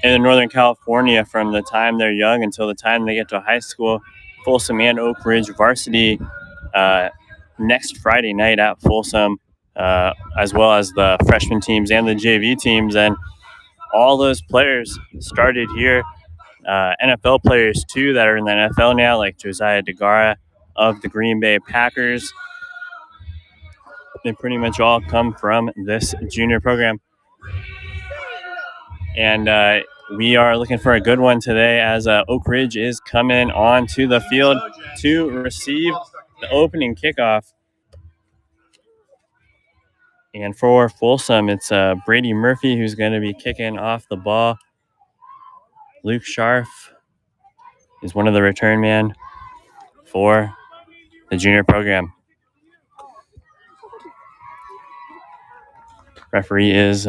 in Northern California from the time they're young until the time they get to high school. Folsom and Oak Ridge varsity next Friday night at Folsom, as well as the freshman teams and the JV teams. And all those players started here. NFL players, too, that are in the NFL now, like Josiah DeGara of the Green Bay Packers. They pretty much all come from this junior program. And we are looking for a good one today as Oak Ridge is coming onto the field to receive the opening kickoff. And for Folsom, it's Brady Murphy who's going to be kicking off the ball. Luke Scharf is one of the return men for the junior program. Referee is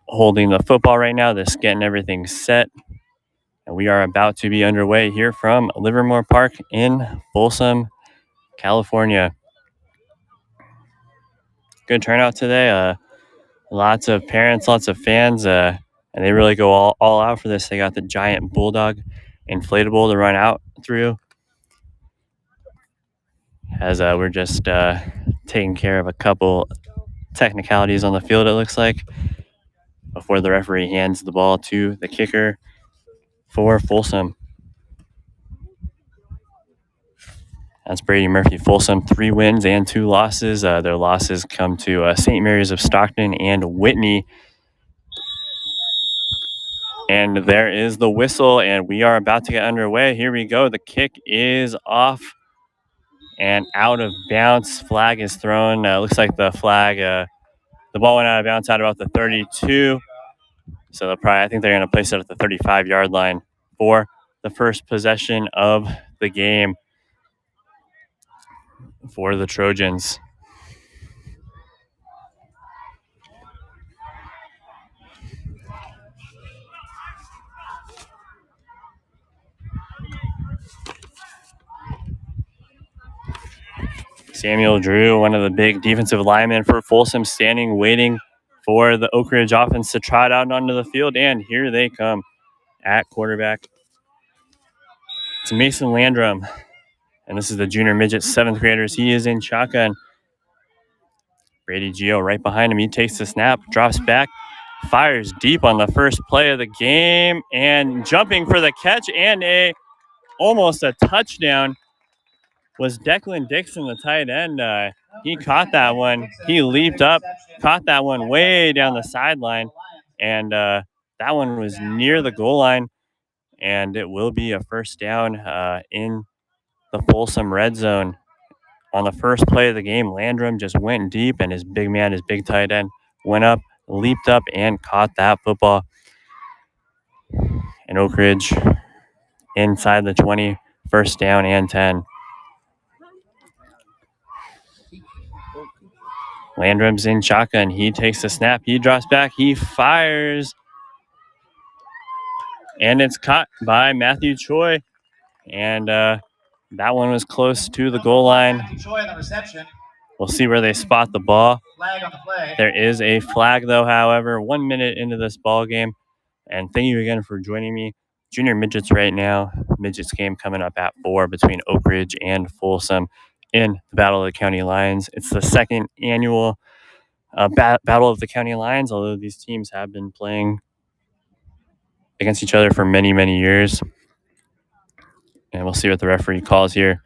holding the football right now, just getting everything set. And we are about to be underway here from Livermore Park in Folsom, California. Good turnout today. Lots of parents, lots of fans, and they really go all out for this. They got the giant bulldog inflatable to run out through. As we're just taking care of a couple technicalities on the field, it looks like, before the referee hands the ball to the kicker for Folsom. That's Brady Murphy. Folsom, 3 wins and 2 losses. Their losses come to St. Mary's of Stockton and Whitney. And there is the whistle, and we are about to get underway. Here we go. The kick is off and out of bounds. Flag is thrown. Looks like the flag, the ball went out of bounds at about the 32. So I think they're going to place it at the 35-yard line for the first possession of the game for the Trojans. Samuel Drew, one of the big defensive linemen for Folsom, standing, waiting for the Oak Ridge offense to trot out onto the field. And here they come at quarterback. It's Mason Landrum. And this is the junior midget 7th graders. He is in shotgun. Brady Gio right behind him. He takes the snap, drops back, fires deep on the first play of the game, and jumping for the catch and almost a touchdown was Declan Dixon, the tight end. He caught that one. He leaped up, caught that one way down the sideline, and that one was near the goal line, and it will be a first down in the Folsom red zone. On the first play of the game, Landrum just went deep, and his big man, his big tight end, went up, leaped up, and caught that football. And Oak Ridge inside the 20, first down and 10. Landrum's in shotgun. He takes the snap. He drops back. He fires. And it's caught by Matthew Choi. And that one was close to the goal line. We'll see where they spot the ball. There is a flag, though, however, 1 minute into this ball game. And thank you again for joining me. Junior midgets right now. Midgets game coming up at 4 between Oak Ridge and Folsom in the Battle of the County Lions. It's the second annual Battle of the County Lions, although these teams have been playing against each other for many, many years. And we'll see what the referee calls here.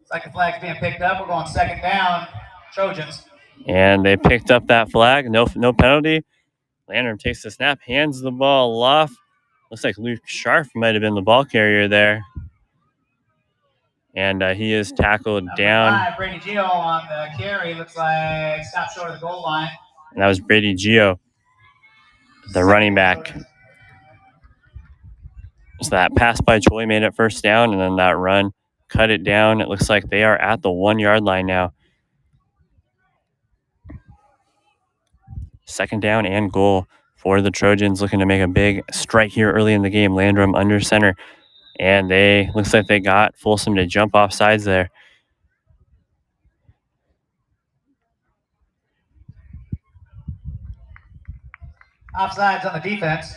Second flag's being picked up. We're going second down, Trojans. And they picked up that flag. No penalty. Landrum takes the snap, hands the ball off. Looks like Luke Scharf might have been the ball carrier there. And he is tackled down. 5, Brady Gio on the carry. Looks like stopped short of the goal line. And that was Brady Gio, the running back. So that pass by Choi made it first down, and then that run cut it down. It looks like they are at the 1-yard line now. Second down and goal for the Trojans, looking to make a big strike here early in the game. Landrum under center. And looks like they got Folsom to jump off sides there. Offsides on the defense.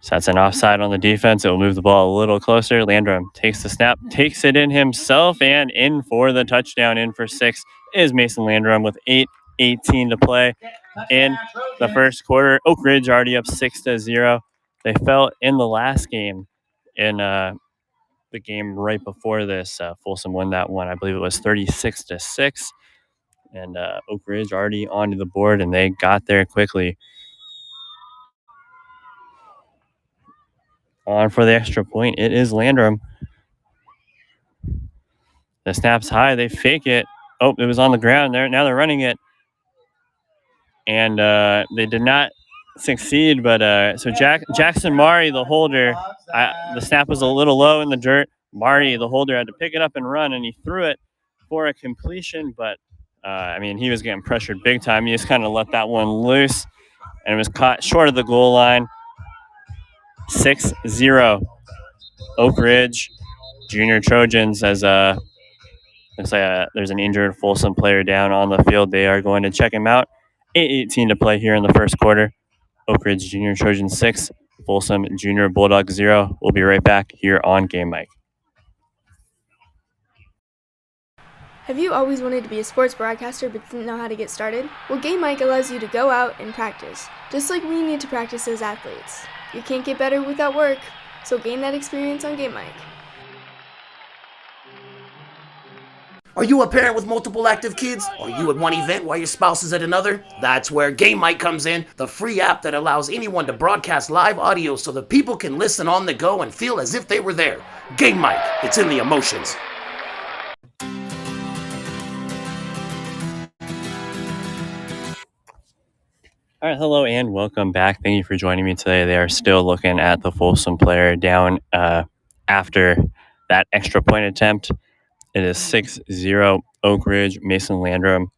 So that's an offside on the defense. It will move the ball a little closer. Landrum takes the snap, takes it in himself, and in for the touchdown. In for 6 is Mason Landrum with 8:18 to play in the first quarter. Oak Ridge already up 6-0. They fell in the last game in the game right before this. Folsom won that one. I believe it was 36-6. And Oak Ridge already onto the board, and they got there quickly. On for the extra point, it is Landrum. The snap's high. They fake it. Oh, it was on the ground there. Now they're running it. And they did not succeed. But so Jackson Mari, the holder, the snap was a little low in the dirt. Mari, the holder, had to pick it up and run, and he threw it for a completion. But, he was getting pressured big time. He just kind of let that one loose, and it was caught short of the goal line. 6-0. Oak Ridge Junior Trojans as looks like there's an injured Folsom player down on the field. They are going to check him out. 8:18 to play here in the first quarter. Oak Ridge Junior Trojans 6, Folsom Junior Bulldog 0. We'll be right back here on Game Mic. Have you always wanted to be a sports broadcaster but didn't know how to get started? Well, Game Mic allows you to go out and practice, just like we need to practice as athletes. You can't get better without work, so gain that experience on Game Mic. Are you a parent with multiple active kids? Are you at one event while your spouse is at another? That's where Game Mic comes in, the free app that allows anyone to broadcast live audio so that people can listen on the go and feel as if they were there. Game Mic, it's in the emotions. All right, hello and welcome back. Thank you for joining me today. They are still looking at the Folsom player down after that extra point attempt. It is 6-0 Oak Ridge. Mason Landrum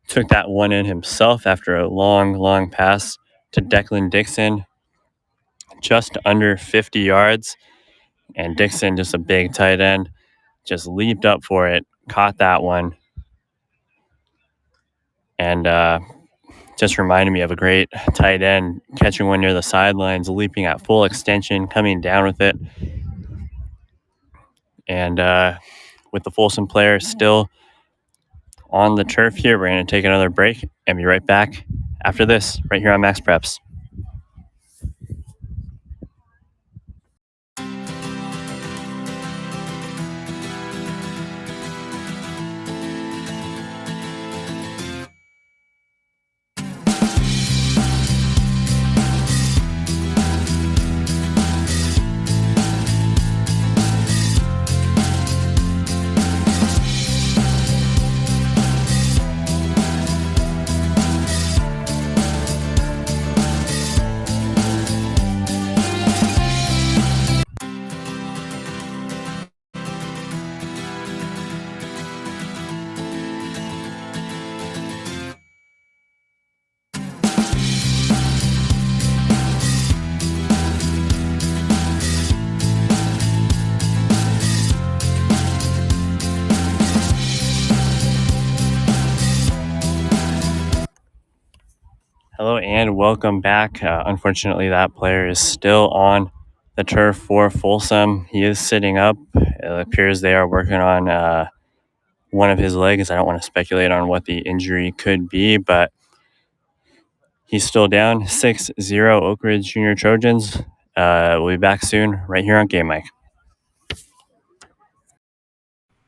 took that one in himself after a long pass to Declan Dixon, just under 50 yards. And Dixon, just a big tight end, just leaped up for it, caught that one. And just reminded me of a great tight end catching one near the sidelines, leaping at full extension, coming down with it. And with the Folsom player still on the turf here, we're going to take another break and be right back after this, right here on Max Preps. Hello and welcome back. Unfortunately, that player is still on the turf for Folsom. He is sitting up. It appears they are working on one of his legs. I don't want to speculate on what the injury could be, but he's still down. 6-0 Oak Ridge Junior Trojans. We'll be back soon right here on Game Mic.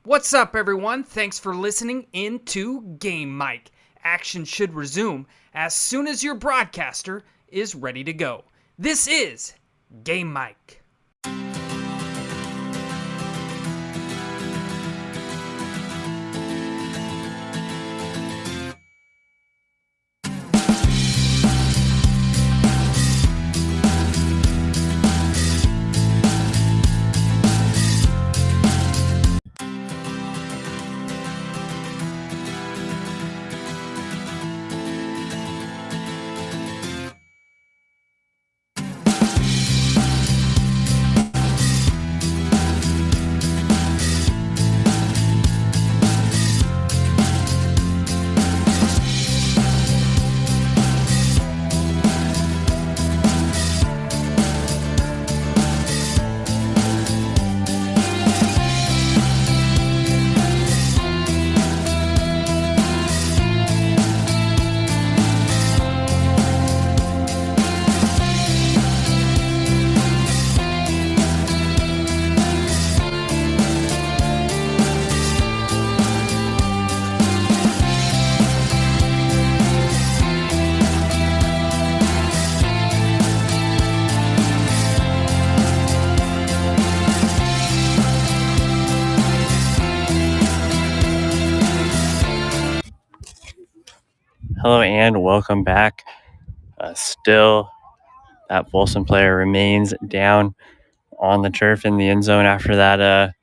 What's up, everyone? Thanks for listening into Game Mic. Action should resume as soon as your broadcaster is ready to go. This is Game Mic. Hello and welcome back. Still, that Folsom player remains down on the turf in the end zone after that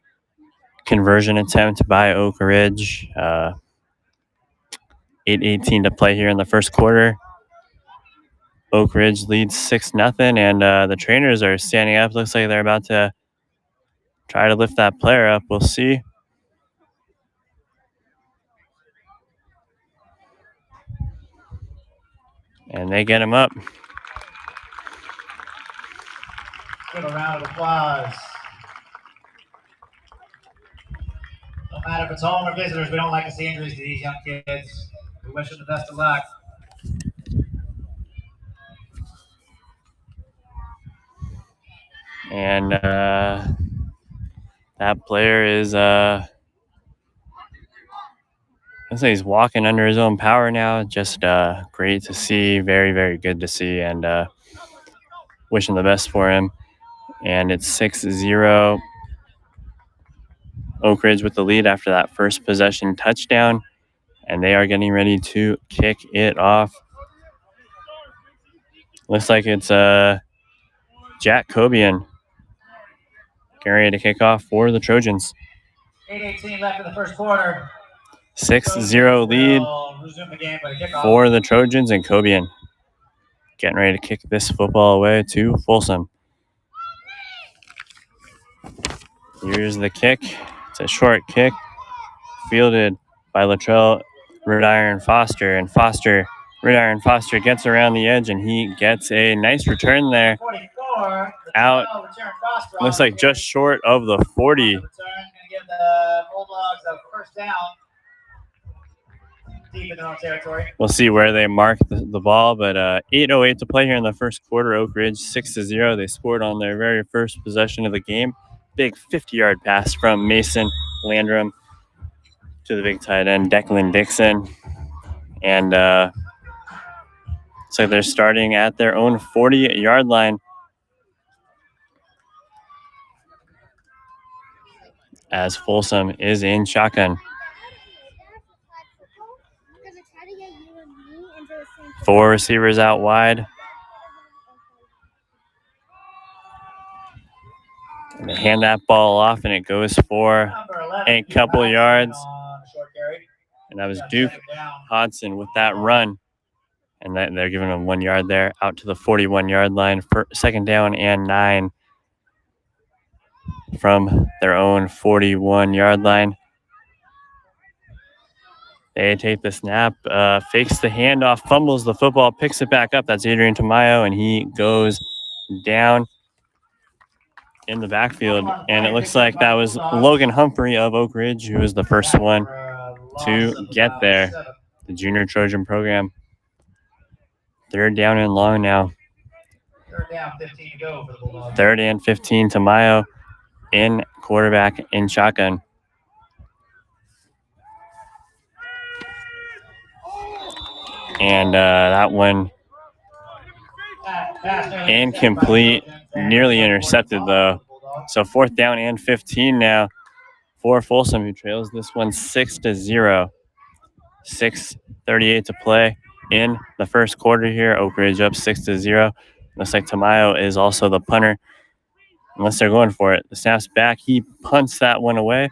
conversion attempt by Oak Ridge. 8:18 to play here in the first quarter. Oak Ridge leads 6-0, and the trainers are standing up. Looks like they're about to try to lift that player up. We'll see. And they get him up. Give a round of applause. No matter if it's home or visitors, we don't like to see injuries to these young kids. We wish them the best of luck. And that player is I'd say he's walking under his own power now. Just great to see. Very, very good to see. And wishing the best for him. And it's 6-0. Oak Ridge with the lead after that first possession touchdown. And they are getting ready to kick it off. Looks like it's Jack Cobian getting ready to kick off for the Trojans. 8:18 left in the first quarter. 6-0 lead for the Trojans, and Cobian getting ready to kick this football away to Folsom. Here's the kick. It's a short kick fielded by Latrell Ridiron Foster, and Ridiron Foster gets around the edge, and he gets a nice return there. 44, Out. Looks like just short of the 40. Give the Bulldogs a first down. Deep in their own territory. We'll see where they mark the ball, but 8:08 to play here in the first quarter. Oak Ridge 6-0. They scored on their very first possession of the game. Big 50-yard pass from Mason Landrum to the big tight end, Declan Dixon. And so they're starting at their own 40-yard line. As Folsom is in shotgun. 4 receivers out wide. And they hand that ball off, and it goes for a couple yards. And that was Duke Hodson with that run. And they're giving him 1 yard there, out to the 41-yard line for second down and 9 from their own 41-yard line. They take the snap, fakes the handoff, fumbles the football, picks it back up. That's Adrian Tamayo, and he goes down in the backfield. And it looks like that was Logan Humphrey of Oak Ridge, who was the first one to get there. The junior Trojan program. Third down and long now. Third down, 15 to go for the Bulldogs. Third and 15, Tamayo in quarterback in shotgun. And that one incomplete, nearly intercepted though. So fourth down and 15 now for Folsom, who trails this one 6-0. 6:38 to play in the first quarter here. Oak Ridge up 6-0. Looks like Tamayo is also the punter, unless they're going for it. The snap's back. He punts that one away.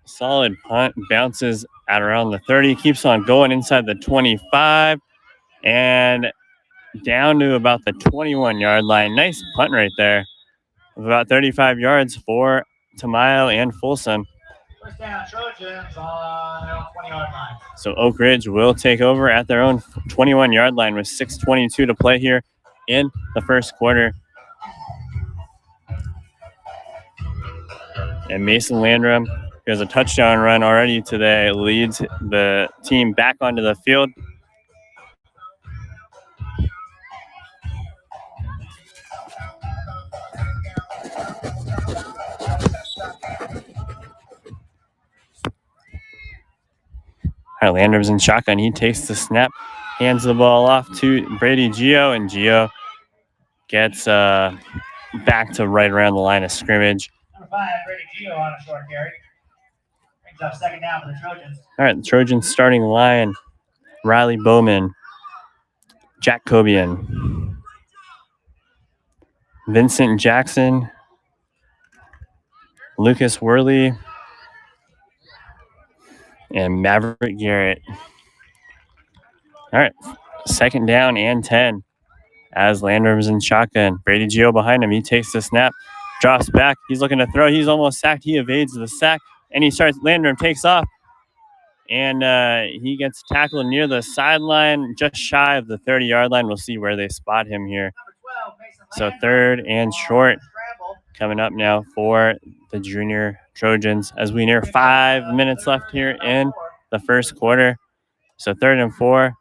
Solid punt, bounces at around the 30, keeps on going inside the 25, and down to about the 21-yard line. Nice punt right there of about 35 yards for Tamayo and Folsom. First down, Trojans on their own 20-yard line. So Oak Ridge will take over at their own 21-yard line with 6:22 to play here in the first quarter. And Mason Landrum, who has a touchdown run already today, leads the team back onto the field. All right, Landrum's in shotgun. He takes the snap, hands the ball off to Brady Gio, and Gio gets back to right around the line of scrimmage. Number 5, Brady Gio on a short carry. Brings up second down for the Trojans. All right, the Trojans starting line Riley Bowman, Jack Cobian, Vincent Jackson, Lucas Worley, and Maverick Garrett. All right, second down and 10 as Landrum's in shotgun. Brady Gio behind him. He takes the snap, drops back. He's looking to throw. He's almost sacked. He evades the sack, and he starts. Landrum takes off, and he gets tackled near the sideline, just shy of the 30-yard line. We'll see where they spot him here. So third and short coming up now for the junior Trojans as we near 5 minutes left here in the first quarter. So third and 4.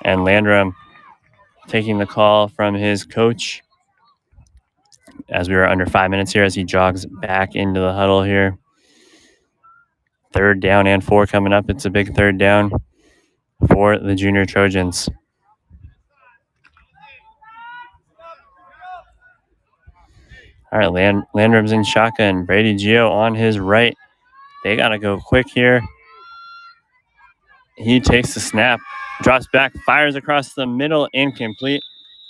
And Landrum taking the call from his coach as we were under 5 minutes here as he jogs back into the huddle here. Third down and 4 coming up. It's a big third down for the junior Trojans. All right, Landrum's in shotgun. Brady Gio on his right. They got to go quick here. He takes the snap, drops back, fires across the middle, incomplete.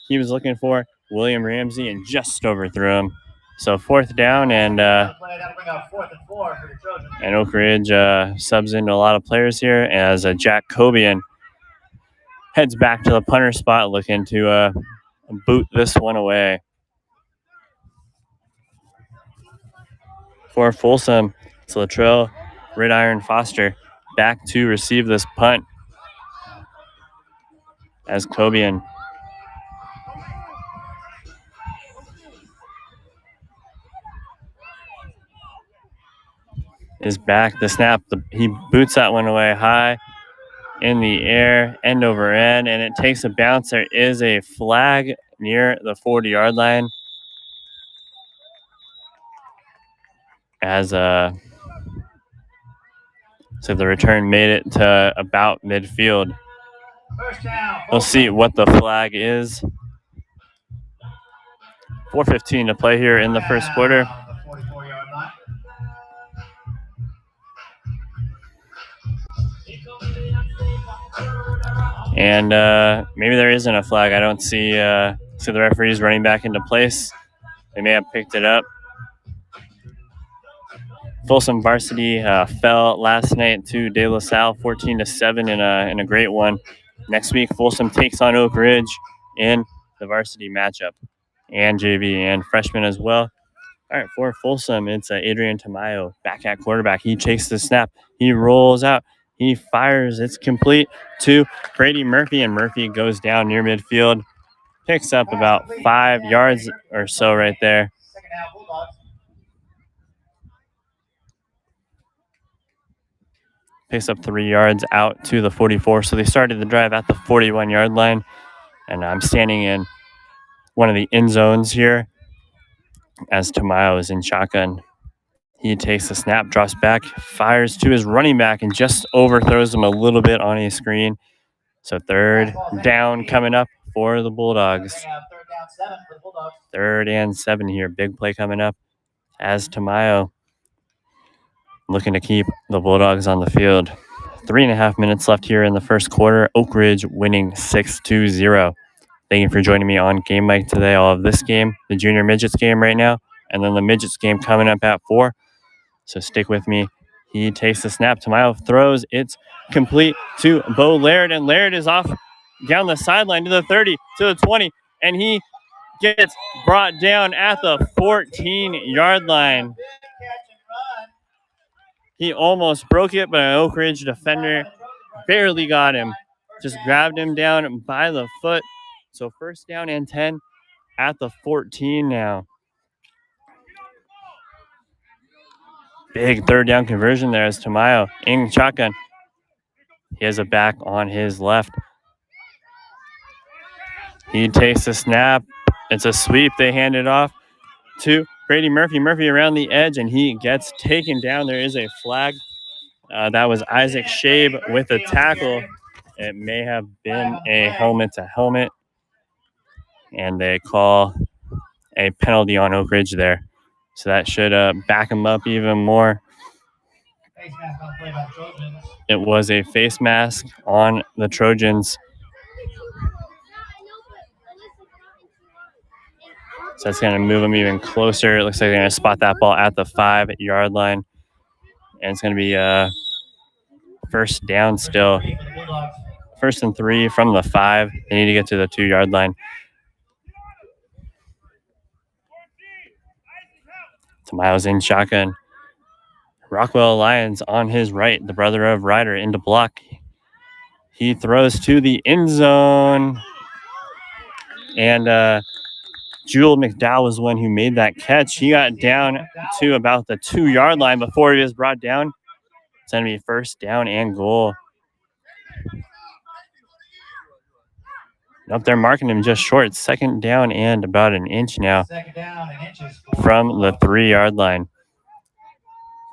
He was looking for William Ramsey and just overthrew him. So fourth down, and Oak Ridge subs into a lot of players here as Jack Cobian heads back to the punter spot looking to boot this one away. For Folsom, it's Latrell Ridiron Foster back to receive this punt as Cobian is back. The snap, he boots that one away high in the air, end over end, and it takes a bounce. There is a flag near the 40-yard line as so the return made it to about midfield. We'll see what the flag is. 4:15 to play here in the first quarter. And maybe there isn't a flag. I don't see the referees running back into place. They may have picked it up. Folsom varsity fell last night to De La Salle 14-7 in a great one. Next week, Folsom takes on Oak Ridge in the varsity matchup, and JV and freshman as well. All right, for Folsom, it's Adrian Tamayo back at quarterback. He takes the snap. He rolls out. He fires. It's complete to Brady Murphy, and Murphy goes down near midfield. Picks up about 5 yards or so right there. Picks up 3 yards out to the 44. So they started the drive at the 41-yard line. And I'm standing in one of the end zones here as Tamayo is in shotgun. He takes the snap, drops back, fires to his running back, and just overthrows him a little bit on a screen. So third down coming up for the Bulldogs. 3rd and 7 here. Big play coming up as Tamayo looking to keep the Bulldogs on the field. 3.5 minutes left here in the first quarter. Oak Ridge winning 6-0. Thank you for joining me on Game Mike today. I'll have this game, the Junior Midgets game right now, and then the Midgets game coming up at 4. So stick with me. He takes the snap. Tamayo throws. It's complete to Bo Laird, and Laird is off down the sideline to the 30, to the 20, and he gets brought down at the 14-yard line. He almost broke it, but an Oak Ridge defender barely got him. Just grabbed him down by the foot. So first down and 10 at the 14 now. Big third down conversion there as Tamayo in shotgun. He has a back on his left. He takes the snap. It's a sweep. They hand it off to Brady Murphy. Murphy around the edge, and he gets taken down. There is a flag. That was Isaac Shabe with a tackle. It may have been a helmet-to-helmet, and they call a penalty on Oak Ridge there. So that should back him up even more. Face mask on play by the Trojans. It was a face mask on the Trojans. So that's going to move them even closer. It looks like they're going to spot that ball at the 5-yard line. And it's going to be first down still. For the Bulldogs. 1st and 3 from the 5. They need to get to the 2-yard line. Miles in shotgun. Rockwell Lyons on his right, the brother of Ryder, into block. He throws to the end zone. And Jewel McDowell was the one who made that catch. He got down to about the 2-yard line before he was brought down. It's going to be first down and goal. Nope, they're marking him just short. Second down and about an inch now Second down and inches from the 3-yard line.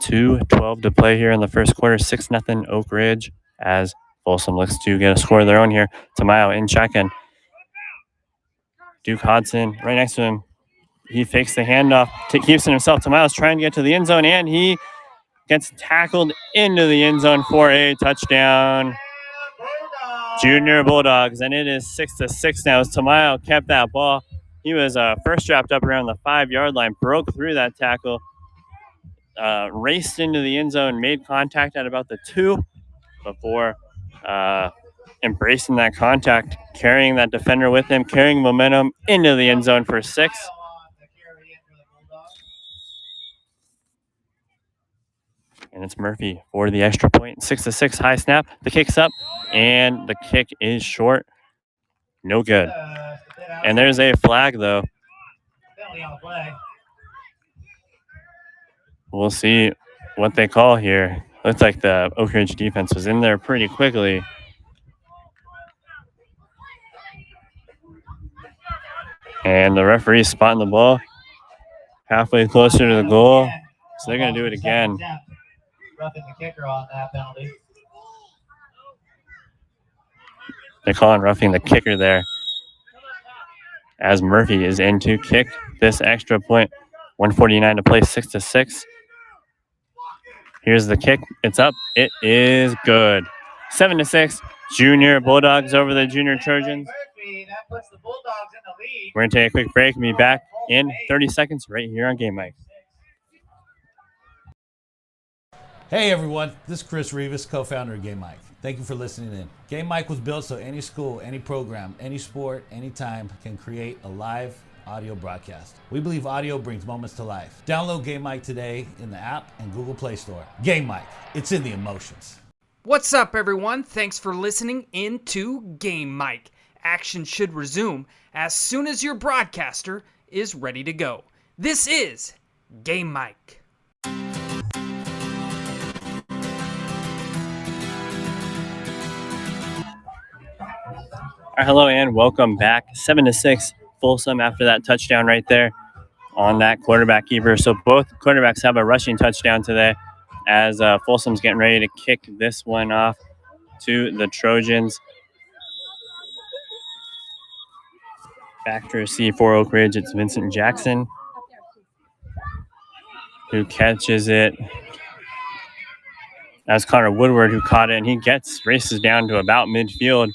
2:12 to play here in the first quarter. 6-0 Oak Ridge as Folsom looks to get a score of their own here. Tamayo in shotgun. Duke Hodson right next to him. He fakes the handoff, keeps it himself. Tamayo's trying to get to the end zone, and he gets tackled into the end zone for a touchdown. Junior Bulldogs, and it is 6-6 now as Tamayo kept that ball. He was first dropped up around the 5-yard line, broke through that tackle, raced into the end zone, made contact at about the 2 before embracing that contact, carrying that defender with him, carrying momentum into the end zone for 6. And it's Murphy for the extra point. 6-6, high snap. The kick's up, and the kick is short. No good. And there's a flag, though. We'll see what they call here. Looks like the Oak Ridge defense was in there pretty quickly. And the referee's spotting the ball halfway closer to the goal. So they're going to do it again. Roughing the kicker on that penalty. They're calling roughing the kicker there as Murphy is in to kick this extra point. 1:49 to play, 6-6. Here's the kick. It's up. It is good. 7-6. Junior Bulldogs over the Junior Trojans. That puts the Bulldogs in the lead. We're going to take a quick break and be back in 30 seconds right here on Game Mike. Hey everyone, this is Chris Rivas, co-founder of Game Mike. Thank you for listening in. Game Mike was built so any school, any program, any sport, anytime can create a live audio broadcast. We believe audio brings moments to life. Download Game Mike today in the app and Google Play Store. Game Mike, it's in the emotions. What's up, everyone? Thanks for listening in to Game Mike. Action should resume as soon as your broadcaster is ready to go. This is Game Mike. All right, hello and welcome back. 7-6 Folsom after that touchdown right there on that quarterback keeper. So both quarterbacks have a rushing touchdown today as Folsom's getting ready to kick this one off to the Trojans. Back to receive for Oak Ridge, it's Vincent Jackson who catches it. That's Connor Woodward who caught it, and he races down to about midfield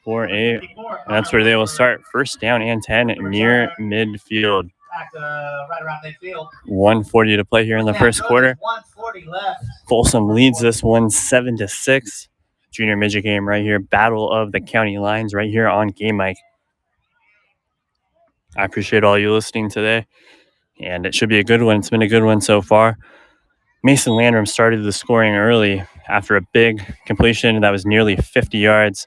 and that's where they will start. First down and 10 near midfield. Right around midfield. 1:40 to play here in the first quarter. 1:40 left. Folsom leads this one 7-6. Junior midget game right here. Battle of the County Lines right here on Game Mike. I appreciate all you listening today, and it should be a good one. It's been a good one so far. Mason Landrum started the scoring early after a big completion that was nearly 50 yards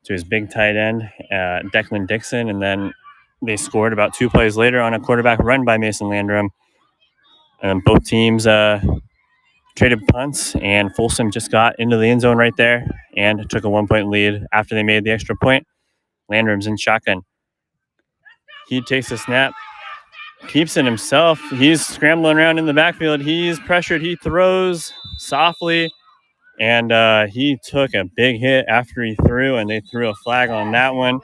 to his big tight end, Declan Dixon, and then they scored about 2 plays later on a quarterback run by Mason Landrum. And both teams traded punts, and Folsom just got into the end zone right there and took a 1-point lead after they made the extra point. Landrum's in shotgun. He takes a snap, keeps it himself. He's scrambling around in the backfield. He's pressured. He throws softly, and he took a big hit after he threw, and they threw a flag on that one.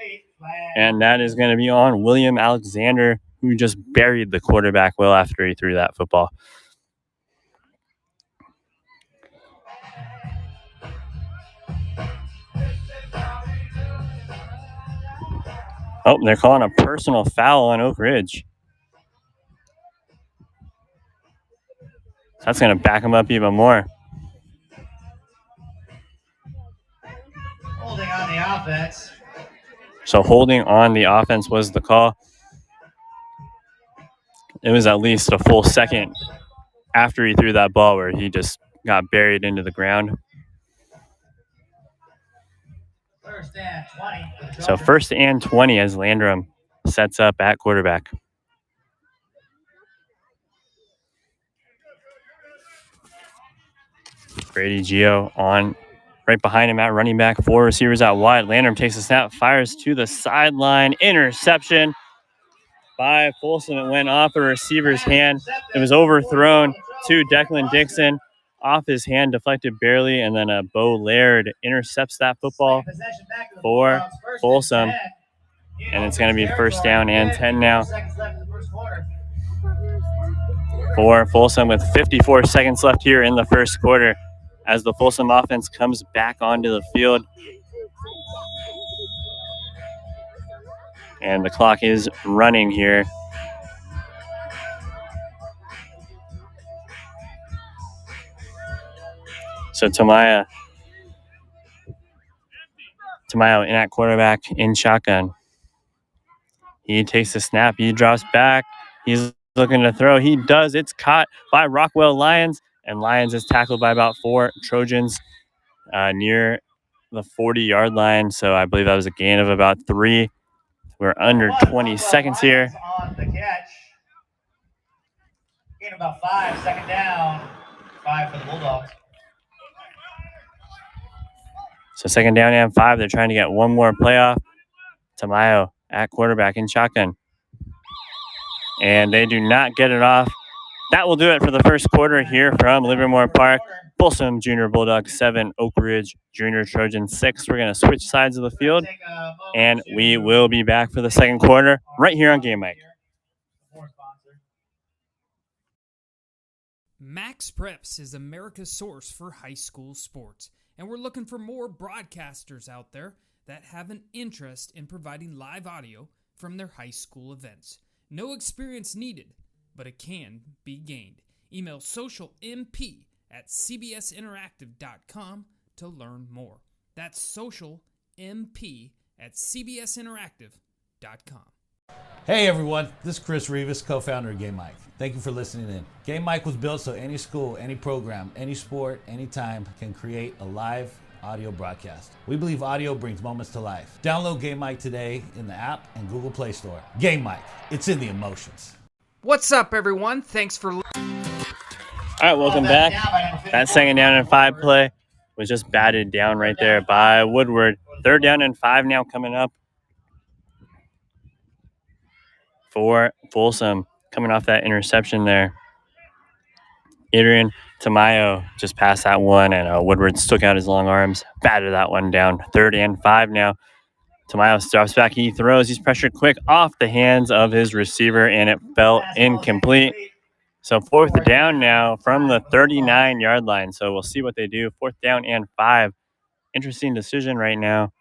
And that is going to be on William Alexander, who just buried the quarterback well after he threw that football. Oh, they're calling a personal foul on Oak Ridge. That's going to back them up even more. Holding on the offense. So holding on the offense was the call. It was at least a full second after he threw that ball where he just got buried into the ground. First and 20. So 1st and 20 as Landrum sets up at quarterback. Brady Gio on right behind him at running back. 4 receivers out wide. Landrum takes a snap, fires to the sideline. Interception by Folsom. It went off a receiver's hand. It was overthrown to Declan Dixon. Off his hand, deflected barely, and then Bo Laird intercepts that football for Folsom. And it's going to be 1st down and 10 now for Folsom with 54 seconds left here in the first quarter as the Folsom offense comes back onto the field. And the clock is running here. So Tamayo in at quarterback in shotgun. He takes the snap. He drops back. He's looking to throw. He does. It's caught by Rockwell Lions. And Lions is tackled by about 4 Trojans near the 40-yard line. So I believe that was a gain of about 3. We're under 20 seconds here. On the catch. Gain about 5. 2nd down. 5 for the Bulldogs. So 2nd down and 5. They're trying to get one more playoff. Tamayo at quarterback in shotgun. And they do not get it off. That will do it for the first quarter here from Livermore Park. Folsom Junior Bulldogs 7, Oak Ridge Junior Trojans 6. We're going to switch sides of the field, and we will be back for the second quarter right here on Game Mike. Max Preps is America's source for high school sports, and we're looking for more broadcasters out there that have an interest in providing live audio from their high school events. No experience needed, but it can be gained. Email socialmp@cbsinteractive.com to learn more. That's socialmp@cbsinteractive.com. Hey everyone, this is Chris Rivas, co-founder of Game Mike. Thank you for listening in. Game Mike was built so any school, any program, any sport, anytime can create a live audio broadcast. We believe audio brings moments to life. Download Game Mike today in the app and Google Play Store. Game Mike, it's in the emotions. What's up, everyone? Thanks for All right, welcome back. That 2nd down and 5 play was just batted down right there by Woodward. 3rd down and 5 now coming up for Folsom, coming off that interception there. Adrian Tamayo just passed that one, and Woodward stuck out his long arms, batted that one down. 3rd and 5 now. Tamayo drops back. He throws. He's pressured quick off the hands of his receiver, and it fell incomplete. So 4th down now from the 39-yard line. So we'll see what they do. 4th down and 5. Interesting decision right now.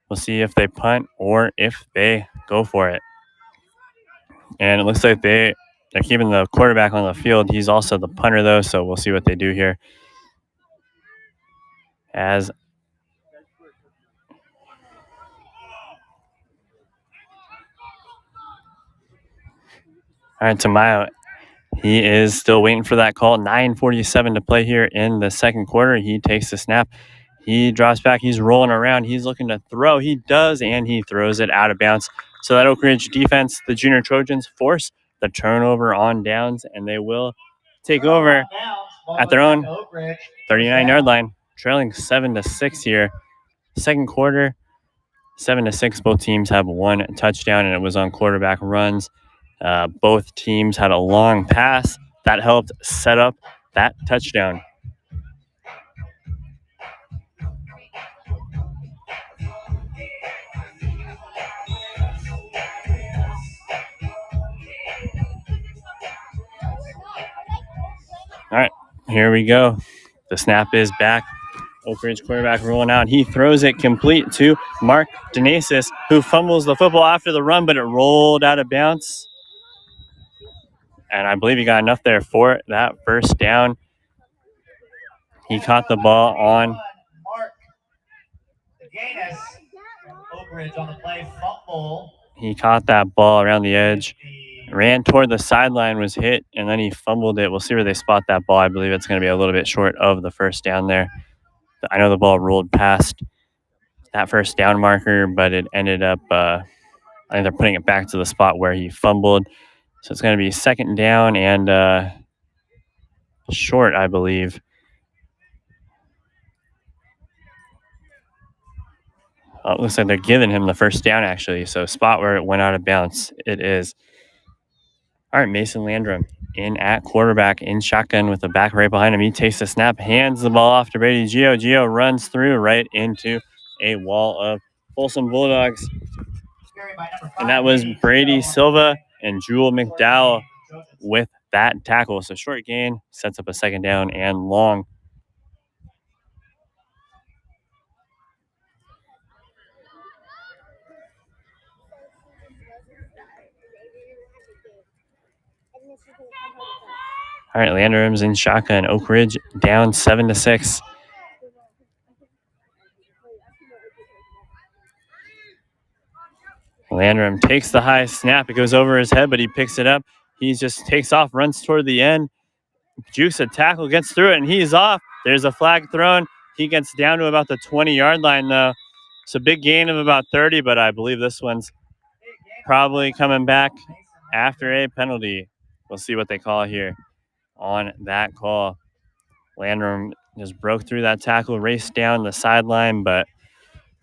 We'll see if they punt or if they go for it. And it looks like they're keeping the quarterback on the field. He's also the punter, though, so we'll see what they do here. All right, Tamayo, he is still waiting for that call. 9:47 to play here in the second quarter. He takes the snap. He drops back. He's rolling around. He's looking to throw. He does, and he throws it out of bounds. So that Oak Ridge defense, the Junior Trojans, force the turnover on downs, and they will take over at their own 39-yard line, trailing 7-6 here. Second quarter, 7-6. Both teams have one touchdown, and it was on quarterback runs. Both teams had a long pass that helped set up that touchdown. All right, here we go. The snap is back. Oak Ridge quarterback rolling out. He throws it complete to Mark Denasis, who fumbles the football after the run, but it rolled out of bounds. And I believe he got enough there for that first down. He caught the ball on. Mark Denasis from Oak Ridge on the play, fumble. He caught that ball around the edge, ran toward the sideline, was hit, and then he fumbled it. We'll see where they spot that ball. I believe it's going to be a little bit short of the first down there. I know the ball rolled past that first down marker, but it ended up, I think they're putting it back to the spot where he fumbled. So it's going to be second down and short, I believe. It looks like they're giving him the first down, actually. So spot where it went out of bounds, it is. All right, Mason Landrum in at quarterback in shotgun with the back right behind him. He takes the snap, hands the ball off to Brady Gio. Gio runs through right into a wall of Folsom Bulldogs. And that was Brady Silva and Jewel McDowell with that tackle. So short gain, sets up a second down and long. All right, Landrum's in shotgun. Oak Ridge down 7-6. Landrum takes the high snap. It goes over his head, but he picks it up. He just takes off, runs toward the end. Jukes a tackle, gets through it, and he's off. There's a flag thrown. He gets down to about the 20-yard line, though. It's a big gain of about 30, but I believe this one's probably coming back after a penalty. We'll see what they call here on that call. Landrum just broke through that tackle, raced down the sideline, but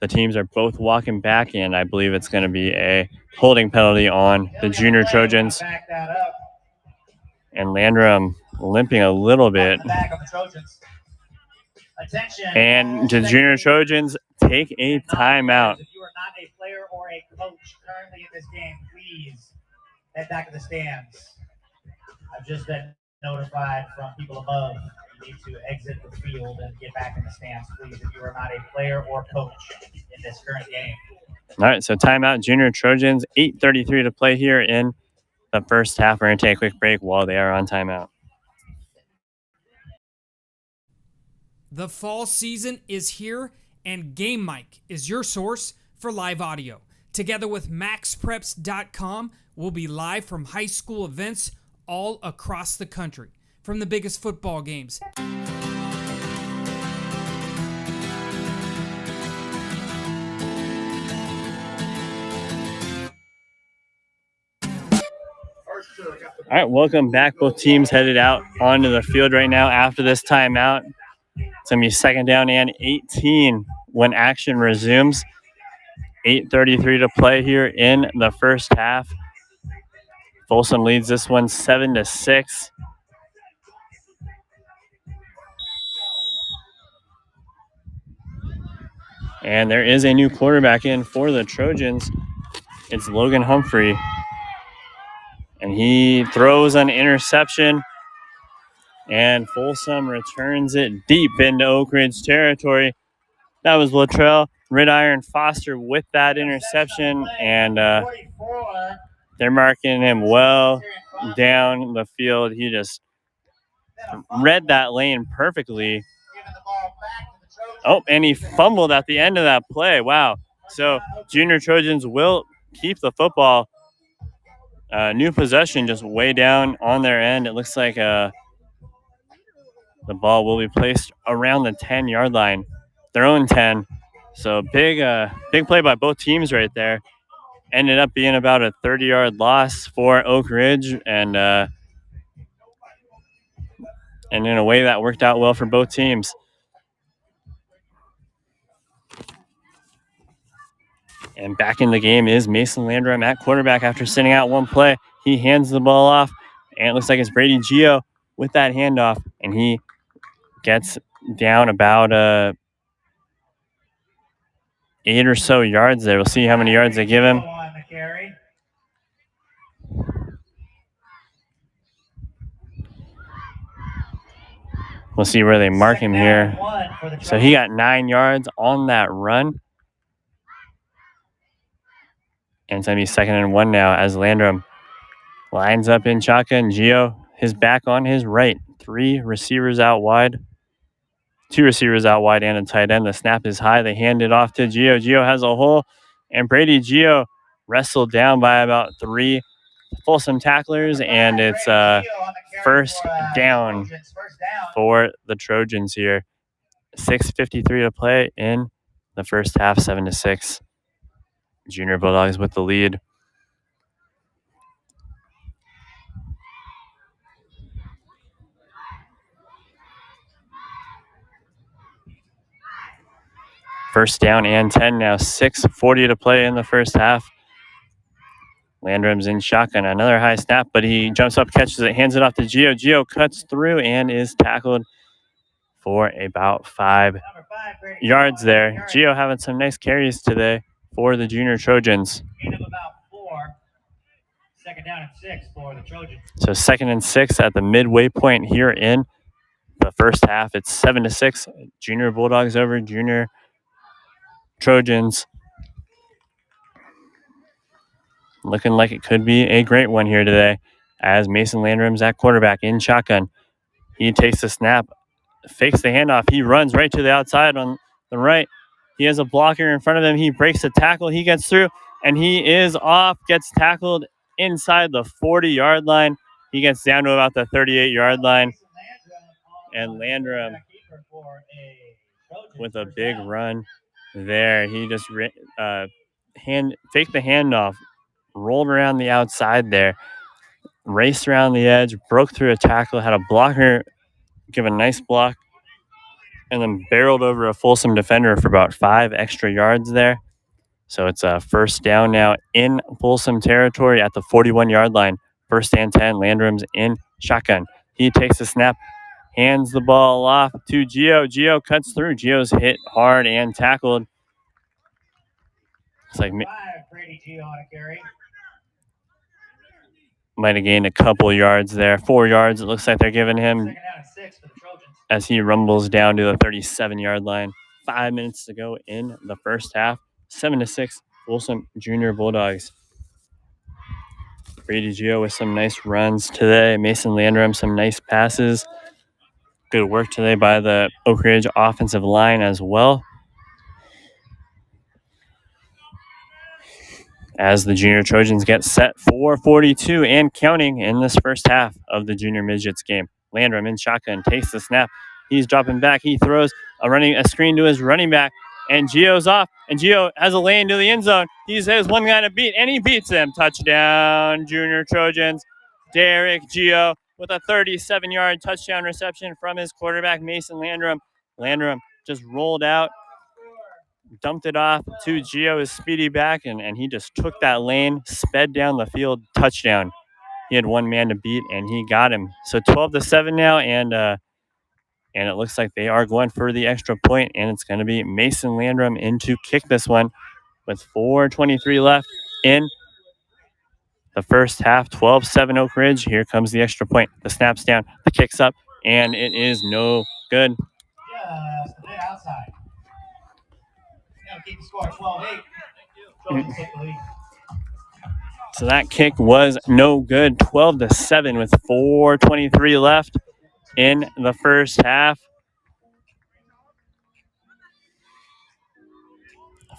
the teams are both walking back, and I believe it's going to be a holding penalty on the junior Trojans. And Landrum limping a little bit. And the junior Trojans take a timeout. If you are not a player or a coach currently in this game, please head back to the stands. I've just been notified from people above. You need to exit the field and get back in the stands, please, if you are not a player or coach in this current game. All right, so timeout, junior Trojans, 8:33 to play here in the first half. We're going to take a quick break while they are on timeout. The fall season is here, and Game Mic is your source for live audio. Together with MaxPreps.com, we'll be live from high school events all across the country, from the biggest football games. All right, welcome back. Both teams headed out onto the field right now after this timeout. It's going to be second down and 18 when action resumes. 8:33 to play here in the first half. Folsom leads this one 7-6. And there is a new quarterback in for the Trojans. It's Logan Humphrey. And he throws an interception. And Folsom returns it deep into Oak Ridge territory. That was Latrell Ridiron Foster with that interception. And they're marking him well down the field. He just read that lane perfectly. Oh, and he fumbled at the end of that play. Wow. So junior Trojans will keep the football. New possession just way down on their end. It looks like the ball will be placed around the 10-yard line, their own 10. So big play by both teams right there. Ended up being about a 30-yard loss for Oak Ridge, and in a way that worked out well for both teams. And back in the game is Mason Landrum at quarterback after sitting out one play. He hands the ball off, and it looks like it's Brady Gio with that handoff, and he gets down about 8 or so yards there. We'll see how many yards they give him. We'll see where they mark him here. So he got 9 yards on that run. And it's going to be 2nd and 1 now as Landrum lines up in shotgun. Gio, his back on his right. 3 receivers out wide. 2 receivers out wide and a tight end. The snap is high. They hand it off to Gio. Gio has a hole. And Brady Gio wrestled down by about 3 Folsom tacklers. And it's first down for the Trojans here. 6:53 to play in the first half, 7-6. Junior Bulldogs with the lead. First down and 10 now. 6:40 to play in the first half. Landrum's in shotgun. Another high snap, but he jumps up, catches it, hands it off to Gio. Gio cuts through and is tackled for about 5 yards there. Gio having some nice carries today for the Junior Trojans. Second down and 6 for the Trojans. So 2nd and 6 at the midway point here in the first half. It's 7-6. Junior Bulldogs over Junior Trojans. Looking like it could be a great one here today as Mason Landrum's at quarterback in shotgun. He takes the snap, fakes the handoff. He runs right to the outside on the right. He has a blocker in front of him. He breaks the tackle. He gets through, and he is off, gets tackled inside the 40-yard line. He gets down to about the 38-yard line. And Landrum with a big run there. He just faked the handoff, rolled around the outside there, raced around the edge, broke through a tackle, had a blocker give a nice block, and then barreled over a Folsom defender for about 5 extra yards there. So it's a first down now in Folsom territory at the 41-yard line. First and 10, Landrum's in shotgun. He takes the snap, hands the ball off to Gio. Gio cuts through. Gio's hit hard and tackled. It's like Brady Gio on a carry. Might have gained a couple yards there. 4 yards it looks like they're giving him as he rumbles down to the 37-yard line. 5 minutes to go in the first half. 7-6, Folsom Junior Bulldogs. Brady Gio with some nice runs today. Mason Landrum, some nice passes. Good work today by the Oak Ridge offensive line as well. As the Junior Trojans get set for 42 and counting in this first half of the Junior Midgets game. Landrum in shotgun, takes the snap. He's dropping back. He throws a screen to his running back, and Gio's off. And Gio has a lane to the end zone. He has one guy to beat, and he beats him. Touchdown, Junior Trojans. Derek Gio with a 37-yard touchdown reception from his quarterback, Mason Landrum. Landrum just rolled out, dumped it off to Gio, his speedy back, and he just took that lane, sped down the field, touchdown. He had one man to beat, and he got him. So 12-7 now, and it looks like they are going for the extra point, and it's going to be Mason Landrum in to kick this one with 4:23 left in the first half. 12-7 Oak Ridge. Here comes the extra point. The snap's down, the kick's up, and it is no good. Just a bit outside. Keep the score 12-8. Trojans take the lead. So that kick was no good. 12-7 with 4:23 left in the first half.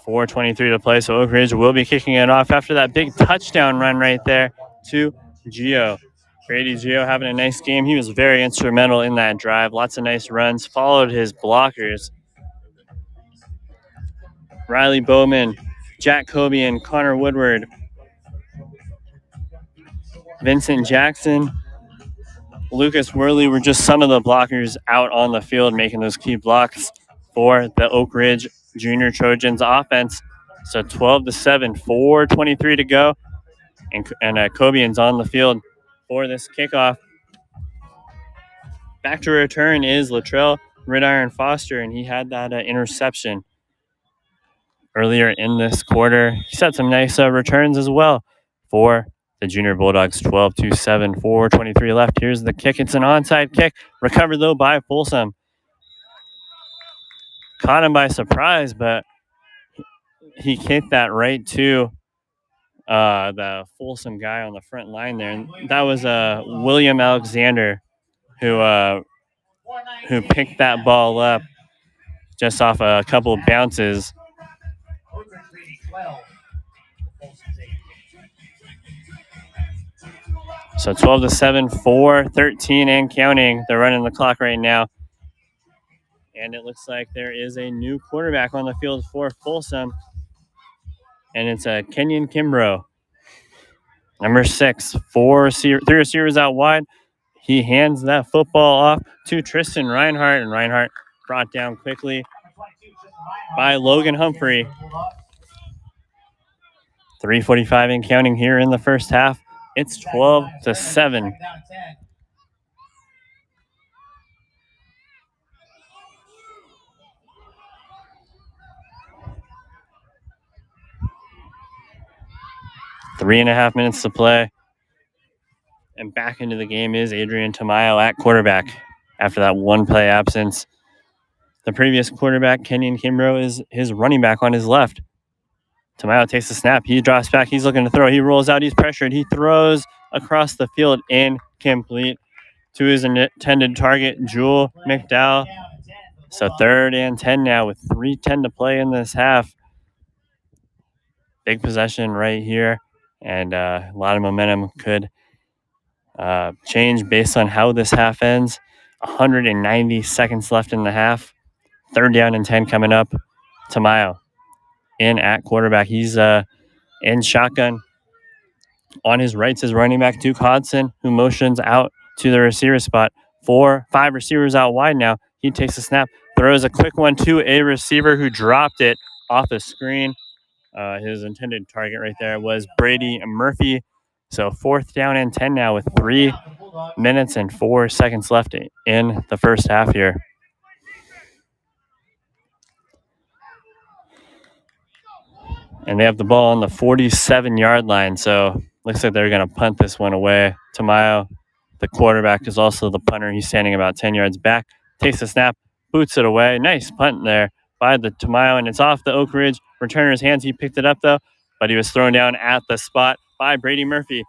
4:23 to play, so Oak Ridge will be kicking it off after that big touchdown run right there to Gio. Brady Gio having a nice game. He was very instrumental in that drive. Lots of nice runs. Followed his blockers. Riley Bowman, Jack Cobian, Connor Woodward, Vincent Jackson, Lucas Worley were just some of the blockers out on the field making those key blocks for the Oak Ridge Junior Trojans offense. So 12-7, 4:23 to go, and Cobian's on the field for this kickoff. Back to return is Latrell Ridiron Foster, and he had that interception earlier in this quarter. He's had some nice returns as well for The Junior Bulldogs 12-7, 4:23 left. Here's the kick. It's an onside kick. Recovered, though, by Folsom. Caught him by surprise, but he kicked that right to the Folsom guy on the front line there. And that was William Alexander who picked that ball up just off a couple of bounces. So 12-7, 4:13 and counting. They're running the clock right now. And it looks like there is a new quarterback on the field for Folsom. And it's a Kenyon Kimbrough. Number 6, three receivers out wide. He hands that football off to Tristan Reinhardt. And Reinhardt brought down quickly by Logan Humphrey. 3:45 and counting here in the first half. It's 12-7. Three and a half minutes to play. And back into the game is Adrian Tamayo at quarterback after that one play absence. The previous quarterback, Kenyon Kimbrough, is his running back on his left. Tamayo takes the snap. He drops back. He's looking to throw. He rolls out. He's pressured. He throws across the field, incomplete to his intended target, Jewel McDowell. So 3rd and 10 now with 3:10 to play in this half. Big possession right here, and a lot of momentum could change based on how this half ends. 190 seconds left in the half. 3rd down and 10 coming up. Tamayo in at quarterback. He's in shotgun. On his right is running back Duke Hodson, who motions out to the receiver spot. 4-5 receivers out wide now. He takes a snap, throws a quick one to a receiver who dropped it off the screen. His intended target right there was Brady Murphy. So 4th down and 10 now with 3 minutes and 4 seconds left in the first half here. And they have the ball on the 47-yard line. So looks like they're going to punt this one away. Tamayo, the quarterback, is also the punter. He's standing about 10 yards back. Takes the snap, boots it away. Nice punt there by the Tamayo, and it's off the Oak Ridge returner's hands. He picked it up, though, but he was thrown down at the spot by Brady Murphy.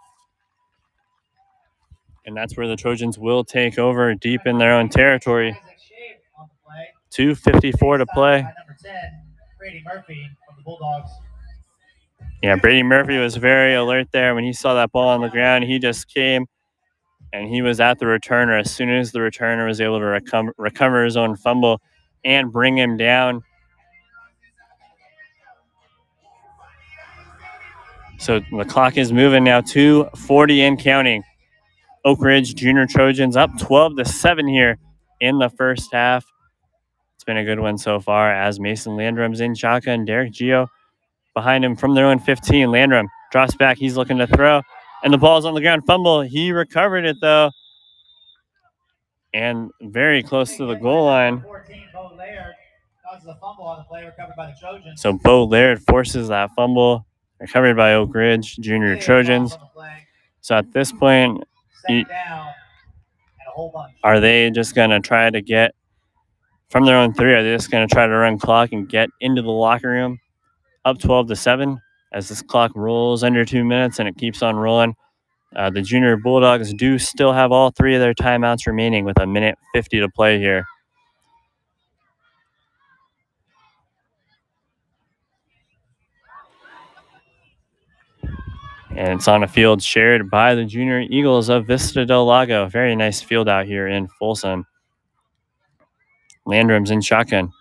And that's where the Trojans will take over deep in their own territory. 2:54 to play. Brady Murphy from the Bulldogs. Yeah, Brady Murphy was very alert there when he saw that ball on the ground. He just came and he was at the returner as soon as the returner was able to recover his own fumble and bring him down. So the clock is moving now, 2:40 and counting. Oak Ridge Junior Trojans up 12-7 here in the first half. It's been a good one so far as Mason Landrum's in shotgun. Derek Gio behind him from their own 15. Landrum drops back. He's looking to throw, and the ball's on the ground. Fumble. He recovered it, though, and very close to the goal line. So Bo Laird forces that fumble, recovered by Oak Ridge Junior Trojans. So at this point, are they just going to try to get from their own 3? Are they just going to try to run clock and get into the locker room? Up 12-7 as this clock rolls under 2 minutes and it keeps on rolling. The Junior Bulldogs do still have all 3 of their timeouts remaining with 1:50 to play here. And it's on a field shared by the Junior Eagles of Vista del Lago. Very nice field out here in Folsom. Landrum's in shotgun.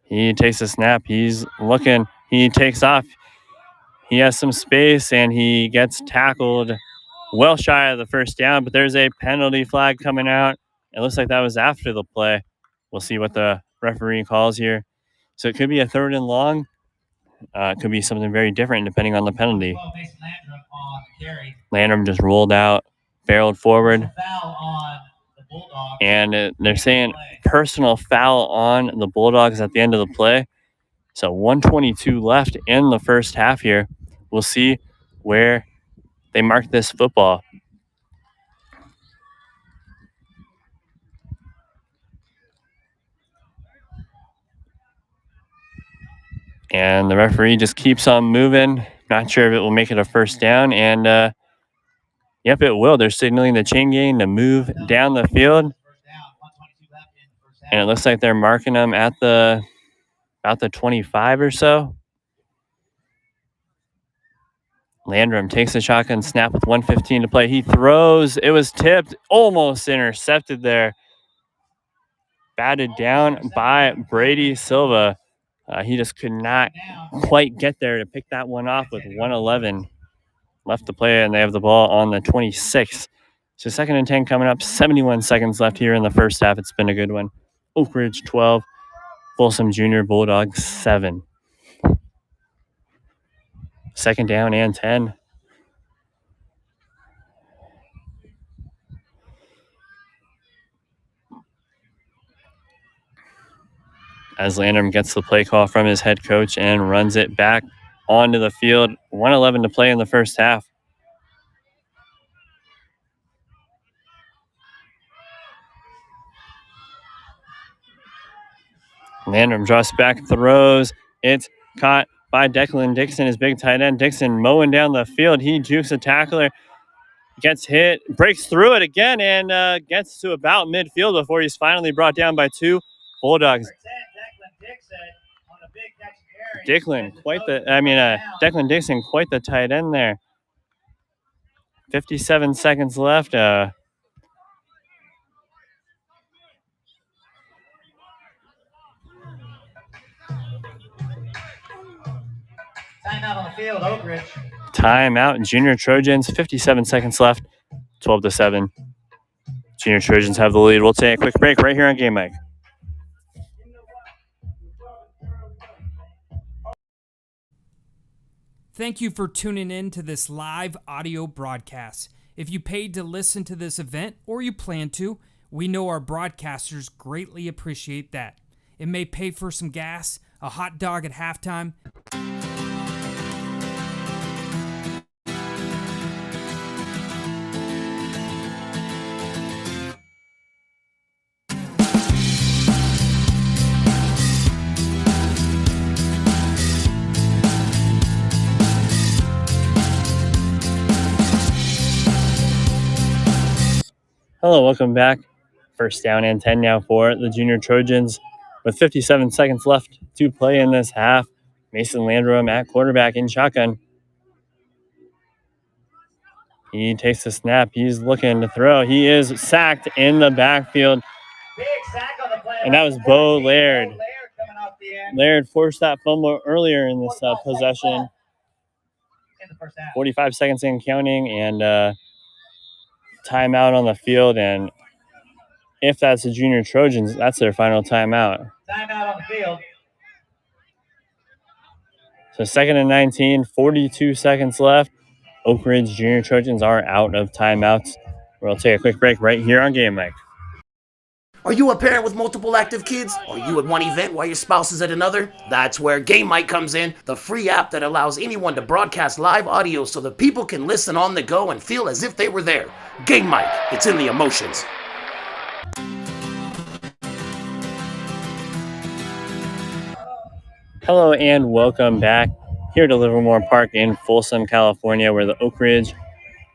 He takes a snap. He's looking. He takes off. He has some space, and he gets tackled well shy of the first down, but there's a penalty flag coming out. It looks like that was after the play. We'll see what the referee calls here. So it could be a 3rd and long. It could be something very different depending on the penalty. Landrum just rolled out, barreled forward. And they're saying personal foul on the Bulldogs at the end of the play. So 1:22 left in the first half here. We'll see where they mark this football. And the referee just keeps on moving. Not sure if it will make it a first down. And, yep, it will. They're signaling the chain gang to move down the field. And it looks like they're marking them at about the 25 or so. Landrum takes the shotgun snap with 1:15 to play. He throws. It was tipped. Almost intercepted there. Batted down by Brady Silva. He just could not quite get there to pick that one off with 1:11 left to play, and they have the ball on the 26. So 2nd and 10 coming up. 71 seconds left here in the first half. It's been a good one. Oak Ridge 12. Folsom Junior Bulldogs 7. 2nd down and 10. As Landrum gets the play call from his head coach and runs it back onto the field. 1:11 to play in the first half. Landrum draws back, throws. It's caught by Declan Dixon, his big tight end. Dixon mowing down the field. He jukes a tackler, gets hit, breaks through it again, and gets to about midfield before he's finally brought down by 2 Bulldogs. Declan Dixon, quite the tight end there. 57 seconds left. Timeout on the field, Oak Ridge. Timeout, Junior Trojans, 57 seconds left, 12-7. Junior Trojans have the lead. We'll take a quick break right here on Game Mike. Thank you for tuning in to this live audio broadcast. If you paid to listen to this event or you plan to, we know our broadcasters greatly appreciate that. It may pay for some gas, a hot dog at halftime. Hello, welcome back. 1st down and 10 now for the Junior Trojans with 57 seconds left to play in this half. Mason Landrum at quarterback in shotgun. He takes the snap. He's looking to throw. He is sacked in the backfield. Big sack on the play. And that was Bo Laird. Laird forced that fumble earlier in this possession. In the first half. 45 seconds in counting, and timeout on the field. And if that's the Junior Trojans, that's their final timeout. Timeout on the field. So 2nd and 19, 42 seconds left. Oak Ridge Junior Trojans are out of timeouts. We'll take a quick break right here on Game Mike. Are you a parent with multiple active kids? Are you at one event while your spouse is at another? That's where Game Mike comes in, the free app that allows anyone to broadcast live audio so that people can listen on the go and feel as if they were there. Game Mike, it's in the emotions. Hello and welcome back here to Livermore Park in Folsom, California, where the Oak Ridge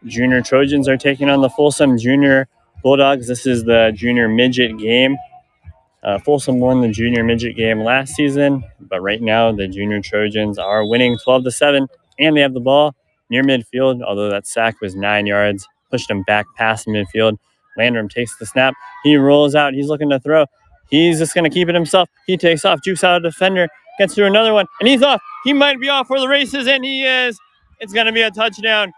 Junior Trojans are taking on the Folsom Junior Bulldogs. This is the junior midget game. Folsom won the junior midget game last season, but right now the Junior Trojans are winning 12-7, and they have the ball near midfield, although that sack was 9 yards, pushed them back past midfield. Landrum takes the snap. He rolls out. He's looking to throw. He's just going to keep it himself. He takes off, jukes out a defender, gets through another one, and he's off. He might be off for the races, and he is. It's going to be a touchdown.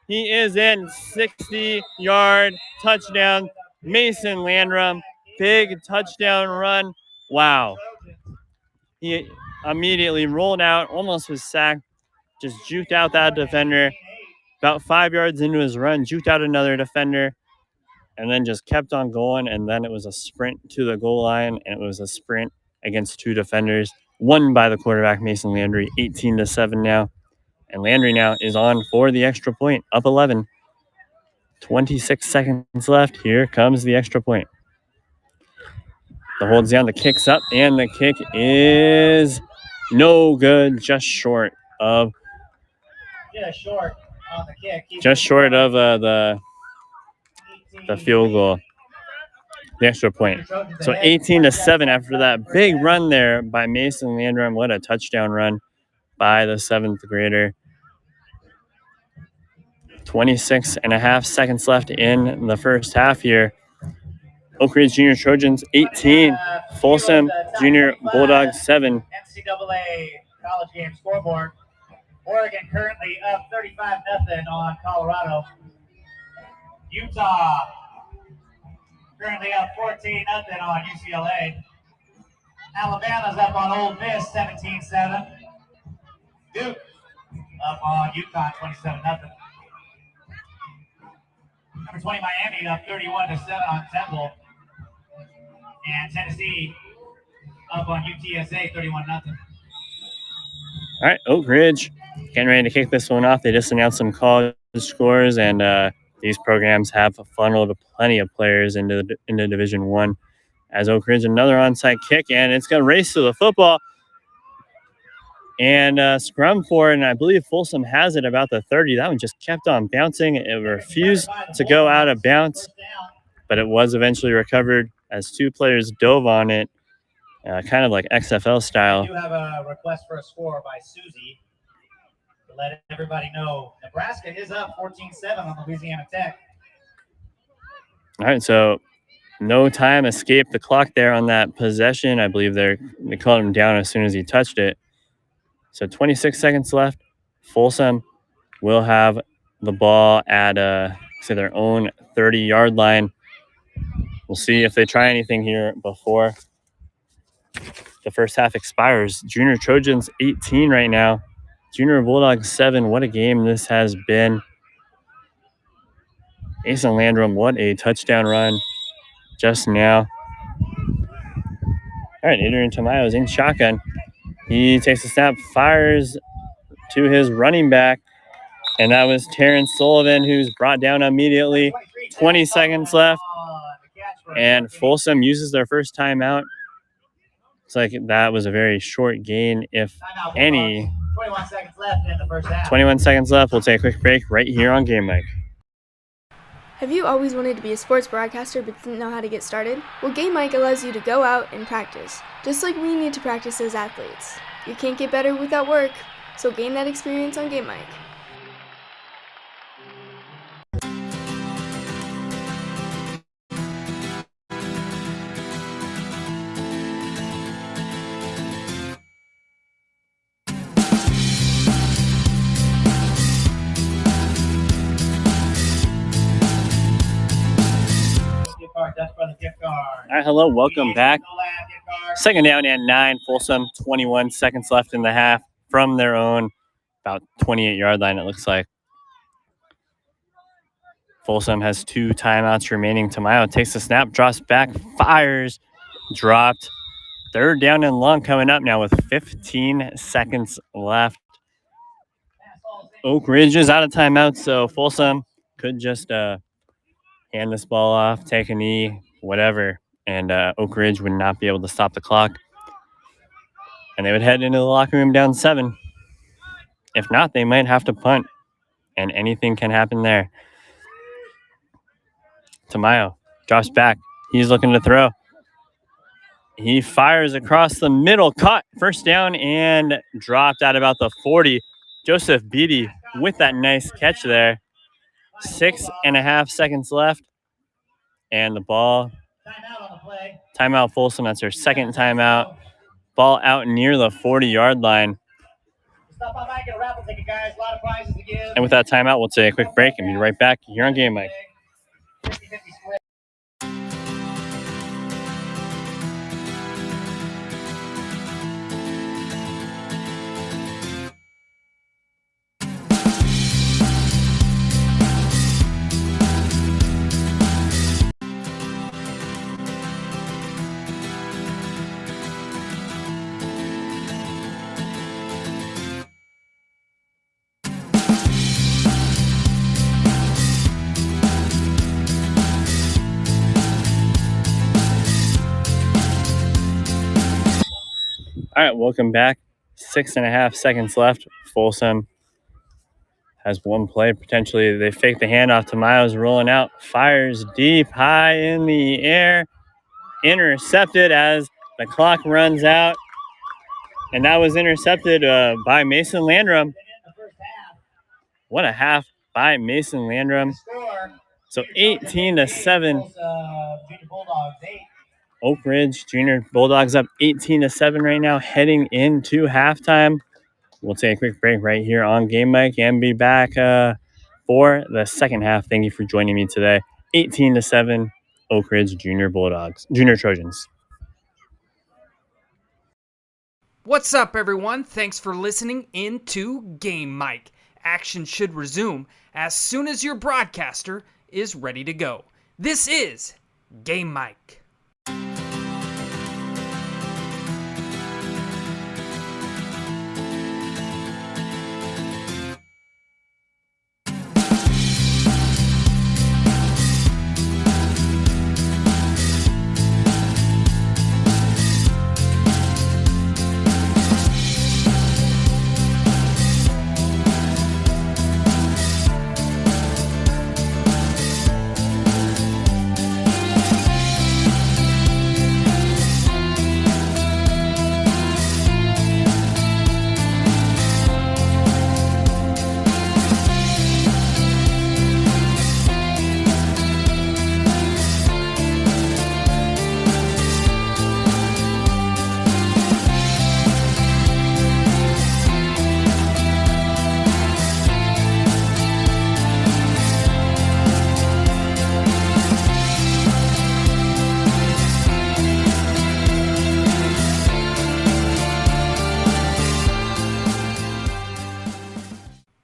He is in. 60-yard touchdown. Mason Landrum, big touchdown run. Wow. He immediately rolled out, almost was sacked, just juked out that defender. About 5 yards into his run, juked out another defender, and then just kept on going. And then it was a sprint to the goal line, and it was a sprint against 2 defenders, won by the quarterback, Mason Landry, 18-7 now. And Landry now is on for the extra point, up 11. 26 seconds left. Here comes the extra point. The hold's down, the kick's up, and the kick is no good, just short of the field goal, the extra point. So 18-7 after that big run there by Mason Landrum. What a touchdown run by the 7th grader. 26 and a half seconds left in the first half here. Oak Ridge Junior Trojans 18, Folsom Junior Bulldogs 7. NCAA college game scoreboard. Oregon currently up 35-0 on Colorado. Utah currently up 14-0 on UCLA. Alabama's up on Ole Miss 17-7. Duke up on UConn 27-0. Number 20 Miami up 31-7 on Temple. And Tennessee up on UTSA 31-0. All right, Oak Ridge getting ready to kick this one off. They just announced some college scores, and these programs have funneled plenty of players into Division One. As Oak Ridge, another onside kick, and it's going to race to the football and scrum for it. And I believe Folsom has it about the 30. That one just kept on bouncing. It refused to go out of bounds, but it was eventually recovered as two players dove on it, kind of like XFL style. We do have a request for a score by Susie to let everybody know Nebraska is up 14-7 on Louisiana Tech. All right, so no time escaped the clock there on that possession. I believe they called him down as soon as he touched it. So 26 seconds left. Folsom will have the ball at their own 30-yard line. We'll see if they try anything here before the first half expires. Junior Trojans 18 right now. Junior Bulldogs 7. What a game this has been. Mason Landrum, what a touchdown run just now. All right, Adrian Tamayo is in shotgun. He takes a snap, fires to his running back, and that was Terrence Sullivan, who's brought down immediately. 20 seconds left, and Folsom uses their first timeout. Looks like that was a very short gain, if any. 21 seconds left in the first half. 21 seconds left. We'll take a quick break right here on Game Mike. Have you always wanted to be a sports broadcaster but didn't know how to get started? Well, Game Mike allows you to go out and practice, just like we need to practice as athletes. You can't get better without work, so gain that experience on Game Mike. All right, hello, welcome back. Second down and 9, Folsom, 21 seconds left in the half from their own about 28-yard line, it looks like. Folsom has 2 timeouts remaining. Tamayo takes the snap, drops back, fires, dropped. Third down and long coming up now with 15 seconds left. Oak Ridge is out of timeout, so Folsom could just hand this ball off, take a knee, whatever, and Oak Ridge would not be able to stop the clock. And they would head into the locker room down 7. If not, they might have to punt, and anything can happen there. Tamayo drops back. He's looking to throw. He fires across the middle, caught, first down, and dropped at about the 40. Joseph Beatty with that nice catch there. 6.5 seconds left. And the ball, timeout Folsom, that's their second timeout. Ball out near the 40-yard line. And with that timeout, we'll take a quick break and be right back here on Game Mike. All right, welcome back. 6.5 seconds left. Folsom has one play. Potentially, they fake the handoff to Miles, rolling out, fires deep, high in the air, intercepted as the clock runs out. And that was intercepted by Mason Landrum. What a half by Mason Landrum. So 18-7. Oak Ridge Junior Bulldogs up 18-7 right now, heading into halftime. We'll take a quick break right here on Game Mic and be back for the second half. Thank you for joining me today. 18-7, Oak Ridge Junior Trojans. What's up, everyone? Thanks for listening into Game Mic. Action should resume as soon as your broadcaster is ready to go. This is Game Mic.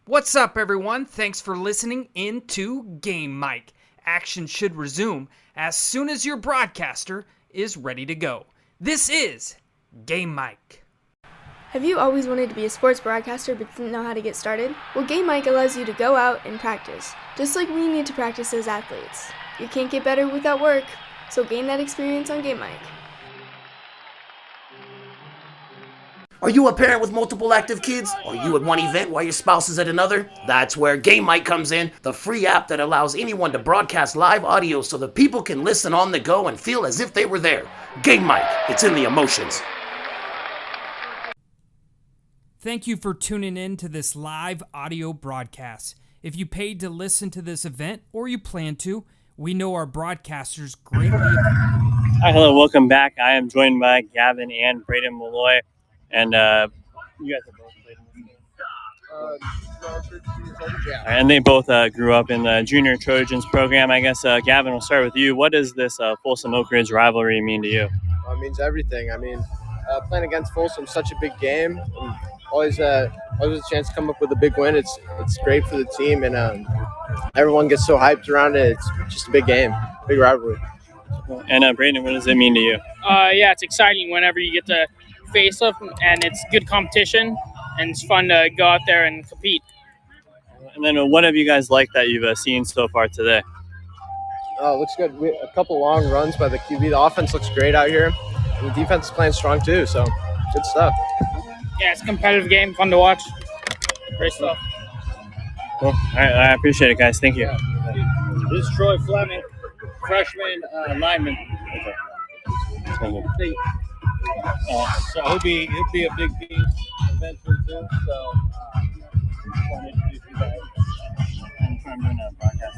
What's up, everyone? Thanks for listening into Game Mic. Action should resume as soon as your broadcaster is ready to go. This is Game Mic. Have you always wanted to be a sports broadcaster but didn't know how to get started? Well, Game Mic allows you to go out and practice, just like we need to practice as athletes. You can't get better without work, so gain that experience on Game Mic. Are you a parent with multiple active kids? Are you at one event while your spouse is at another? That's where Game Mic comes in, the free app that allows anyone to broadcast live audio so that people can listen on the go and feel as if they were there. Game Mic, it's in the emotions. Thank you for tuning in to this live audio broadcast. If you paid to listen to this event or you plan to, we know our broadcasters greatly. Hi, hello, welcome back. I am joined by Gavin and Braden Malloy. And you guys have both played in this game? And they both grew up in the Junior Trojans program. I guess, Gavin, we'll start with you. What does this Folsom Oak Ridge rivalry mean to you? It means everything. I mean, playing against Folsom is such a big game. And always a chance to come up with a big win. It's great for the team, and everyone gets so hyped around it. It's just a big game, big rivalry. And Brandon, what does it mean to you? Yeah, it's exciting whenever you get to face them, and it's good competition, and it's fun to go out there and compete. And then what have you guys liked that you've seen so far today? Looks good. A couple long runs by the QB. The offense looks great out here, and the defense is playing strong too, so good stuff. Yeah, it's a competitive game, fun to watch. Great stuff. Cool. All right, I appreciate it, guys. Thank you. This is Troy Fleming, freshman lineman. So he'll be a big piece eventually too. So just want to introduce you guys. I'm doing a broadcast.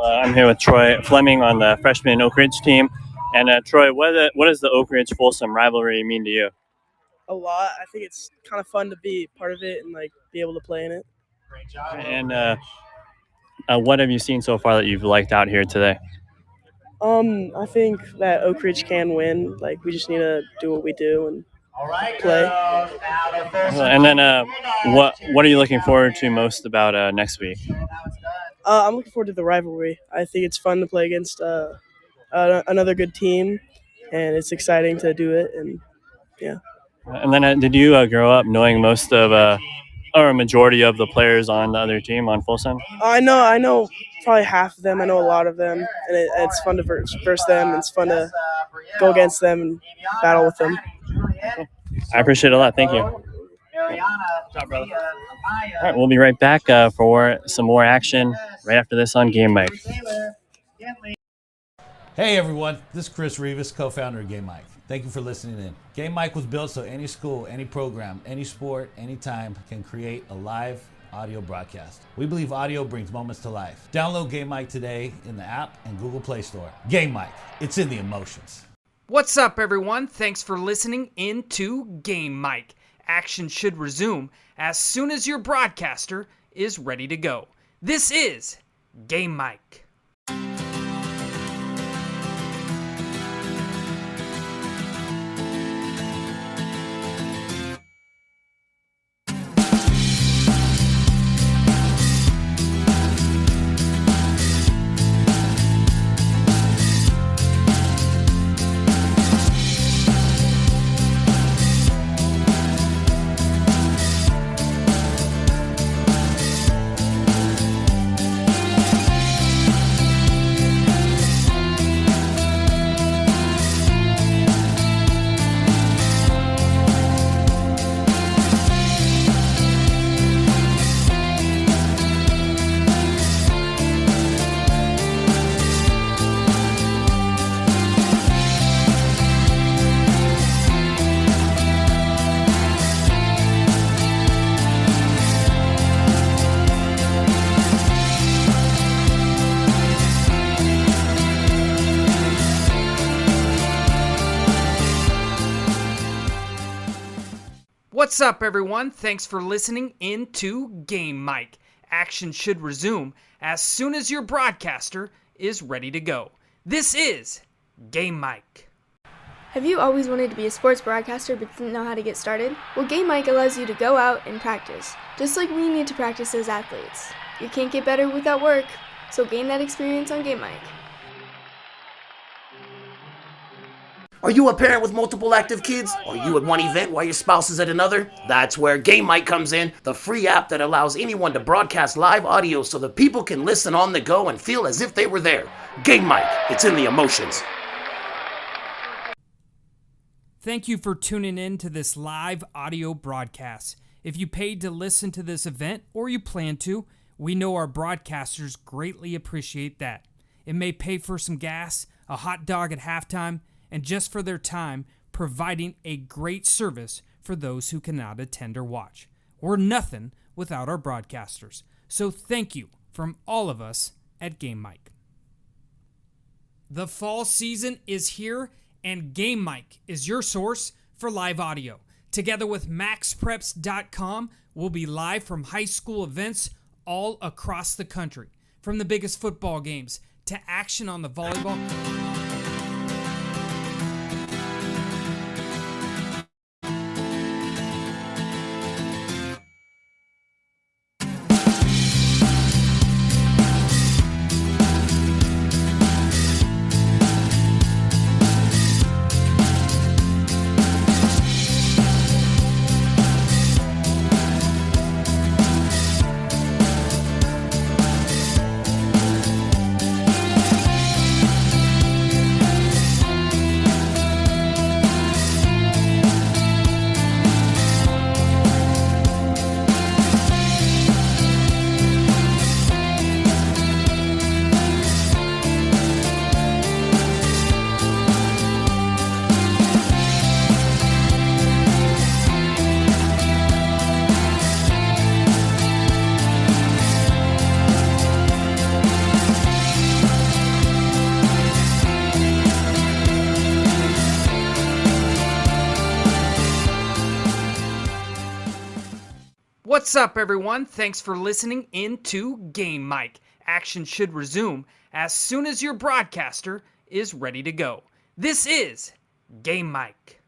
I'm here with Troy Fleming on the freshman Oak Ridge team. And Troy, what does the Oak Ridge Folsom rivalry mean to you? A lot. I think it's kind of fun to be part of it and be able to play in it. And what have you seen so far that you've liked out here today? I think that Oak Ridge can win. We just need to do what we do and play. And then what are you looking forward to most about next week? I'm looking forward to the rivalry. I think it's fun to play against another good team, and it's exciting to do it. And yeah. And then did you grow up knowing most of or a majority of the players on the other team on Folsom? I know probably half of them. I know a lot of them, and it's fun to verse them. It's fun to go against them and battle with them. I appreciate it a lot. Thank you. All right, we'll be right back for some more action right after this on Game Mike. Hey everyone, this is Chris Rivas, co-founder of Game Mike. Thank you for listening in. Game Mike was built so any school, any program, any sport, anytime can create a live audio broadcast. We believe audio brings moments to life. Download Game Mike today in the app and Google Play Store. Game Mike, it's in the emotions. What's up, everyone? Thanks for listening in to Game Mike. Action should resume as soon as your broadcaster is ready to go. This is Game Mike. What's up, everyone? Thanks for listening in to Game Mike. Action should resume as soon as your broadcaster is ready to go. This is Game Mike. Have you always wanted to be a sports broadcaster but didn't know how to get started? Well, Game Mike allows you to go out and practice, just like we need to practice as athletes. You can't get better without work, so gain that experience on Game Mike. Are you a parent with multiple active kids? Are you at one event while your spouse is at another? That's where Game Mike comes in, the free app that allows anyone to broadcast live audio so that people can listen on the go and feel as if they were there. Game Mike, it's in the emotions. Thank you for tuning in to this live audio broadcast. If you paid to listen to this event or you plan to, we know our broadcasters greatly appreciate that. It may pay for some gas, a hot dog at halftime, and just for their time, providing a great service for those who cannot attend or watch. We're nothing without our broadcasters. So thank you from all of us at Game Mike. The fall season is here, and Game Mike is your source for live audio. Together with MaxPreps.com, we'll be live from high school events all across the country. From the biggest football games to action on the volleyball. What's up, everyone? Thanks for listening in to Game Mike. Action should resume as soon as your broadcaster is ready to go. This is Game Mike.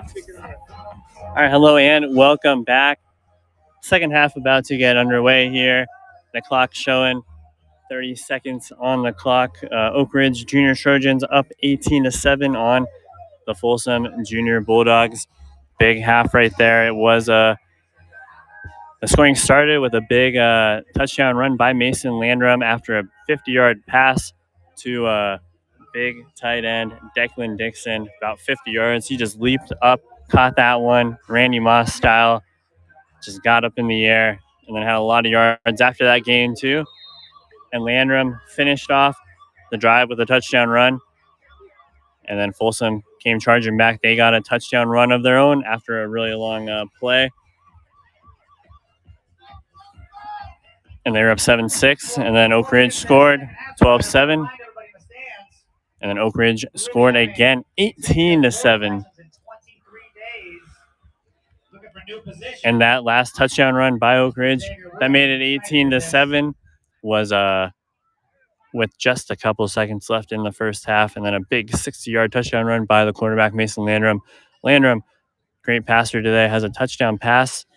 All right, hello and welcome back. Second half about to get underway here. The clock showing 30 seconds on the clock. Oak Ridge Junior Trojans up 18-7 on the Folsom Junior Bulldogs. Big half right there. It was the scoring started with a big touchdown run by Mason Landrum after a 50-yard pass to big tight end Declan Dixon, about 50 yards. He just leaped up, caught that one, Randy Moss style, just got up in the air, and then had a lot of yards after that game too. And Landrum finished off the drive with a touchdown run. And then Folsom came charging back. They got a touchdown run of their own after a really long play. And they were up 7-6. And then Oak Ridge scored 12-7. And then Oak Ridge scored again 18-7. And that last touchdown run by Oak Ridge that made it 18-7 was with just a couple seconds left in the first half, and then a big 60-yard touchdown run by the quarterback Mason Landrum. Landrum, great passer today, has a touchdown pass.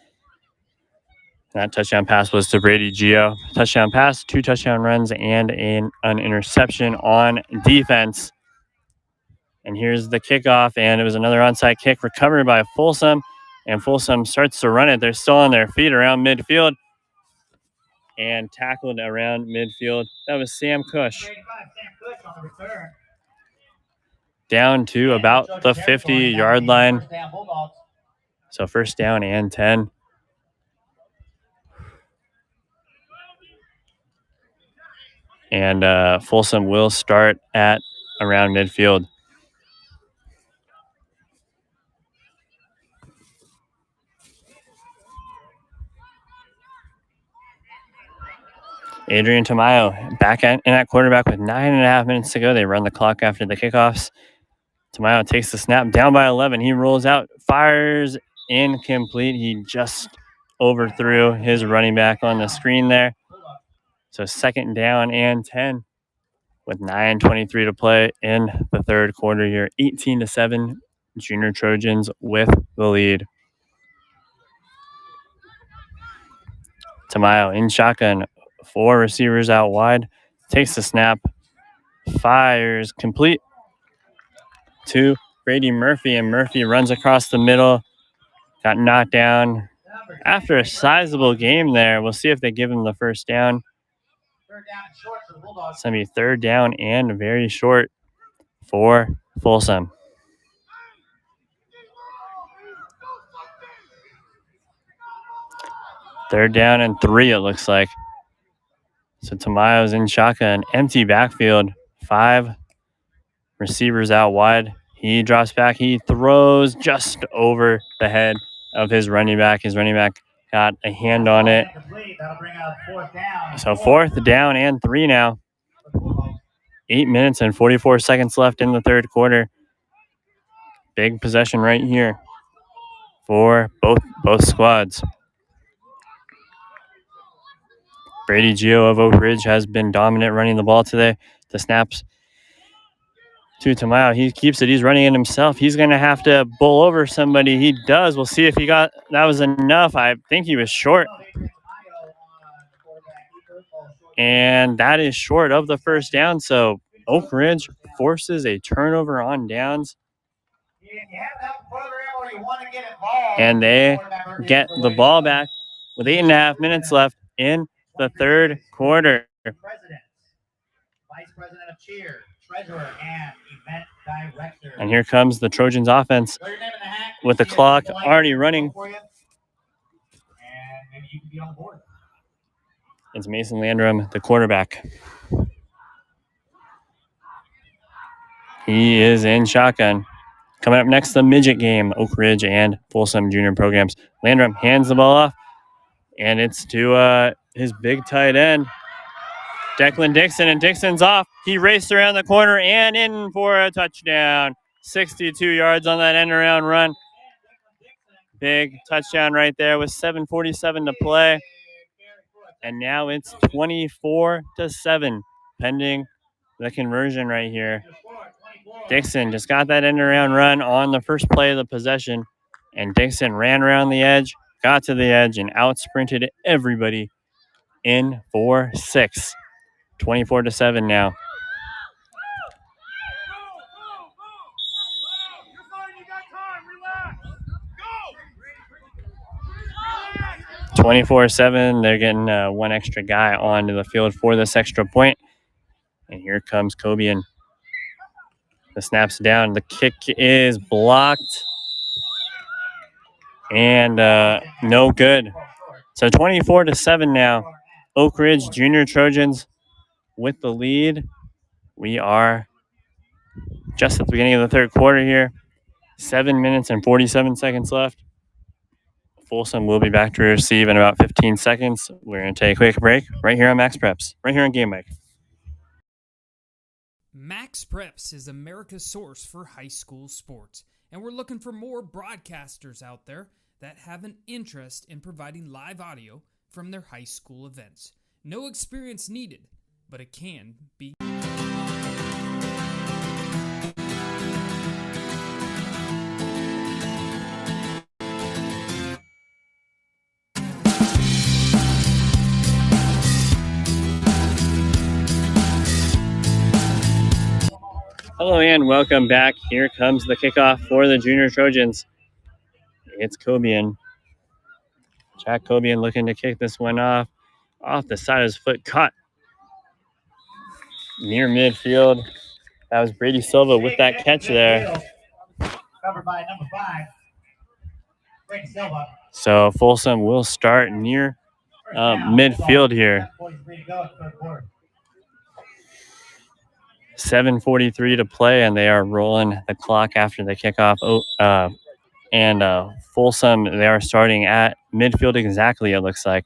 That touchdown pass was to Brady Gio. Touchdown pass, 2 touchdown runs, and an interception on defense. And here's the kickoff, and it was another onside kick recovered by Folsom, and Folsom starts to run it. They're still on their feet around midfield and tackled around midfield. That was Sam Cush. Down to about the 50-yard line. So first down and 10. And Folsom will start at around midfield. Adrian Tamayo back in at quarterback with 9.5 minutes to go. They run the clock after the kickoffs. Tamayo takes the snap, down by 11. He rolls out, fires incomplete. He just overthrew his running back on the screen there. So second down and 10 with 9:23 to play in the third quarter here. 18-7, Junior Trojans with the lead. Tamayo in shotgun, 4 receivers out wide, takes the snap, fires complete to Brady Murphy, and Murphy runs across the middle, got knocked down after a sizable game there. We'll see if they give him the first down. It's going to be third down and very short for Folsom. Third down and 3, it looks like. So Tamayo's in shotgun, empty backfield, 5 receivers out wide. He drops back. He throws just over the head of his running back. His running back got a hand on it. So fourth down and 3 now. 8 minutes and 44 seconds left in the third quarter. Big possession right here for both squads. Brady Gio of Oak Ridge has been dominant running the ball today. The snaps to Tamayo. He keeps it. He's running it himself. He's going to have to bowl over somebody. He does. We'll see if he got that was enough. I think he was short. And that is short of the first down. So Oak Ridge forces a turnover on downs. And they get the ball back with 8.5 minutes left in the third quarter. Vice President of Cheer, Treasurer, and Event Director. And here comes the Trojans offense with the clock already running. It's Mason Landrum, the quarterback. He is in shotgun. Coming up next, the midget game, Oak Ridge and Folsom Junior programs. Landrum hands the ball off, and it's to his big tight end, Declan Dixon, and Dixon's off. He raced around the corner and in for a touchdown. 62 yards on that end around run. Big touchdown right there with 7:47 to play. And now it's 24-7, pending the conversion right here. Dixon just got that end around run on the first play of the possession. And Dixon ran around the edge, got to the edge, and out sprinted everybody in for 6. 24-7 now. 24-7. They're getting one extra guy onto the field for this extra point. And here comes Cobian. The snap's down. The kick is blocked. And no good. So 24-7 now. Oak Ridge Junior Trojans with the lead. We are just at the beginning of the third quarter here. 7 minutes and 47 seconds left. Folsom will be back to receive in about 15 seconds. We're going to take a quick break right here on Max Preps, right here on Game Mic. Max Preps is America's source for high school sports, and we're looking for more broadcasters out there that have an interest in providing live audio from their high school events. No experience needed, but it can be. Hello and welcome back. Here comes the kickoff for the Junior Trojans. It's Cobian. Jack Cobian looking to kick this one off the side of his foot, caught near midfield. That was Brady Silva with that catch there. Covered by number 5, Brady Silva. So Folsom will start near midfield here. 7:43 to play, and they are rolling the clock after the kickoff. Folsom, they are starting at midfield exactly, it looks like.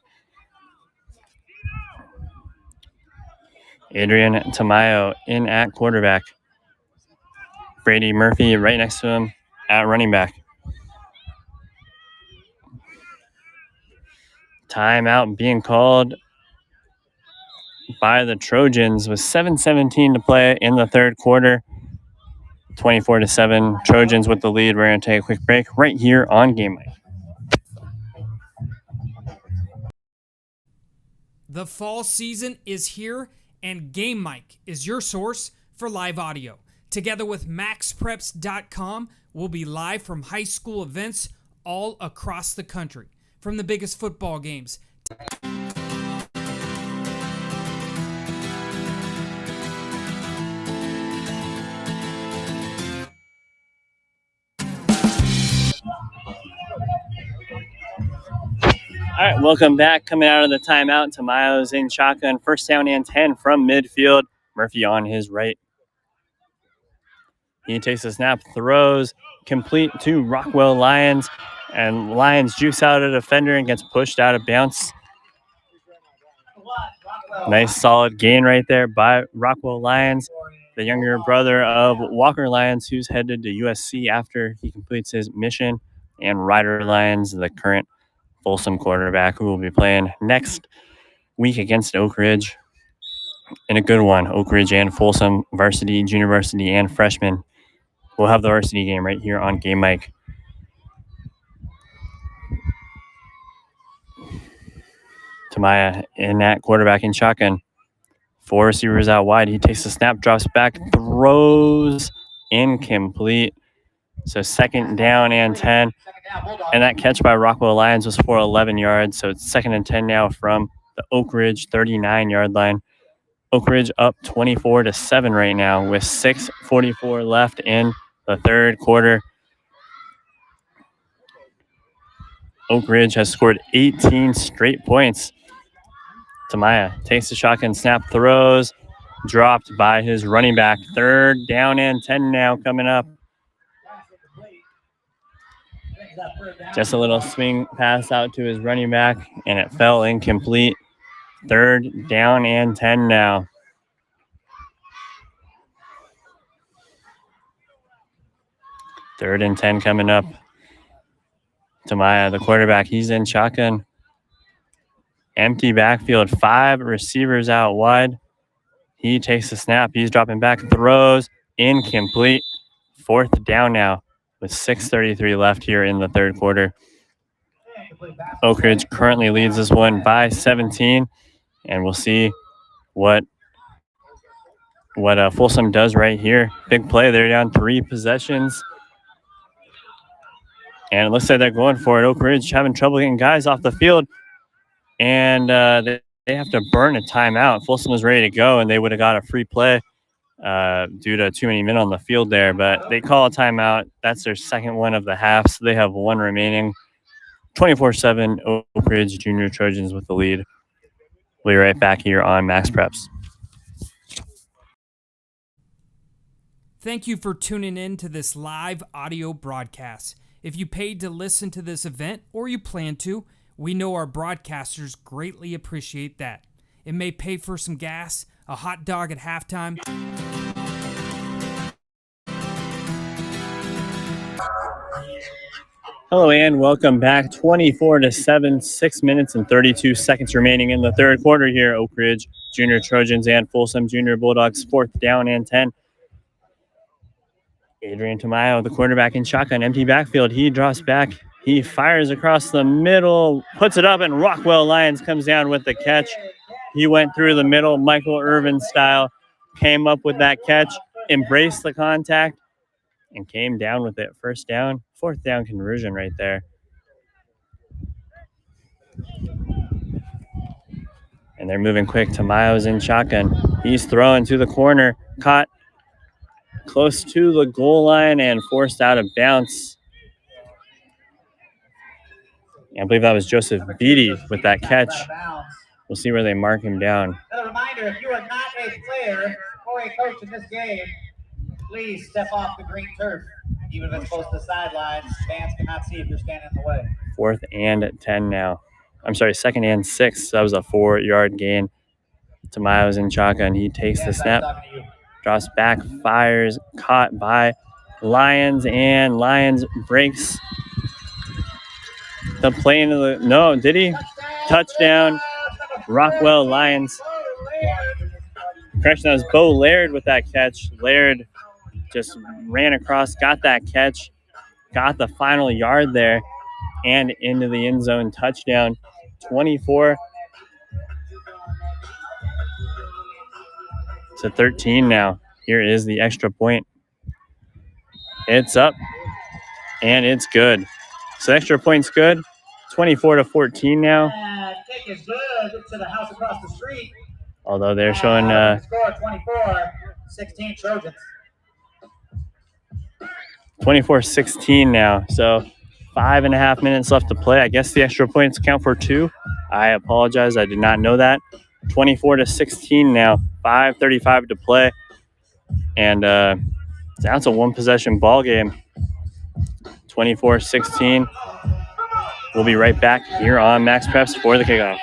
Adrian Tamayo in at quarterback. Brady Murphy right next to him at running back. Timeout being called by the Trojans with 7:17 to play in the third quarter. 24-7, Trojans with the lead. We're going to take a quick break right here on Game Mic. The fall season is here, and Game Mic is your source for live audio. Together with MaxPreps.com, we'll be live from high school events all across the country. From the biggest football games. All right, welcome back. Coming out of the timeout, Tamayo's in shotgun. First down and 10 from midfield. Murphy on his right. He takes a snap, throws, complete to Rockwell Lions. And Lions juice out a defender and gets pushed out of bounds. Nice solid gain right there by Rockwell Lions, the younger brother of Walker Lions, who's headed to USC after he completes his mission. And Ryder Lions, the current Folsom quarterback, who will be playing next week against Oak Ridge in a good one. Oak Ridge and Folsom, varsity, junior varsity, and freshman. We'll have the varsity game right here on Game Mic. Tamaya in at quarterback in shotgun. 4 receivers out wide. He takes the snap, drops back, throws, incomplete. So second down and 10. And that catch by Rockwell Lions was for 11 yards. So it's second and 10 now from the Oak Ridge 39-yard line. Oak Ridge up 24-7 right now with 6:44 left in the third quarter. Oak Ridge has scored 18 straight points. Tamaya takes the shotgun snap, throws, dropped by his running back. Third down and 10 now coming up. Just a little swing pass out to his running back, and it fell incomplete. Third down and 10 now. Third and 10 coming up. Tamaya, the quarterback, he's in shotgun. Empty backfield, 5 receivers out wide. He takes the snap. He's dropping back, throws, incomplete. 4th down now with 6:33 left here in the third quarter. Oak Ridge currently leads this one by 17, and we'll see what Folsom does right here. Big play. They're down 3 possessions. And it looks like they're going for it. Oak Ridge having trouble getting guys off the field. And they have to burn a timeout. Folsom was ready to go, and they would have got a free play due to too many men on the field there. But they call a timeout. That's their second one of the half, so they have one remaining. 24-7 Oak Ridge Junior Trojans with the lead. We'll be right back here on Max Preps. Thank you for tuning in to this live audio broadcast. If you paid to listen to this event or you plan to, we know our broadcasters greatly appreciate that. It may pay for some gas, a hot dog at halftime. Hello and welcome back. 24-7, 6 minutes and 32 seconds remaining in the third quarter here. Oak Ridge Junior Trojans and Folsom Junior Bulldogs, 4th down and 10. Adrian Tamayo, the quarterback in shotgun, empty backfield. He drops back. He fires across the middle, puts it up, and Rockwell Lyons comes down with the catch. He went through the middle, Michael Irvin style, came up with that catch, embraced the contact, and came down with it. 1st down, 4th down conversion right there. And they're moving quick. Tamayo's in shotgun. He's throwing to the corner, caught close to the goal line and forced out of bounds. I believe that was Joseph Beatty with that catch. We'll see where they mark him down. Another reminder, if you are not a player or a coach in this game, please step off the green turf. Even if it's close to the sidelines, fans cannot see if you're standing in the way. 4th and 10 now. I'm sorry, 2nd and 6. That was a 4-yard gain. Tamayo's in shotgun. He takes the snap, drops back, fires, caught by Lyons, and Lyons breaks the play into the... No, did he? Touchdown, Rockwell Lyons. Correction, that was Bo Laird with that catch. Laird just ran across, got that catch, got the final yard there, and into the end zone. Touchdown, 24-13 now. Here is the extra point. It's up, and it's good. So extra point's good. 24-14 now. Kick is good to the house across the street. Although they're showing... Score 24-16 Trojans. 24-16 now. So 5.5 minutes left to play. I guess the extra points count for 2. I apologize. I did not know that. 24-16 now. 5:35 to play. And now it's a one-possession ball game. 24-16. We'll be right back here on Max Preps for the kickoff.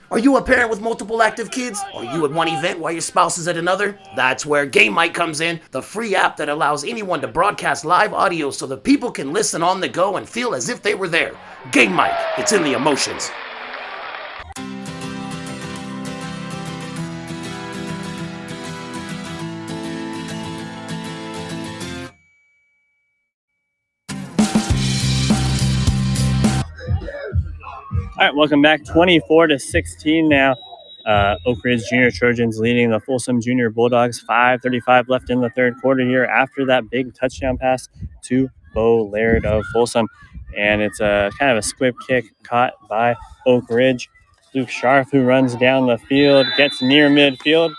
Are you a parent with multiple active kids? Are you at one event while your spouse is at another? That's where Game Mic comes in, the free app that allows anyone to broadcast live audio so that people can listen on the go and feel as if they were there. Game Mic, it's in the emotions. All right, welcome back. 24-16 now. Oak Ridge Junior Trojans leading the Folsom Junior Bulldogs. 5:35 left in the third quarter here after that big touchdown pass to Bo Laird of Folsom. And it's a kind of a squib kick caught by Oak Ridge. Luke Scharf, who runs down the field, gets near midfield.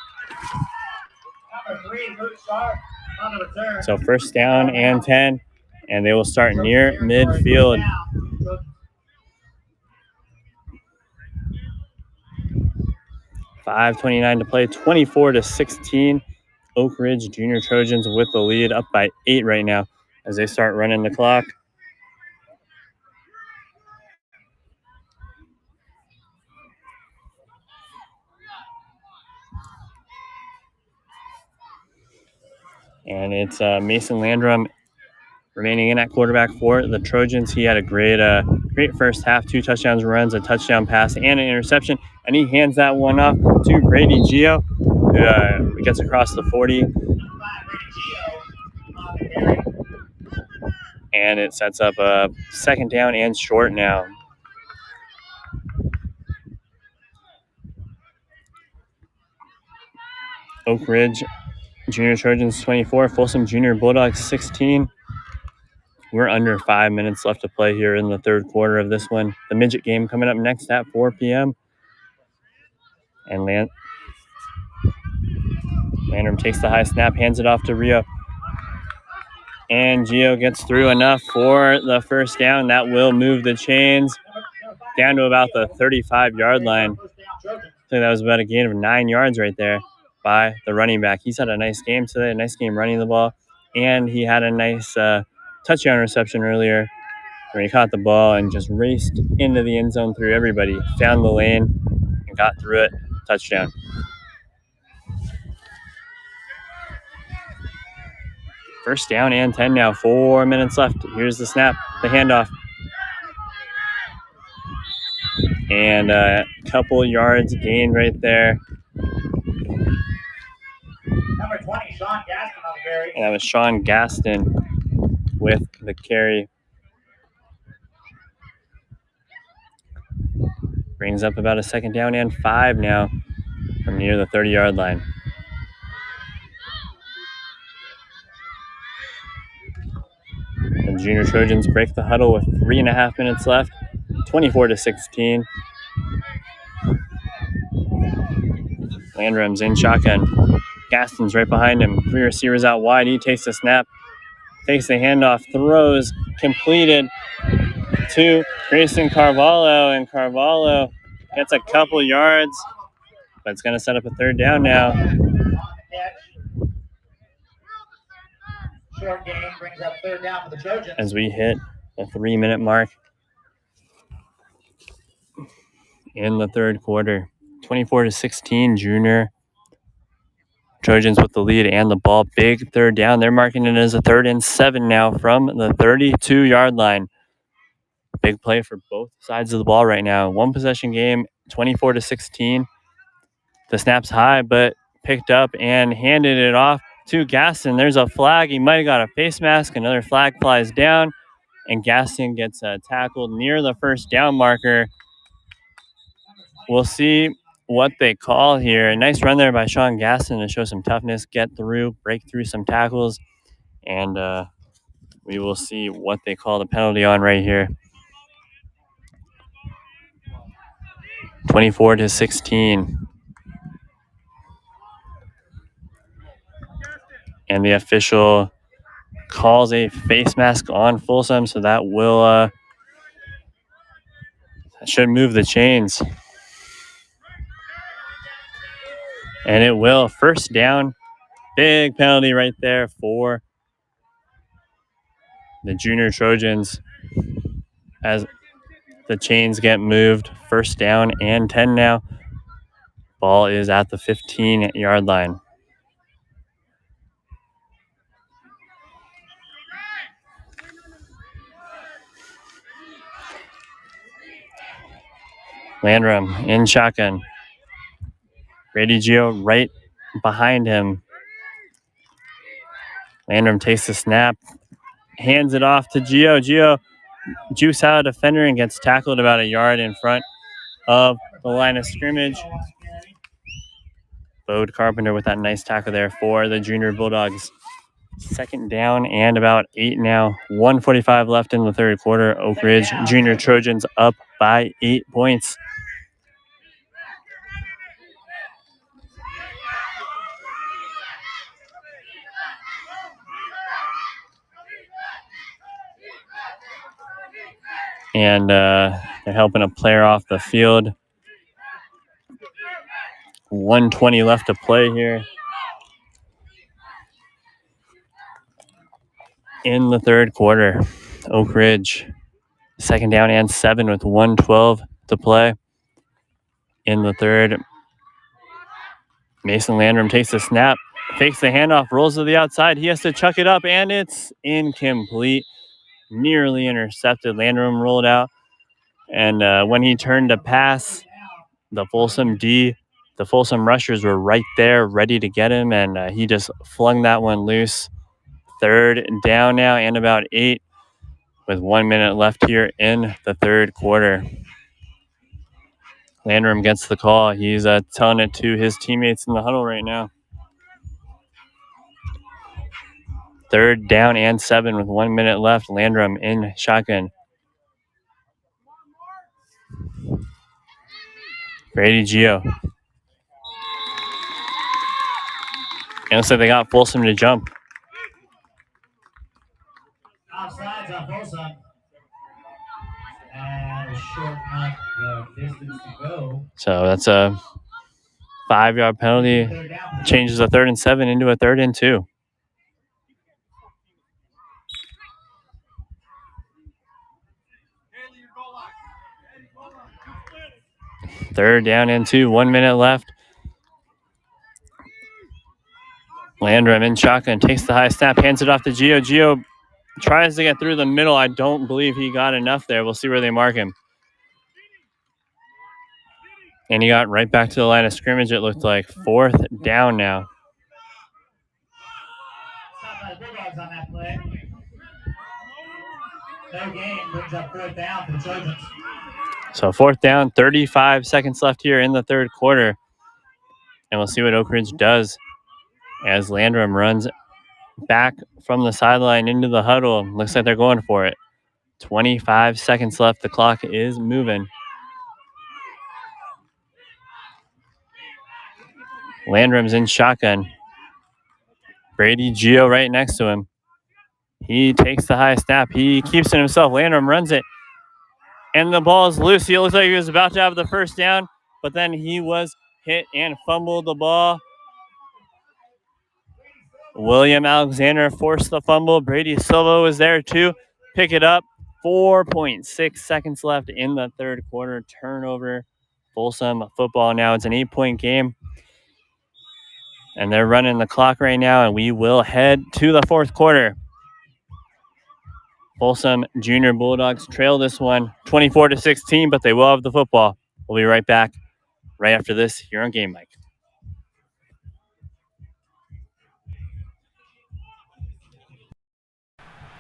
Number 3, Luke Scharf on the return. So 1st down and 10, and they will start near midfield. 5:29 to play, 24-16. Oak Ridge Junior Trojans with the lead, up by 8 right now as they start running the clock. And it's Mason Landrum remaining in at quarterback for the Trojans. He had a great Great first half, 2 touchdowns runs, a touchdown pass, and an interception. And he hands that one off to Brady Gio, who gets across the 40. And it sets up a second down and short now. Oak Ridge Junior Trojans 24, Folsom Junior Bulldogs 16. We're under 5 minutes left to play here in the third quarter of this one. The midget game coming up next at 4 p.m. And Landrum takes the high snap, hands it off to Rio. And Gio gets through enough for the first down. That will move the chains down to about the 35-yard line. I think that was about a gain of 9 yards right there by the running back. He's had a nice game today, a nice game running the ball. And he had a nice touchdown reception earlier where he caught the ball and just raced into the end zone through everybody, found the lane, and got through it. Touchdown. First down and 10 now. 4 minutes left. Here's the snap, the handoff. And a couple yards gained right there. Number 20, Sean Gaston on the carry. And that was Sean Gaston with the carry. Brings up about a second down and 5 now from near the 30-yard line. The Junior Trojans break the huddle with 3.5 minutes left, 24-16. Landrum's in shotgun. Gaston's right behind him. 3 receivers out wide. He takes the snap, takes the handoff, throws, completed to Grayson Carvalho, and Carvalho gets a couple yards, but it's going to set up a third down now. Short game brings up third down for the Trojans. As we hit the 3-minute mark in the third quarter. 24-16, Junior Trojans with the lead and the ball. Big third down. They're marking it as a 3rd and 7 now from the 32-yard line. Big play for both sides of the ball right now. One possession game, 24-16. The snap's high, but picked up and handed it off to Gaston. There's a flag. He might have got a face mask. Another flag flies down, and Gaston gets tackled near the first down marker. We'll see what they call here. A nice run there by Sean Gaston to show some toughness, get through, break through some tackles, and we will see what they call the penalty on right here. 24-16. And the official calls a face mask on Folsom, so that will that should move the chains. And it will. First down. Big penalty right there for the Junior Trojans as the chains get moved. First down and 10 now. Ball is at the 15-yard line. Landrum in shotgun. Brady Gio right behind him. Landrum takes the snap, hands it off to Gio. Gio jukes out a defender and gets tackled about a yard in front of the line of scrimmage. Bode Carpenter with that nice tackle there for the Junior Bulldogs. Second down and about 8 now. 1:45 left in the third quarter. Oak Ridge Junior Trojans up by 8 points. And they're helping a player off the field. 1:20 left to play here in the third quarter. Oak Ridge, second down and 7 with 1:12 to play in the third. Mason Landrum takes the snap, fakes the handoff, rolls to the outside. He has to chuck it up, and it's incomplete. Nearly intercepted. Landrum rolled out And when he turned to pass, the Folsom rushers were right there ready to get him, and he just flung that one loose. 3rd down now and about 8 with 1 minute left here in the third quarter. Landrum gets the call. He's telling it to his teammates in the huddle right now. 3rd down and 7 with 1 minute left. Landrum in shotgun. Brady Gio. And looks like they got Folsom to jump. Offsides on Folsom. And shorten up the distance to go. So that's a 5-yard penalty. Changes a 3rd and 7 into a 3rd and 2. Third down and 2, 1 minute left. Landrum in shotgun, takes the high snap, hands it off to Gio. Gio tries to get through the middle. I don't believe he got enough there. We'll see where they mark him. And he got right back to the line of scrimmage, it looked like. 4th down now. Stop by the Bulldogs on that play. No gain brings up 4th down for the Trojans. So 4th down, 35 seconds left here in the third quarter. And we'll see what Oak Ridge does as Landrum runs back from the sideline into the huddle. Looks like they're going for it. 25 seconds left. The clock is moving. Landrum's in shotgun. Brady Gio right next to him. He takes the high snap. He keeps it himself. Landrum runs it. And the ball is loose. He looks like he was about to have the first down, but then he was hit and fumbled the ball. William Alexander forced the fumble. Brady Silva was there too. Pick it up. 4.6 seconds left in the third quarter. Turnover. Folsom football now. It's an 8-point game. And they're running the clock right now, and we will head to the fourth quarter. Folsom Junior Bulldogs trail this one 24-16, but they will have the football. We'll be right back right after this here on Game Mike.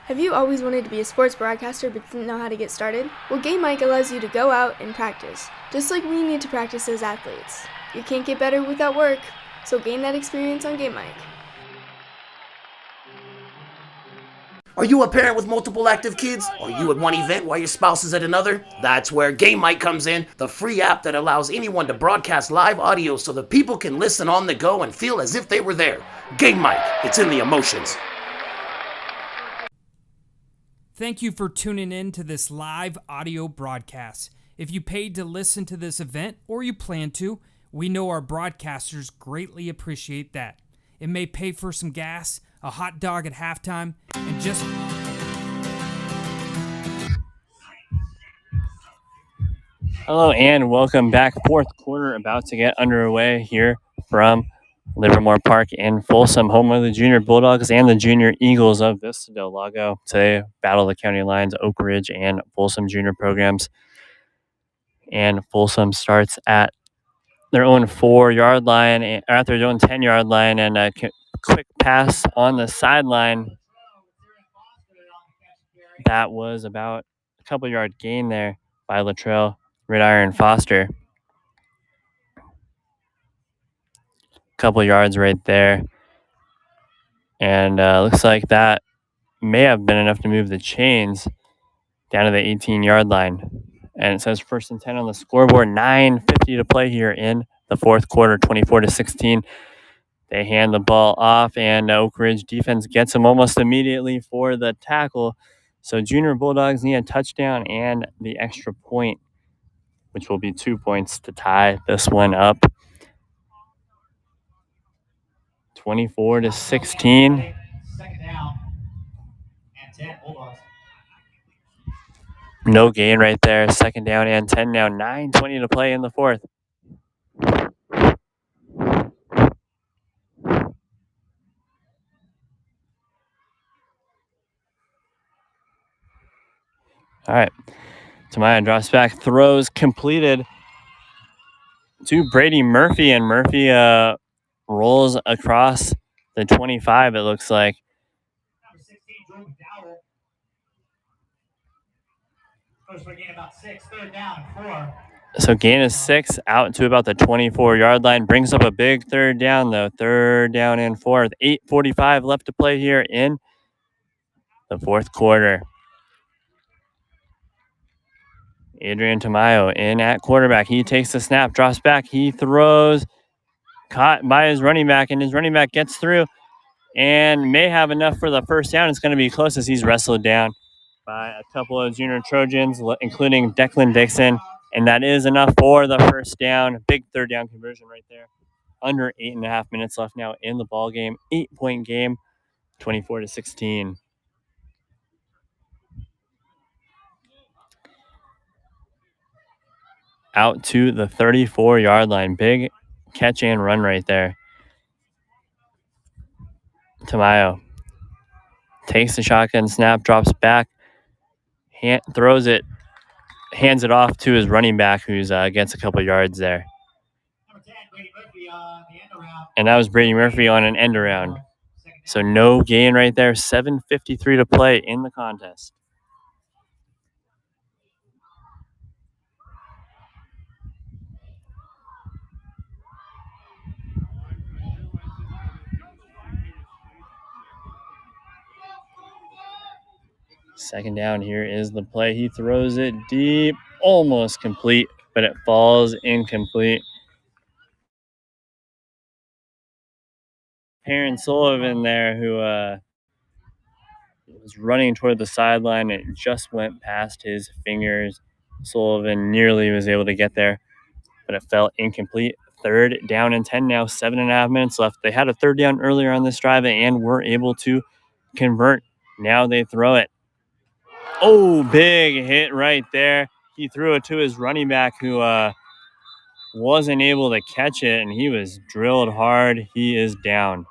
Have you always wanted to be a sports broadcaster but didn't know how to get started? Well, Game Mike allows you to go out and practice, just like we need to practice as athletes. You can't get better without work, so gain that experience on Game Mike. Are you a parent with multiple active kids? Are you at one event while your spouse is at another? That's where Game Mike comes in, the free app that allows anyone to broadcast live audio so that people can listen on the go and feel as if they were there. Game Mike, it's in the emotions. Thank you for tuning in to this live audio broadcast. If you paid to listen to this event or you plan to, we know our broadcasters greatly appreciate that. It may pay for some gas, a hot dog at halftime, and just... Hello and welcome back. Fourth quarter about to get underway here from Livermore Park in Folsom, home of the Junior Bulldogs and the Junior Eagles of Vista Del Lago. Today, battle the County Lions, Oak Ridge, and Folsom Junior programs. And Folsom starts at their own 4-yard line, or at their own 10-yard line, and a quick pass on the sideline. That was about a couple-yard gain there by Latrell Ridiron Foster. Couple yards right there. And looks like that may have been enough to move the chains down to the 18-yard line. And it says 1st and 10 on the scoreboard. 9:50 to play here in the fourth quarter, 24-16. They hand the ball off, and Oak Ridge defense gets them almost immediately for the tackle. So Junior Bulldogs need a touchdown and the extra point, which will be 2 points to tie this one up. 24-16. Second down and 10 Bulldogs. No gain right there. 2nd down and 10 now. 9:20 to play in the fourth. All right. Tamayo drops back, throws completed to Brady Murphy, and Murphy rolls across the 25, it looks like. Number 16, Joe McDowell. Goes for a gain about 6, third down, 4. So gain is 6 out to about the 24-yard line. Brings up a big third down, though. Third down and 4. 8:45 left to play here in the fourth quarter. Adrian Tamayo in at quarterback. He takes the snap, drops back. He throws, caught by his running back, and his running back gets through and may have enough for the first down. It's going to be close as he's wrestled down by a couple of junior Trojans, including Declan Dixon. And that is enough for the first down. Big third down conversion right there. Under 8.5 minutes left now in the ball game. 8-point game, 24-16. Out to the 34-yard line. Big catch and run right there. Tamayo takes the shotgun snap, drops back, throws it, hands it off to his running back, who's gets a couple yards there. Number 10, Brady Murphy on the end around. And that was Brady Murphy on an end around. So no gain right there. 7:53 to play in the contest. Second down, here is the play. He throws it deep, almost complete, but it falls incomplete. Perrin Sullivan there, who was running toward the sideline. It just went past his fingers. Sullivan nearly was able to get there, but it fell incomplete. Third down and 10 now, 7.5 minutes left. They had a third down earlier on this drive and were able to convert. Now they throw it. Oh, big hit right there. He threw it to his running back, who wasn't able to catch it, and he was drilled hard. He is down.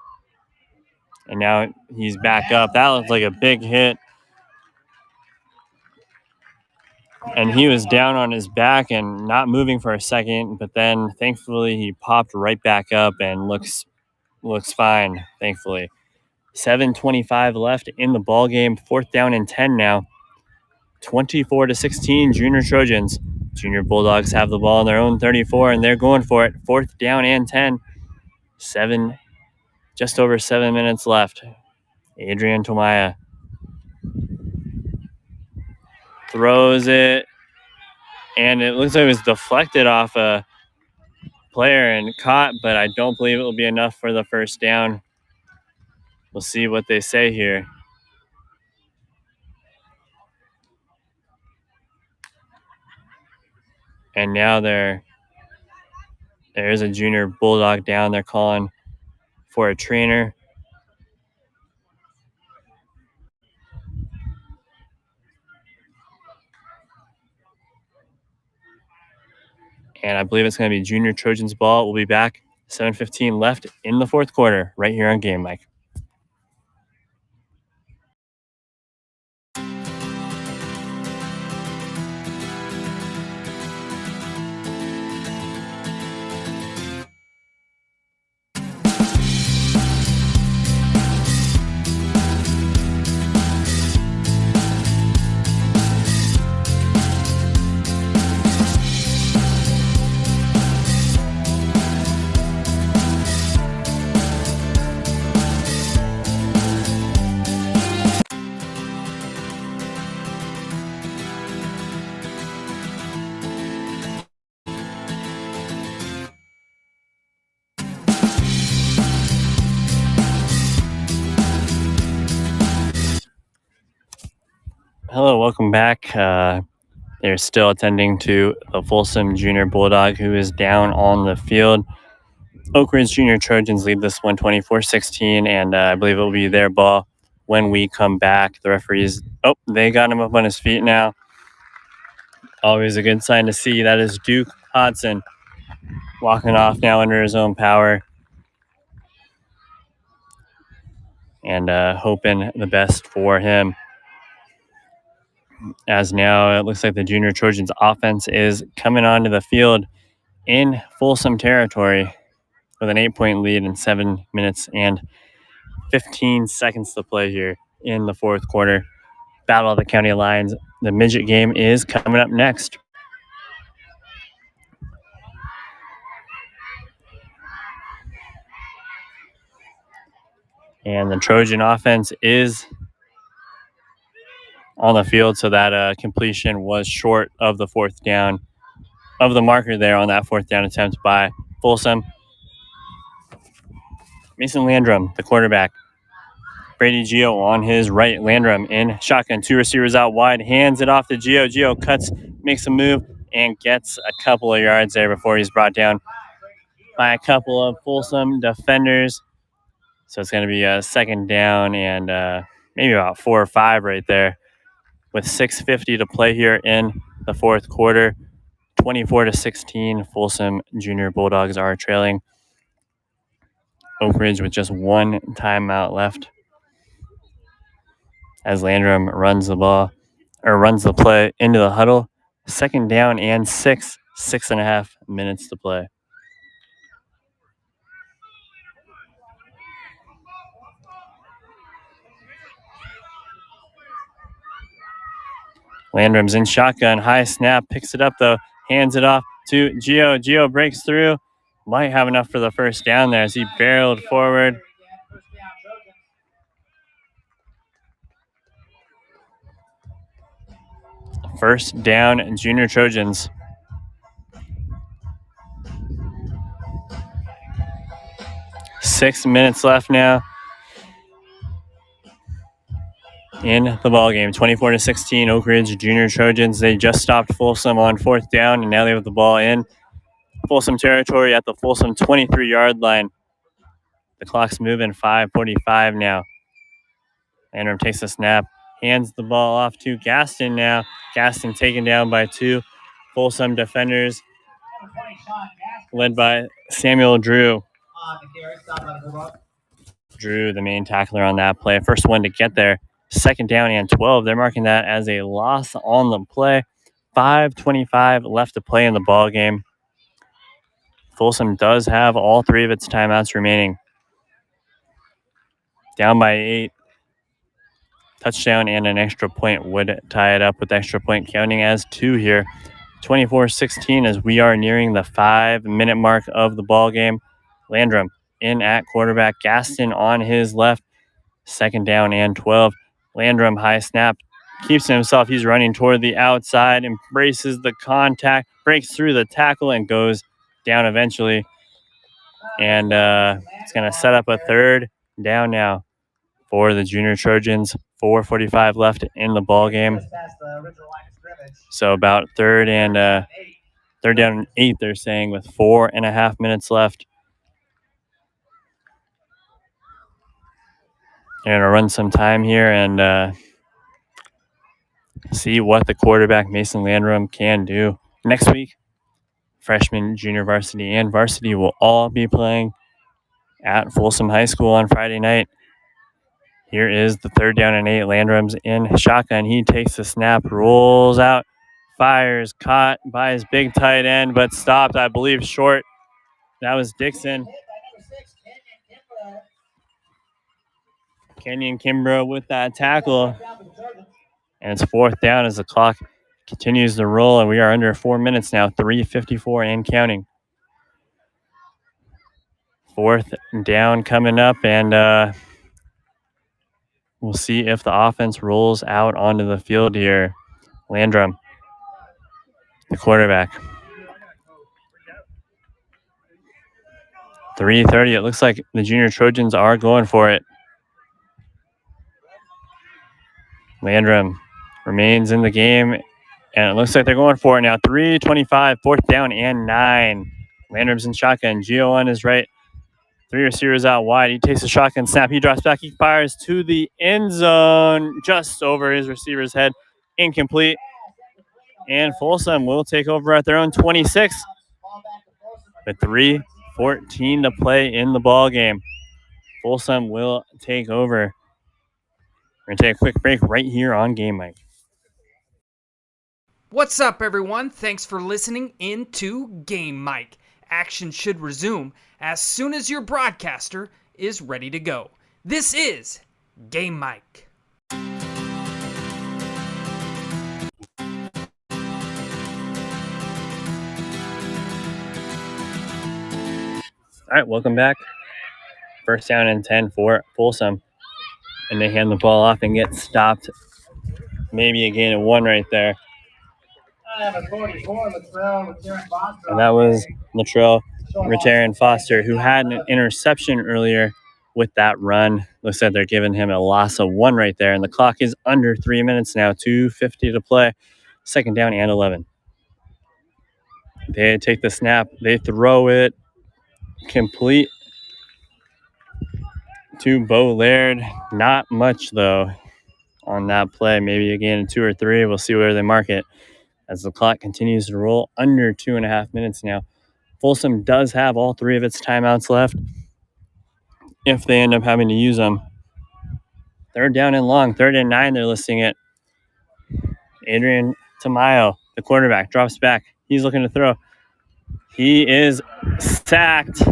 And now he's back up. That looked like a big hit. And he was down on his back and not moving for a second, but then thankfully he popped right back up and looks fine, thankfully. 7:25 left in the ball game. Fourth down and 10 now. 24-16, Junior Trojans. Junior Bulldogs have the ball on their own 34, and they're going for it. Fourth down and 10. Just over 7 minutes left. Adrian Tomaya throws it, and it looks like it was deflected off a player and caught, but I don't believe it will be enough for the first down. We'll see what they say here. And now there is a junior Bulldog down. They're calling for a trainer. And I believe it's going to be Junior Trojans ball. We'll be back. 7:15 left in the fourth quarter right here on Game Mike. Hello, welcome back. They're still attending to the Folsom Junior Bulldog, who is down on the field. Oak Ridge Junior Trojans lead this one 24-16, and I believe it will be their ball when we come back. The referees, they got him up on his feet now. Always a good sign to see. That is Duke Hodson walking off now under his own power and hoping the best for him. as now it looks like the Junior Trojans offense is coming onto the field in Folsom territory with an 8-point lead in 7 minutes and 15 seconds to play here in the fourth quarter. Battle of the County Lines. The midget game is coming up next. And the Trojan offense is on the field, so that completion was short of the fourth down, of the marker there on that fourth down attempt by Folsom. Mason Landrum, the quarterback. Brady Gio on his right. Landrum in shotgun. 2 receivers out wide. Hands it off to Gio. Gio cuts, makes a move, and gets a couple of yards there before he's brought down by a couple of Folsom defenders. So it's going to be a second down and maybe about 4 or 5 right there. With 6:50 to play here in the fourth quarter, 24-16, Folsom Junior Bulldogs are trailing Oak Ridge with just 1 timeout left. As Landrum runs the play into the huddle. Second down and 6.5 minutes to play. Landrum's in shotgun, high snap, picks it up though, hands it off to Gio. Gio breaks through, might have enough for the first down there as he barreled forward. First down, Junior Trojans. Six minutes left now in the ball game. 24-16, Oak Ridge Junior Trojans. They just stopped Folsom on fourth down, and now they have the ball in Folsom territory at the Folsom 23-yard line. The clock's moving, 5:45 now. Landrum takes a snap, hands the ball off to Gaston now. Gaston taken down by 2 Folsom defenders, led by Samuel Drew. Drew, the main tackler on that play. First one to get there. Second down and 12. They're marking that as a loss on the play. 5:25 left to play in the ball game. Folsom does have all 3 of its timeouts remaining. Down by 8. Touchdown and an extra point would tie it up, with extra point counting as 2 here. 24-16 as we are nearing the 5-minute mark of the ball game. Landrum in at quarterback. Gaston on his left. Second down and 12. Landrum, high snap, keeps himself. He's running toward the outside, embraces the contact, breaks through the tackle, and goes down eventually. And it's going to set up a third down now for the Junior Trojans. 4:45 left in the ball game. So about third down and 8, they're saying, with 4.5 minutes left. They're going to run some time here and see what the quarterback, Mason Landrum, can do. Next week, freshman, junior varsity, and varsity will all be playing at Folsom High School on Friday night. Here is the third down and 8. Landrum's in shotgun. He takes the snap, rolls out, fires, caught by his big tight end, but stopped, I believe, short. That was Dixon. Kenyon Kimbrough with that tackle. And it's fourth down as the clock continues to roll, and we are under 4 minutes now, 3:54 and counting. Fourth down coming up, and we'll see if the offense rolls out onto the field here. Landrum, the quarterback. 3:30. It looks like the Junior Trojans are going for it. Landrum remains in the game, and it looks like they're going for it now. 3:25, fourth down and 9. Landrum's in shotgun. Gio on his right. 3 receivers out wide. He takes a shotgun snap. He drops back. He fires to the end zone, just over his receiver's head. Incomplete. And Folsom will take over at their own 26. With 3:14 to play in the ball game. Folsom will take over. We're going to take a quick break right here on Game Mike. What's up, everyone? Thanks for listening into Game Mike. Action should resume as soon as your broadcaster is ready to go. This is Game Mike. All right, welcome back. First down and 10 for Folsom. And they hand the ball off and get stopped. Maybe a gain of 1 right there. And that was Latrell Rotarian Foster, who had an interception earlier with that run. Looks like they're giving him a loss of 1 right there. And the clock is under 3 minutes now, 2:50 to play. Second down and 11. They take the snap. They throw it complete to Bo Laird. Not much, though, on that play. Maybe a gain of 2 or 3. We'll see where they mark it as the clock continues to roll. Under 2.5 minutes now. Folsom does have all 3 of its timeouts left if they end up having to use them. Third down and long. 3rd and 9, they're listing it. Adrian Tamayo, the quarterback, drops back. He's looking to throw. He is sacked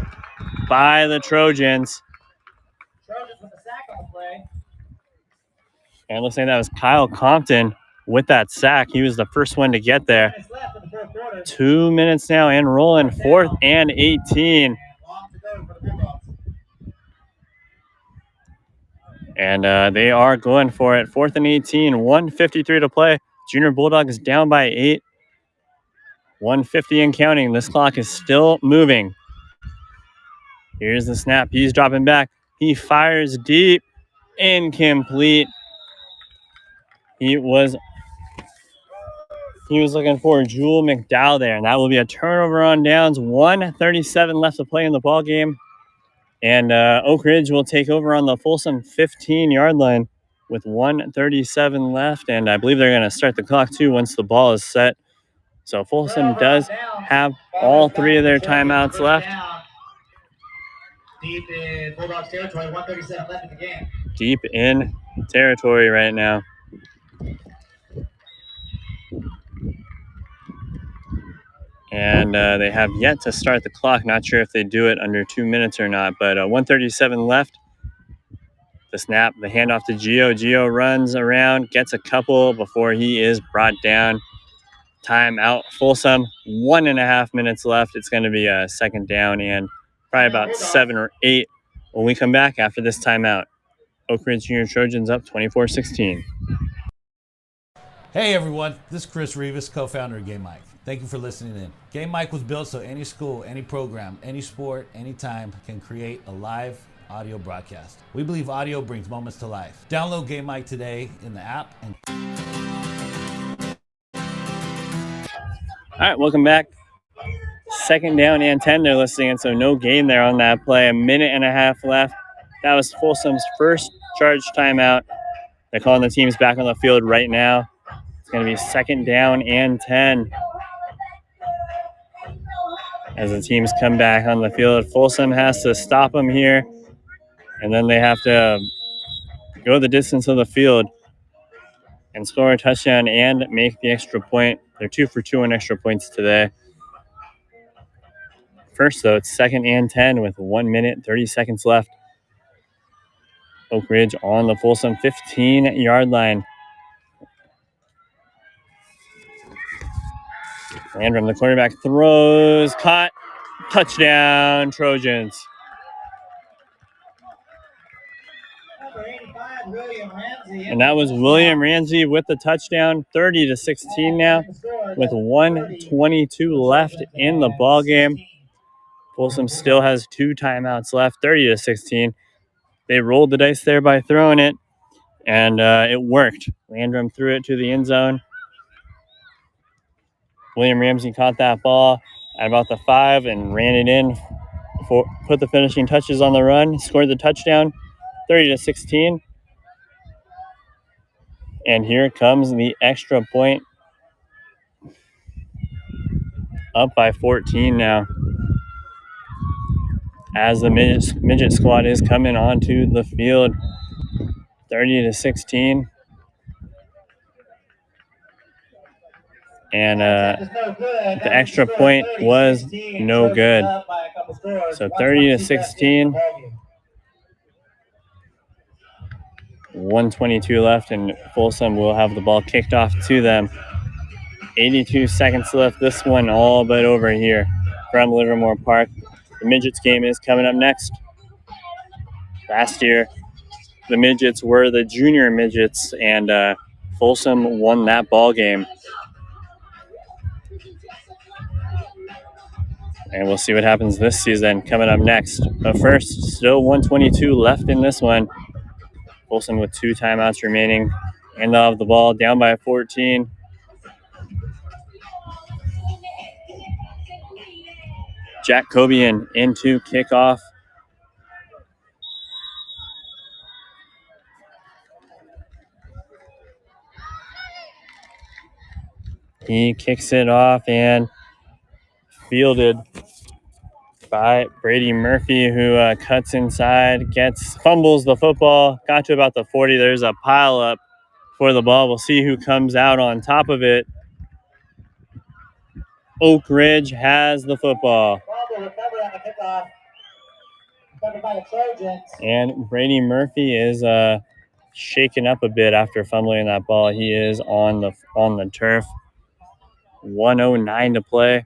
by the Trojans. Trojans with the sack on the play. And it looks like that was Kyle Compton with that sack. He was the first one to get there. 2 minutes left in the fourth quarter. 2 minutes now and rolling. 4th and 18. Long to go for the Bulldogs. And they are going for it. 4th and 18. 1:53 to play. Junior Bulldogs down by 8. 150 and counting. This clock is still moving. Here's the snap. He's dropping back. He fires deep. Incomplete. He was looking for Jewel McDowell there, and that will be a turnover on downs. 1:37 left to play in the ball game. And Oak Ridge will take over on the Folsom 15-yard line with 1:37 left. And I believe they're going to start the clock, too, once the ball is set. So Folsom does have all 3 of their timeouts left. Deep in Bulldogs territory, 1:37 left in the game. Deep in territory right now. And they have yet to start the clock. Not sure if they do it under 2 minutes or not, but 1:37 left. The snap, the handoff to Gio. Gio runs around, gets a couple before he is brought down. Timeout. Folsom, 1.5 minutes left. It's going to be a second down and probably about 7 or 8 when we come back after this timeout. Oak Ridge Junior Trojans up 24-16. Hey everyone, this is Chris Rivas, co-founder of Game Mike. Thank you for listening in. Game Mike was built so any school, any program, any sport, anytime can create a live audio broadcast. We believe audio brings moments to life. Download Game Mike today in the app. All right, welcome back. Second down and 10 they're listing, and so no gain there on that play. 1.5 minutes left. That was Folsom's first charge timeout. They're calling the teams back on the field right now. It's going to be second down and 10 as the teams come back on the field. Folsom has to stop them here, and then they have to go the distance of the field and score a touchdown and make the extra point. They're 2 for 2 on extra points today. First, though, it's second and 10 with 1 minute, 30 seconds left. Oak Ridge on the Folsom 15-yard line. Landrum, the quarterback, throws, caught, touchdown, Trojans. Number 85, William Ramsey. And that was William Ramsey with the touchdown, 30-16 now, with 1:22 left in the ball game. Folsom still has 2 timeouts left, 30-16. They rolled the dice there by throwing it, and it worked. Landrum threw it to the end zone. William Ramsey caught that ball at about the 5 and ran it in, put the finishing touches on the run, scored the touchdown, 30-16. And here comes the extra point. Up by 14 now, as the midget squad is coming onto the field. 30-16. And the extra point was no good. So 30-16. 1:22 left, and Folsom will have the ball kicked off to them. 82 seconds left. This one all but over here from Livermore Park. The Midgets game is coming up next. Last year, the Midgets were the junior Midgets, and Folsom won that ball game. And we'll see what happens this season coming up next. But first, still 1:22 left in this one. Folsom with 2 timeouts remaining. And they'll have the ball down by 14. Jack Cobian into kickoff. He kicks it off and fielded by Brady Murphy, who cuts inside, fumbles the football, got to about the 40. There's a pile up for the ball. We'll see who comes out on top of it. Oak Ridge has the football. And Brady Murphy is shaken up a bit after fumbling that ball. He is on the turf. 1:09 to play.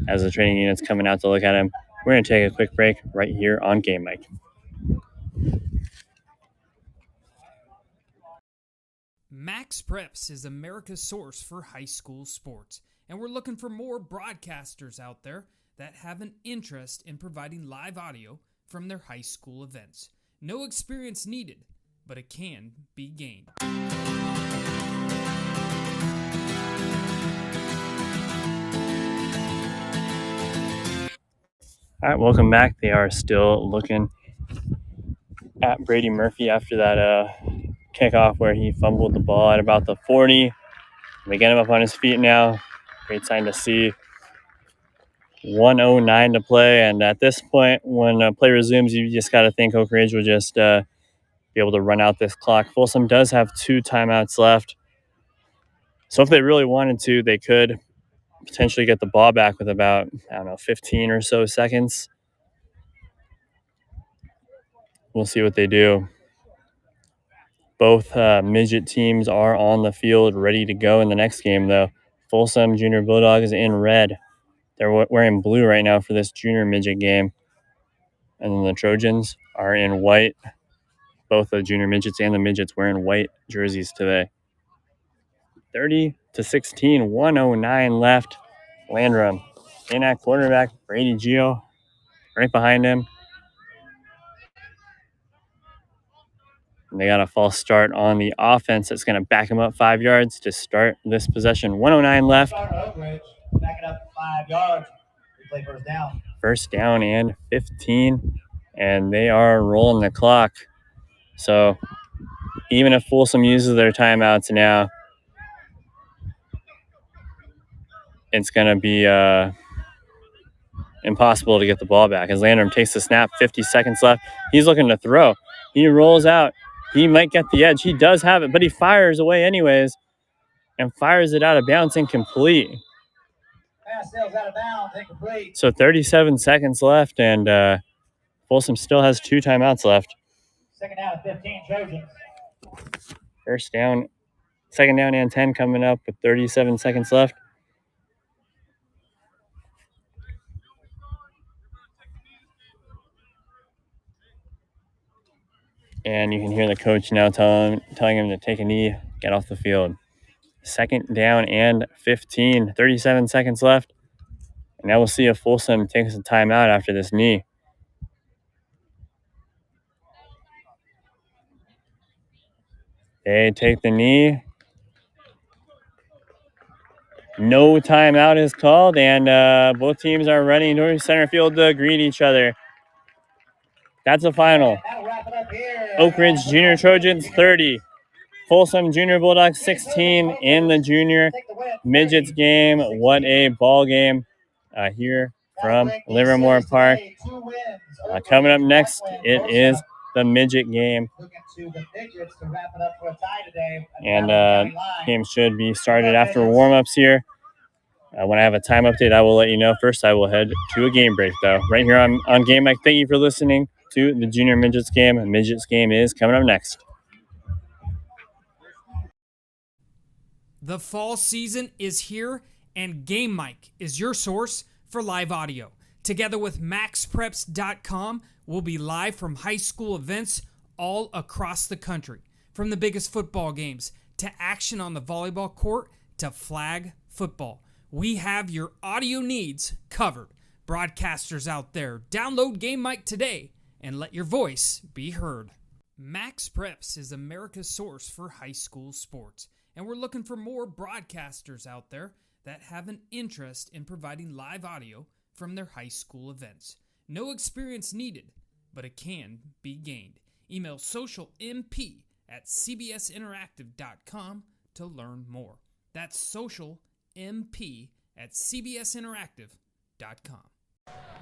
As the training unit's coming out to look at him. We're going to take a quick break right here on Game Mike. Max Preps is America's source for high school sports, and we're looking for more broadcasters out there that have an interest in providing live audio from their high school events. No experience needed, but it can be gained. All right, welcome back. They are still looking at Brady Murphy after that kickoff where he fumbled the ball at about the 40. They get him up on his feet now. Great sign to see. 1:09 to play, and at this point, when play resumes, you just got to think Oak Ridge will just be able to run out this clock. Folsom does have 2 timeouts left, so if they really wanted to, they could potentially get the ball back with about, 15 or so seconds. We'll see what they do. Both midget teams are on the field ready to go in the next game, though. Folsom Junior Bulldogs in red. They're wearing blue right now for this junior midget game. And then the Trojans are in white. Both the junior midgets and the midgets wearing white jerseys today. 30-16, 1:09 left. Landrum in at quarterback. Brady Gio right behind him. And they got a false start on the offense that's going to back him up 5 yards to start this possession. 1:09 left. Back it up 5 yards. Play first down. First down and 15. And they are rolling the clock. So even if Folsom uses their timeouts now, it's going to be impossible to get the ball back. As Landrum takes the snap, 50 seconds left. He's looking to throw. He rolls out. He might get the edge. He does have it, but he fires away anyways and fires it out of bounds incomplete. Pass sails out of bounds, incomplete. So 37 seconds left, and Folsom still has 2 timeouts left. Second down and 15, Trojans. First down, second down and 10 coming up with 37 seconds left. And you can hear the coach now telling him to take a knee, get off the field. Second down and 15, 37 seconds left. And now we'll see if Folsom takes a timeout after this knee. They take the knee. No timeout is called, and both teams are running towards center field to greet each other. That's the final. Oak Ridge Junior Trojans 30. Folsom Junior Bulldogs 16 in the junior midgets game. What a ball game here from Livermore Park. Coming up next, it is the midget game. Looking to the midgets to wrap it up for a tie today. And game should be started after warm-ups here. When I have a time update, I will let you know. First, I will head to a game break, though. Right here on Game Mike, thank you for listening to the Junior Midgets game. The Midgets game is coming up next. The fall season is here, and Game Mic is your source for live audio. Together with MaxPreps.com, we'll be live from high school events all across the country. From the biggest football games to action on the volleyball court to flag football. We have your audio needs covered. Broadcasters out there, download Game Mic today and let your voice be heard. Max Preps is America's source for high school sports, and we're looking for more broadcasters out there that have an interest in providing live audio from their high school events. No experience needed, but it can be gained. Email socialmp@cbsinteractive.com to learn more. That's socialmp@cbsinteractive.com.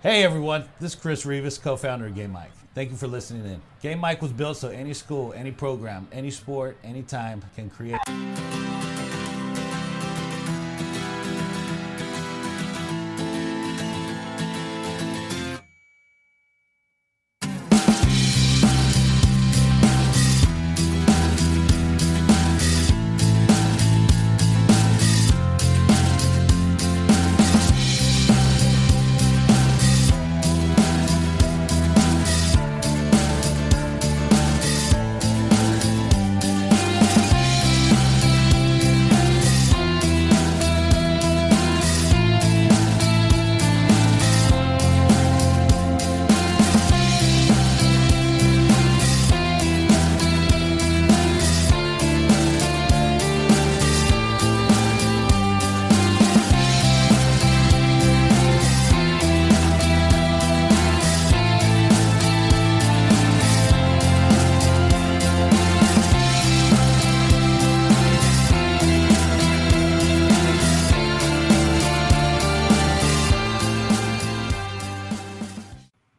Hey everyone, this is Chris Rivas, co-founder of Game Mike. Thank you for listening in. Game Mike was built so any school, any program, any sport, anytime can create.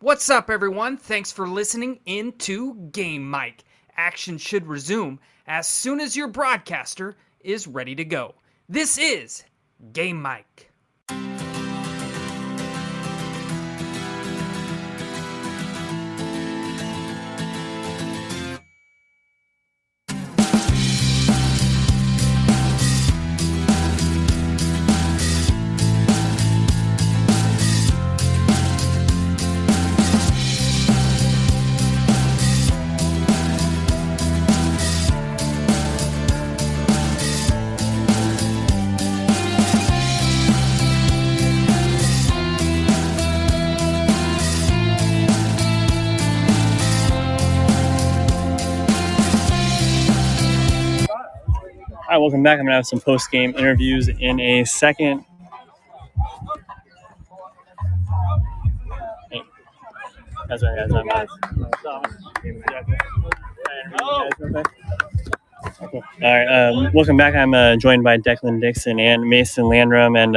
What's up, everyone? Thanks for listening into Game Mic. Action should resume as soon as your broadcaster is ready to go. This is Game Mic. All right, welcome back. I'm going to have some post-game interviews in a second. Hey. That's right, guys. Okay. All right, welcome back. I'm joined by Declan Dixon and Mason Landrum. And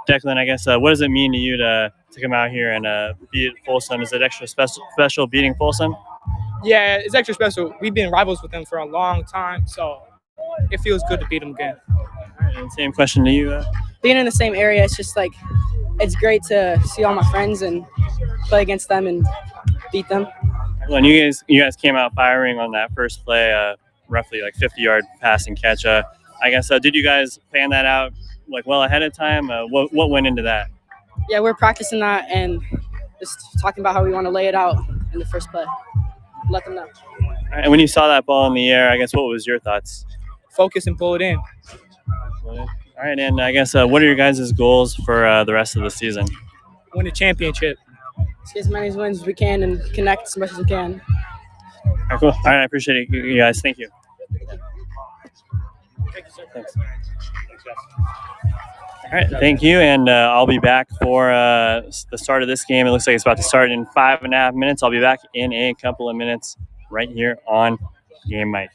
Declan, I guess, what does it mean to you to come out here and beat Folsom? Is it extra special beating Folsom? Yeah, it's extra special. We've been rivals with them for a long time, so it feels good to beat them again. And same question to you. Being in the same area, it's just like, it's great to see all my friends and play against them and beat them. Well, and you guys came out firing on that first play, roughly like 50-yard pass and catch. I guess, did you guys plan that out like well ahead of time? What went into that? Yeah, we're practicing that and just talking about how we want to lay it out in the first play. Let them know. All right, and when you saw that ball in the air, I guess, what was your thoughts? Focus and pull it in. All right, and I guess, what are your guys' goals for the rest of the season? Win a championship. Let's get as many wins as we can and connect as much as we can. All right, cool. All right, I appreciate it, you guys. Thank you. Thanks. All right, thank you, and I'll be back for the start of this game. It looks like it's about to start in 5.5 minutes. I'll be back in a couple of minutes right here on Game Mike.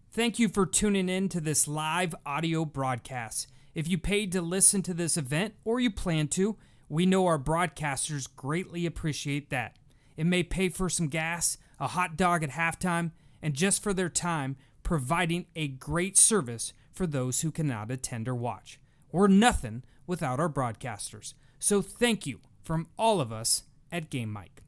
Thank you for tuning in to this live audio broadcast. If you paid to listen to this event or you plan to, We know our broadcasters greatly appreciate that. It may pay for some gas, a hot dog at halftime, and just for their time, providing a great service for those who cannot attend or watch. We're nothing without our broadcasters. So thank you from all of us at Game Mike.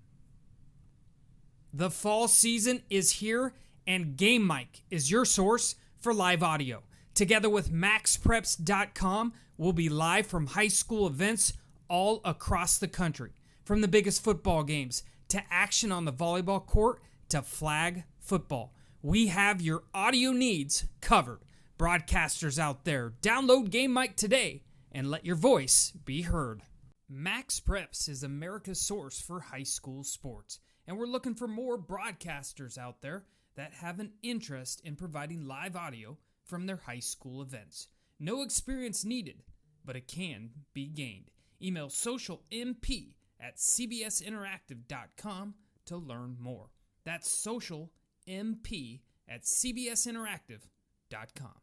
The fall season is here, and Game Mike is your source for live audio. Together with maxpreps.com, we'll be live from high school events all across the country. From the biggest football games to action on the volleyball court to flag football. We have your audio needs covered. Broadcasters out there, download Game Mike today and let your voice be heard. Max Preps is America's source for high school sports, and we're looking for more broadcasters out there that have an interest in providing live audio from their high school events. No experience needed, but it can be gained. Email socialmp@cbsinteractive.com to learn more. That's socialmp@cbsinteractive.com.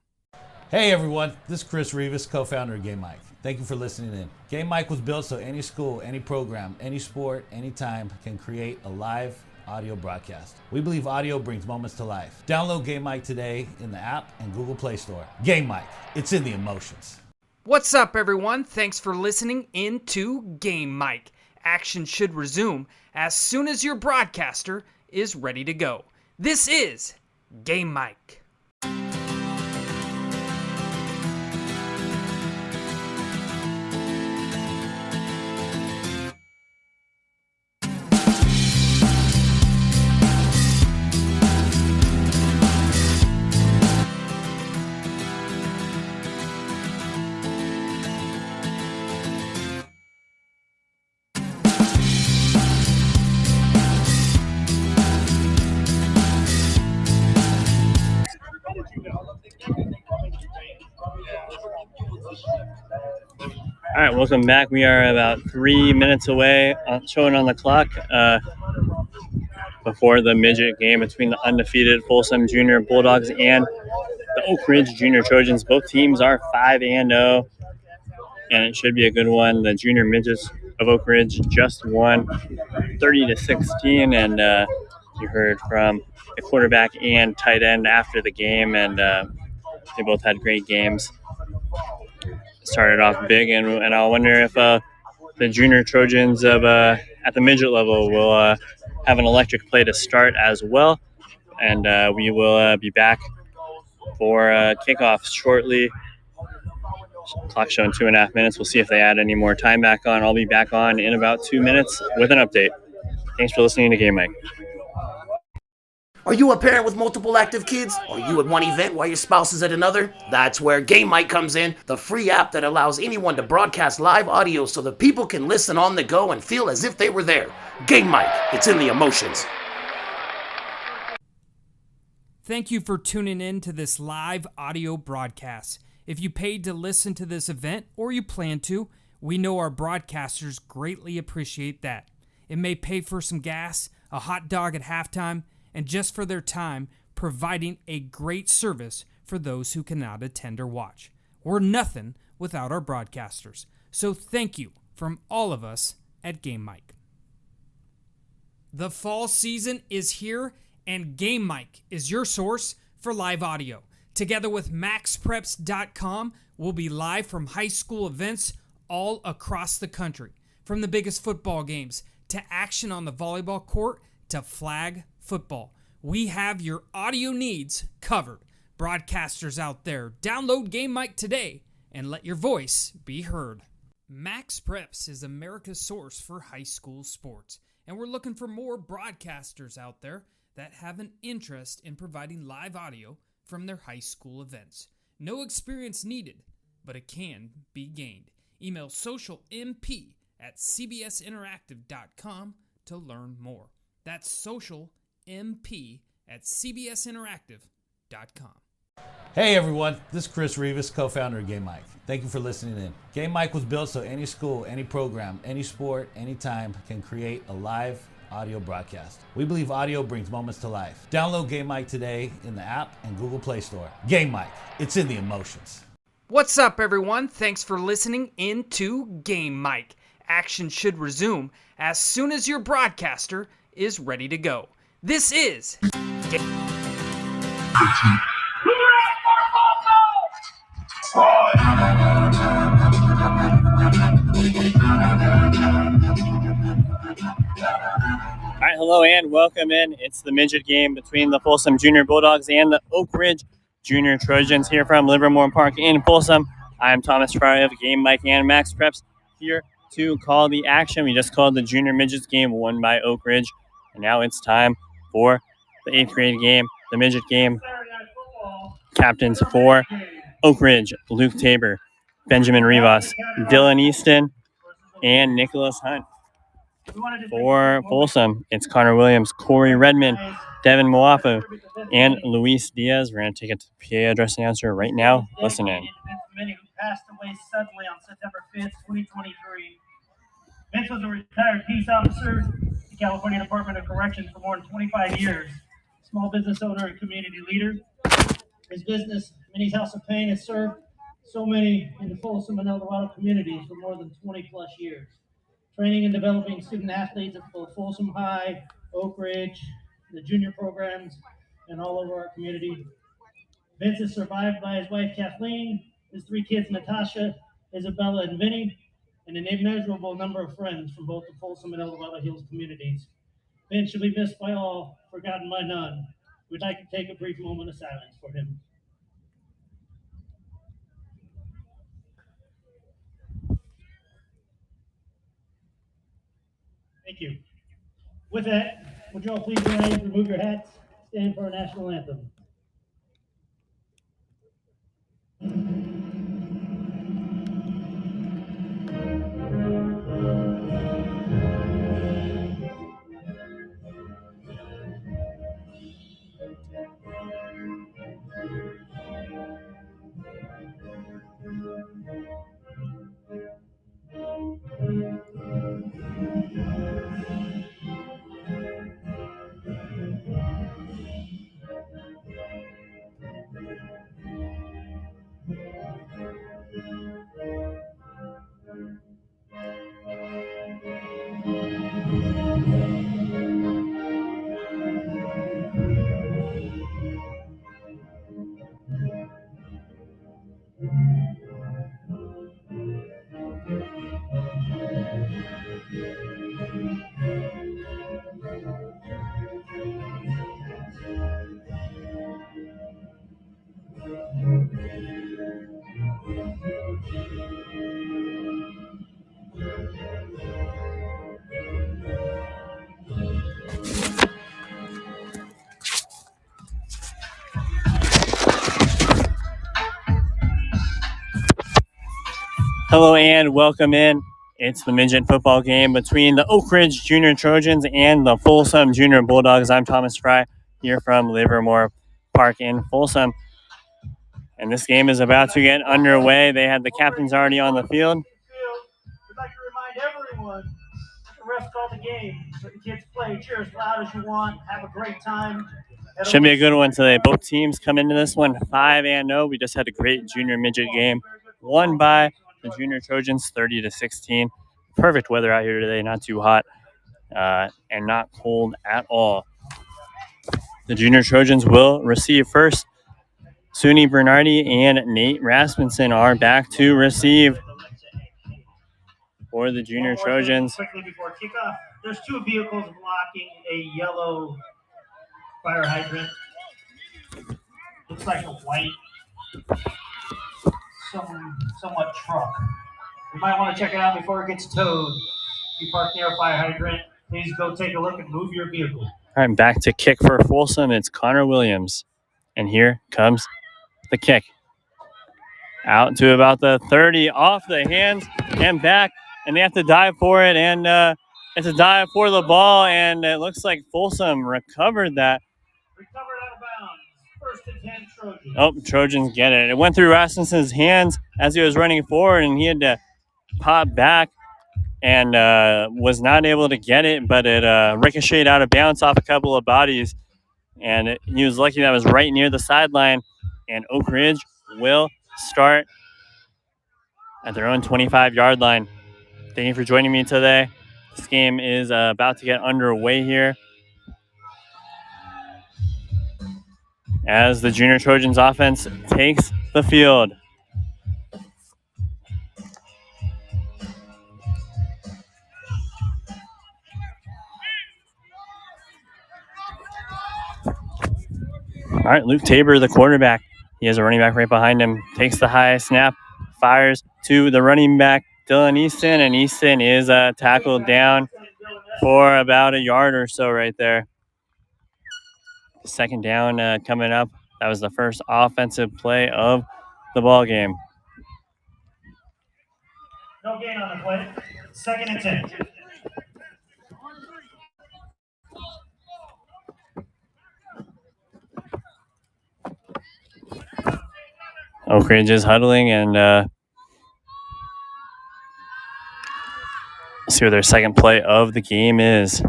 Hey everyone, this is Chris Rivas, co-founder of Game Mike. Thank you for listening in. Game Mike was built so any school, any program, any sport, anytime can create a live audio broadcast. We believe audio brings moments to life. Download Game Mike today in the app and Google Play Store. Game Mike, it's in the emotions. What's up, everyone? Thanks for listening into Game Mike. Action should resume as soon as your broadcaster is ready to go. This is Game Mike. All right, welcome back. We are about 3 minutes away, showing on the clock, before the midget game between the undefeated Folsom Junior Bulldogs and the Oak Ridge Junior Trojans. Both teams are 5-0, and it should be a good one. The Junior Midgets of Oak Ridge just won 30-16, and you heard from the quarterback and tight end after the game, and they both had great games. Started off big, and I wonder if the Junior Trojans of at the midget level will have an electric play to start as well. And we will be back for kickoff shortly. Clock showing 2.5 minutes. We'll see if they add any more time back on. I'll be back on in about 2 minutes with an update. Thanks for listening to Game Mike. Are you a parent with multiple active kids? Are you at one event while your spouse is at another? That's where Game Mike comes in, the free app that allows anyone to broadcast live audio so that people can listen on the go and feel as if they were there. Game Mike, it's in the emotions. Thank you for tuning in to this live audio broadcast. If you paid to listen to this event or you plan to, we know our broadcasters greatly appreciate that. It may pay for some gas, a hot dog at halftime, and just for their time, providing a great service for those who cannot attend or watch. We're nothing without our broadcasters. So thank you from all of us at Game Mike. The fall season is here, and Game Mike is your source for live audio. Together with maxpreps.com, we'll be live from high school events all across the country. From the biggest football games to action on the volleyball court to flag football. We have your audio needs covered. Broadcasters out there, download Game Mike today and let your voice be heard. Max Preps is America's source for high school sports, and we're looking for more broadcasters out there that have an interest in providing live audio from their high school events. No experience needed, but it can be gained. Email socialmp@cbsinteractive.com to learn more. That's socialmp@cbsinteractive.com. Hey everyone, this is Chris Rivas, co-founder of Game Mike. Thank you for listening in. Game Mike was built so any school, any program, any sport, anytime can create a live audio broadcast. We believe audio brings moments to life. Download Game Mike today in the app and Google Play Store. Game Mike, it's in the emotions. What's up, everyone? Thanks for listening into Game Mike. Action should resume as soon as your broadcaster is ready to go. This is All right, hello and welcome in. It's the midget game between the Folsom Junior Bulldogs and the Oak Ridge Junior Trojans here from Livermore Park in Folsom. I'm Thomas Fry of Game Mike and Max Preps here to call the action. We just called the Junior Midgets game won by Oak Ridge, and now it's time for the 8th grade game, the midget game. Captains for Oak Ridge, Luke Tabor, Benjamin Rivas, Dylan Easton, and Nicholas Hunt. For Folsom, it's Connor Williams, Corey Redmond, Devin Moafu, and Luis Diaz. We're going to take it to the PA address announcer right now. Listen in. Who passed away suddenly on September 5th, 2023. Vince was a retired peace officer at the California Department of Corrections for more than 25 years. Small business owner and community leader. His business, Minnie's House of Pain, has served so many in the Folsom and El Dorado communities for more than 20 plus years. Training and developing student athletes at both Folsom High, Oak Ridge, the junior programs, and all over our community. Vince is survived by his wife Kathleen, his 3 kids Natasha, Isabella, and Vinny, and an immeasurable number of friends from both the Folsom and El Dorado Hills communities. Vince shall be missed by all, forgotten by none. We'd like to take a brief moment of silence for him. Thank you. With that, would you all please rise, remove your hats, stand for our national anthem. Hello and welcome in. It's the midget football game between the Oak Ridge Junior Trojans and the Folsom Junior Bulldogs. I'm Thomas Fry here from Livermore Park in Folsom. And this game is about to get underway. They had the captains already on the field. We'd like to remind everyone the refs called the game. So the kids play, cheer as loud as you want, have a great time. Should be a good one today. Both teams come into this one 5-0. We just had a great junior midget game, won by the Junior Trojans 30-16. Perfect weather out here today, not too hot and not cold at all. The Junior Trojans will receive first. Suni Bernardi and Nate Rasmussen are back to receive for the Junior Trojans. Quickly before kickoff, there's 2 vehicles blocking a yellow fire hydrant. Looks like a white, somewhat truck. You might want to check it out before it gets towed. If you park near a fire hydrant, please go take a look and move your vehicle. All right, back to kick for Folsom. It's Connor Williams. And here comes the kick. Out to about the 30, off the hands and back. And they have to dive for it. And it's a dive for the ball. And it looks like Folsom recovered that. Recovered out of bounds. First and 10 Trojans. Oh, Trojans get it. It went through Rasmussen's hands as he was running forward, and he had to pop back and was not able to get it, but it ricocheted out of bounds off a couple of bodies. And he was lucky that was right near the sideline. And Oak Ridge will start at their own 25-yard line. Thank you for joining me today. This game is about to get underway here as the Junior Trojans offense takes the field. All right, Luke Tabor, the quarterback. He has a running back right behind him. Takes the high snap, fires to the running back, Dylan Easton, and Easton is tackled down for about a yard or so right there. Second down coming up. That was the first offensive play of the ball game. No gain on the play. 2nd and 10. Oak Ridge is huddling and see what their second play of the game is.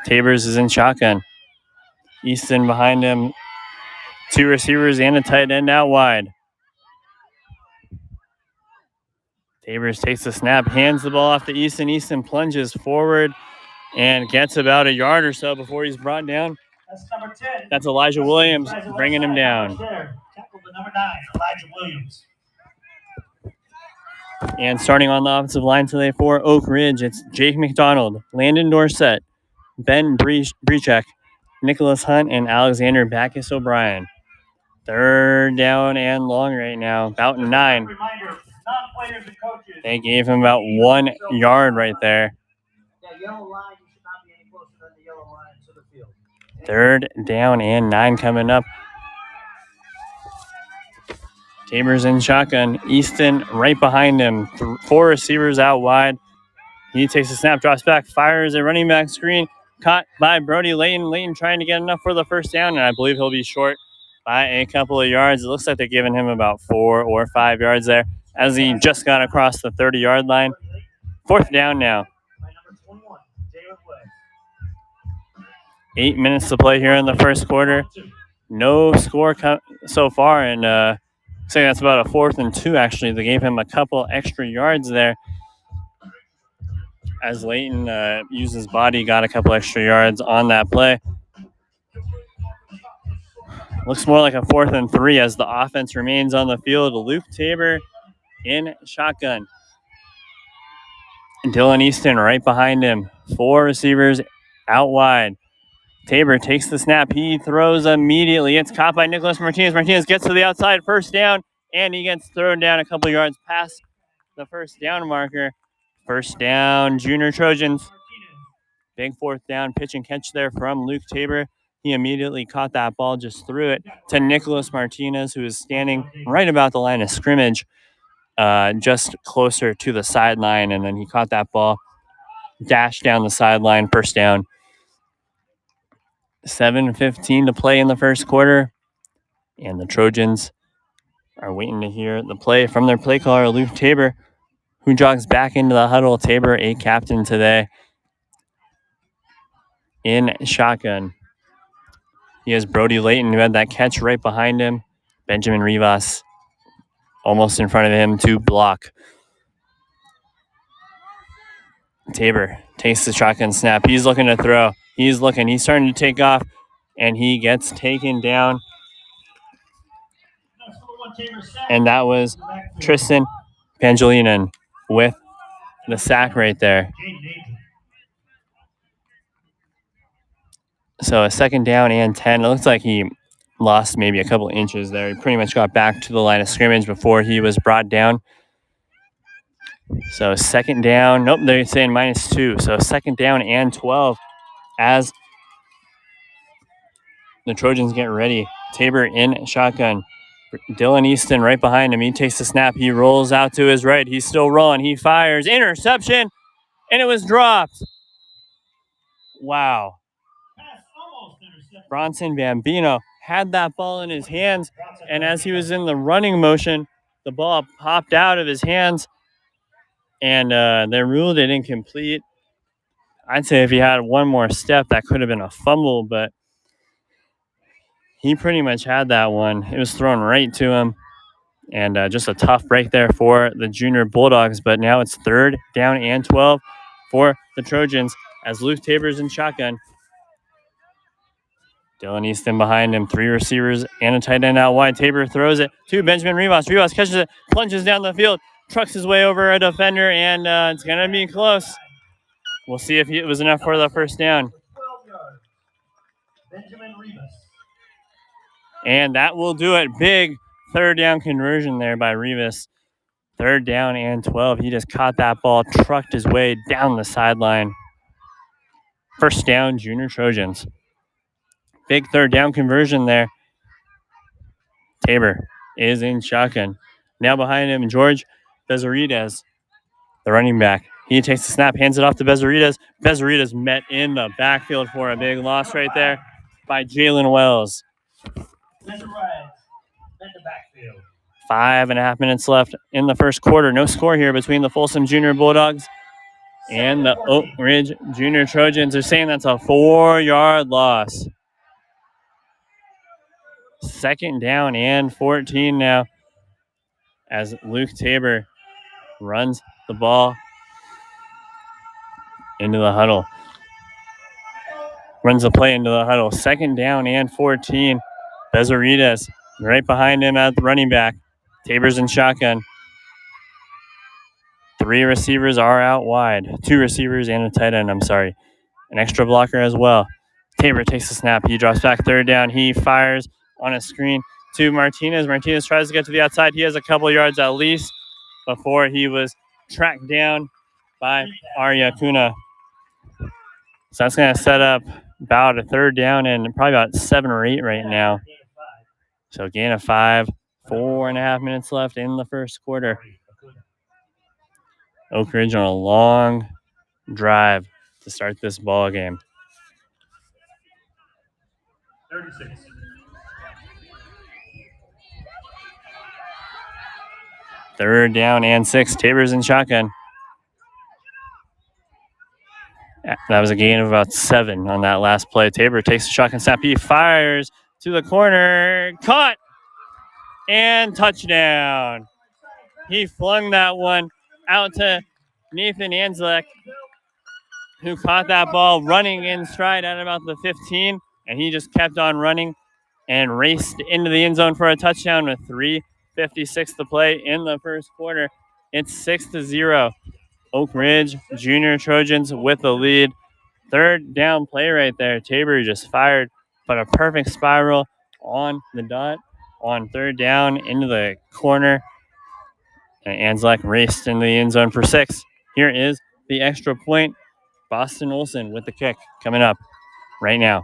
Tabors is in shotgun. Easton behind him. 2 receivers and a tight end out wide. Tabors takes the snap, hands the ball off to Easton. Easton plunges forward and gets about a yard or so before he's brought down. That's number 10. That's Elijah Williams bringing him down. Tackled the number 9, Elijah Williams. And starting on the offensive line today for Oak Ridge, it's Jake McDonald, Landon Dorsett, Ben Brechek, Nicholas Hunt, and Alexander Backus O'Brien. 3rd down and long right now, about 9. Reminder, non-players and coaches. They gave him about 1 yard right there. That yellow line, you should not be any closer than the yellow line to the field. 3rd down and 9 coming up. Tabors in shotgun. Easton right behind him. 4 receivers out wide. He takes a snap, drops back, fires a running back screen. Caught by Brody Layton. Layton trying to get enough for the first down, and I believe he'll be short by a couple of yards. It looks like they're giving him about 4 or 5 yards there as he just got across the 30-yard line. 4th down now. 8 minutes to play here in the first quarter. No score so far, and saying that's about a 4th and 2 actually. They gave him a couple extra yards there as Layton used his body, got a couple extra yards on that play. Looks more like a 4th and 3 as the offense remains on the field. Luke Tabor in shotgun. Dylan Easton right behind him. 4 receivers out wide. Tabor takes the snap. He throws immediately. It's caught by Nicholas Martinez. Martinez gets to the outside, 1st down, and he gets thrown down a couple yards past the 1st down marker. 1st down, Junior Trojans. Big 4th down pitch and catch there from Luke Tabor. He immediately caught that ball, just threw it to Nicholas Martinez, who is standing right about the line of scrimmage, just closer to the sideline, and then he caught that ball, dashed down the sideline, 1st down. 7:15 to play in the first quarter, and the Trojans are waiting to hear the play from their play caller, Luke Tabor, who jogs back into the huddle. Tabor, a captain today, in shotgun. He has Brody Layton, who had that catch right behind him. Benjamin Rivas almost in front of him to block. Tabor takes the shotgun snap. He's looking to throw. He's starting to take off, and he gets taken down. And that was Tristan Pangelinan with the sack right there. So a 2nd down and 10. It looks like he lost maybe a couple inches there. He pretty much got back to the line of scrimmage before he was brought down. So 2nd down. Nope, they're saying -2. So 2nd down and 12 as the Trojans get ready. Tabor in shotgun. Dylan Easton right behind him. He takes the snap. He rolls out to his right. He's still rolling. He fires. Interception, and it was dropped. Wow. Bronson Bambino had that ball in his hands, and as he was in the running motion, the ball popped out of his hands, and they ruled it incomplete. I'd say if he had one more step, that could have been a fumble, but he pretty much had that one. It was thrown right to him, And just a tough break there for the Junior Bulldogs. But now it's 3rd down and 12 for the Trojans as Luke Tabor's in shotgun. Dylan Easton behind him. 3 receivers and a tight end out wide. Tabor throws it to Benjamin Rivas. Rivas catches it, plunges down the field, trucks his way over a defender, and it's going to be close. We'll see if it was enough for the first down. Benjamin Rivas. And that will do it. Big 3rd down conversion there by Rivas. 3rd down and 12. He just caught that ball, trucked his way down the sideline. First down, Junior Trojans. Big 3rd down conversion there. Tabor is in shotgun. Now behind him, George Bezarides, the running back. He takes the snap, hands it off to Bezarides. Bezarides met in the backfield for a big loss right there by Jalen Wells. 5.5 minutes left in the first quarter. No score here between the Folsom Junior Bulldogs and the Oak Ridge Junior Trojans. Are saying that's a 4-yard loss. 2nd down and 14 now as Luke Tabor runs the ball into the huddle. Runs the play into the huddle. 2nd down and 14. Bezarides right behind him at the running back. Tabor's in shotgun. 3 receivers are out wide. 2 receivers and a tight end, An extra blocker as well. Tabor takes the snap. He drops back 3rd down. He fires on a screen to Martinez. Martinez tries to get to the outside. He has a couple yards at least before he was tracked down by Arya Kuna. So that's going to set up about a 3rd down and probably about 7 or 8 right now. So gain of 5, 4.5 minutes left in the first quarter. Oak Ridge on a long drive to start this ball game. 36. Third down and 6. Tabor's in shotgun. That was a gain of about 7 on that last play. Tabor takes the shotgun snap. He fires to the corner. Caught. And touchdown. He flung that one out to Nathan Anzelek, who caught that ball running in stride at about the 15. And he just kept on running and raced into the end zone for a touchdown with 3:56 to play in the first quarter. It's 6-0. Oak Ridge Junior Trojans with the lead. 3rd down play right there. Tabor just fired, but a perfect spiral on the dot on 3rd down into the corner. And Anzelek raced into the end zone for 6. Here is the extra point. Boston Olson with the kick coming up right now.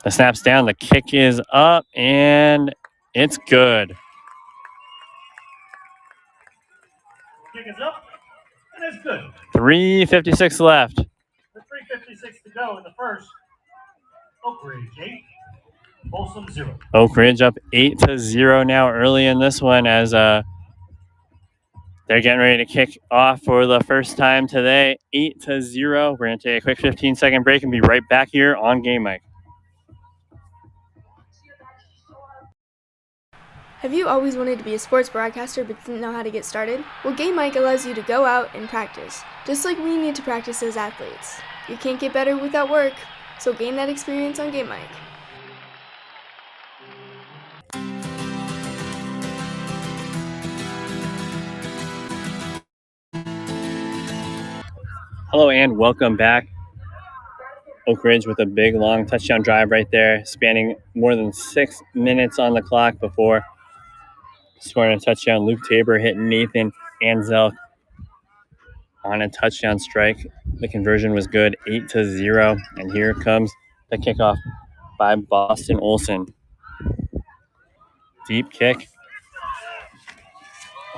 The snap's down, the kick is up, and it's good. Kick is up, and it's good. 3:56 left. With 3:56 to go in the first. Oak Ridge 8, Folsom 0. Oak Ridge up 8-0 now early in this one as they're getting ready to kick off for the first time today. 8-0. We're going to take a quick 15-second break and be right back here on Game Mic. Have you always wanted to be a sports broadcaster but didn't know how to get started? Well, Game Mic allows you to go out and practice, just like we need to practice as athletes. You can't get better without work, so gain that experience on Game Mic. Hello and welcome back. Oak Ridge with a big, long touchdown drive right there, spanning more than 6 minutes on the clock before scoring a touchdown. Luke Tabor hitting Nathan Anzelek on a touchdown strike. The conversion was good, 8-0. And here comes the kickoff by Boston Olson. Deep kick.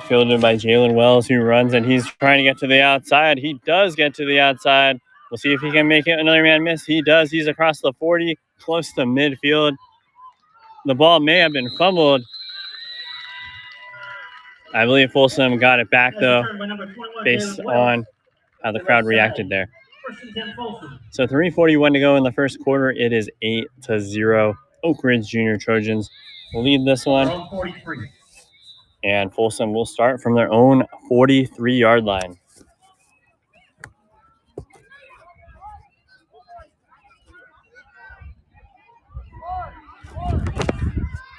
Fielded by Jalen Wells, who runs, and he's trying to get to the outside. He does get to the outside. We'll see if he can make it. Another man miss. He does. He's across the 40, close to midfield. The ball may have been fumbled. I believe Folsom got it back, though, based on how the crowd reacted there. So 3:41 to go in the first quarter. It is 8-0. Oak Ridge Junior Trojans lead this one. And Folsom will start from their own 43-yard line.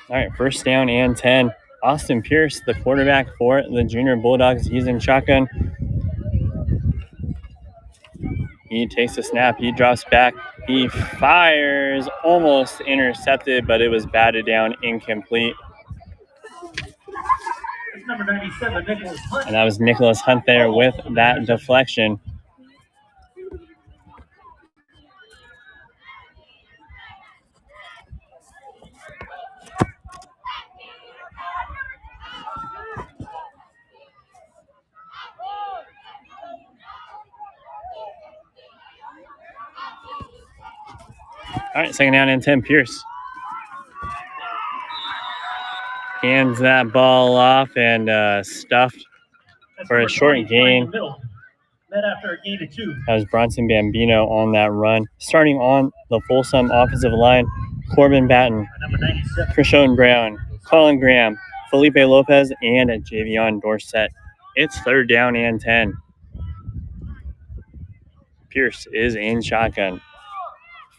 All right, first down and 10. Austin Pierce, the quarterback for the Junior Bulldogs. He's in shotgun. He takes a snap. He drops back. He fires, almost intercepted, but it was batted down, incomplete. And that was Nicholas Hunt there with that deflection. All right, second down and 10, Pierce. Hands that ball off and stuffed for a short gain. After a gain of 2. That was Bronson Bambino on that run. Starting on the Folsom offensive line, Corbin Batten, Krishon Brown, Colin Graham, Felipe Lopez, and Javion Dorsett. It's third down and 10. Pierce is in shotgun.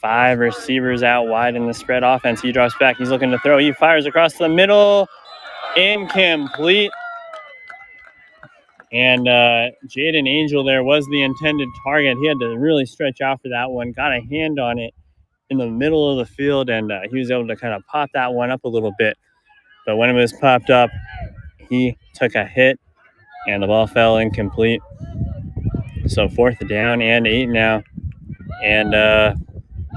5 receivers out wide in the spread offense. He drops back. He's looking to throw. He fires across the middle. Incomplete. And Jaden Angel there was the intended target. He had to really stretch out for that one. Got a hand on it in the middle of the field, and he was able to kind of pop that one up a little bit. But when it was popped up, he took a hit, and the ball fell incomplete. So fourth down and 8 now. And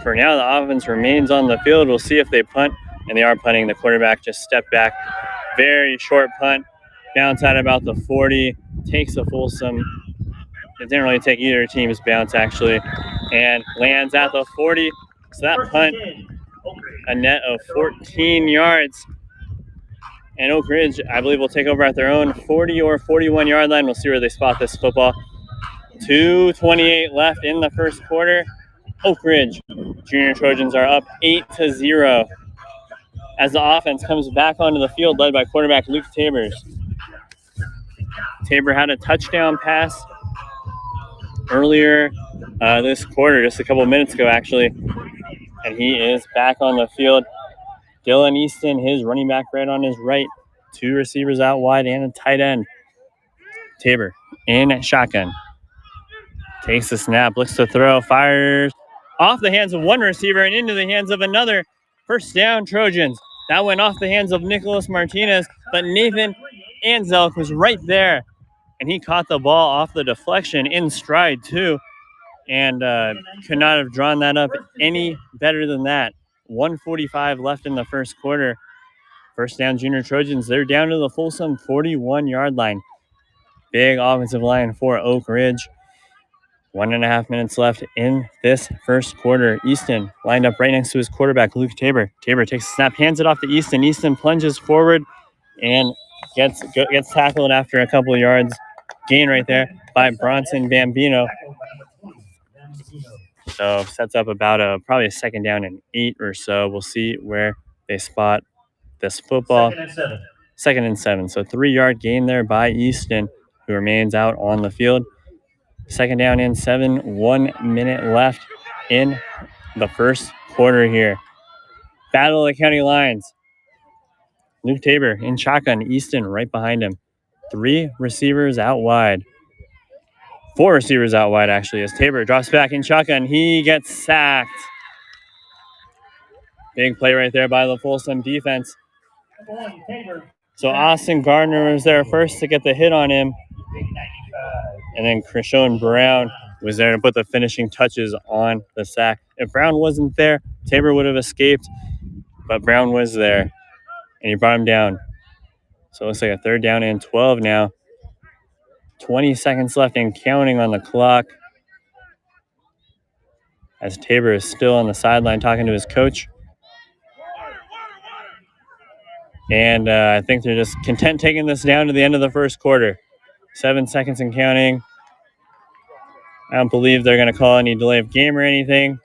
for now, the offense remains on the field. We'll see if they punt, and they are punting. The quarterback just stepped back. Very short punt. Bounce at about the 40. Takes a Folsom. It didn't really take either team's bounce, actually. And lands at the 40. So that punt, a net of 14 yards. And Oak Ridge, I believe, will take over at their own 40 or 41-yard line. We'll see where they spot this football. 2:28 left in the first quarter. Oak Ridge Junior Trojans are up 8-0 as the offense comes back onto the field, led by quarterback Luke Tabers. Tabor had a touchdown pass earlier this quarter, just a couple minutes ago, actually, and he is back on the field. Dylan Easton, his running back right on his right. 2 receivers out wide and a tight end. Tabor in shotgun. Takes the snap, looks to throw, fires off the hands of one receiver and into the hands of another. First down, Trojans. That went off the hands of Nicholas Martinez, but Nathan Anzelk was right there, and he caught the ball off the deflection in stride, too, and could not have drawn that up any better than that. 1:45 left in the first quarter. First down, Junior Trojans. They're down to the Folsom 41-yard line. Big offensive line for Oak Ridge. 1.5 minutes left in this first quarter. Easton lined up right next to his quarterback, Luke Tabor. Tabor takes a snap, hands it off to Easton. Easton plunges forward and gets tackled after a couple of yards. Gain right there by Bronson Bambino. So sets up about probably a second down and 8 or so. We'll see where they spot this football. Second and 7. So 3-yard gain there by Easton, who remains out on the field. Second down and 7, 1 minute left in the first quarter here. Battle of the county lines. Luke Tabor in shotgun, Easton right behind him. 3 receivers out wide. 4 receivers out wide, actually, as Tabor drops back in shotgun. He gets sacked. Big play right there by the Folsom defense. So Austin Gardner was there first to get the hit on him. And then Krishon Brown was there to put the finishing touches on the sack. If Brown wasn't there, Tabor would have escaped, but Brown was there, and he brought him down. So it looks like a third down and 12 now. 20 seconds left and counting on the clock, as Tabor is still on the sideline talking to his coach. And I think they're just content taking this down to the end of the first quarter. 7 seconds and counting. I don't believe they're going to call any delay of game or anything.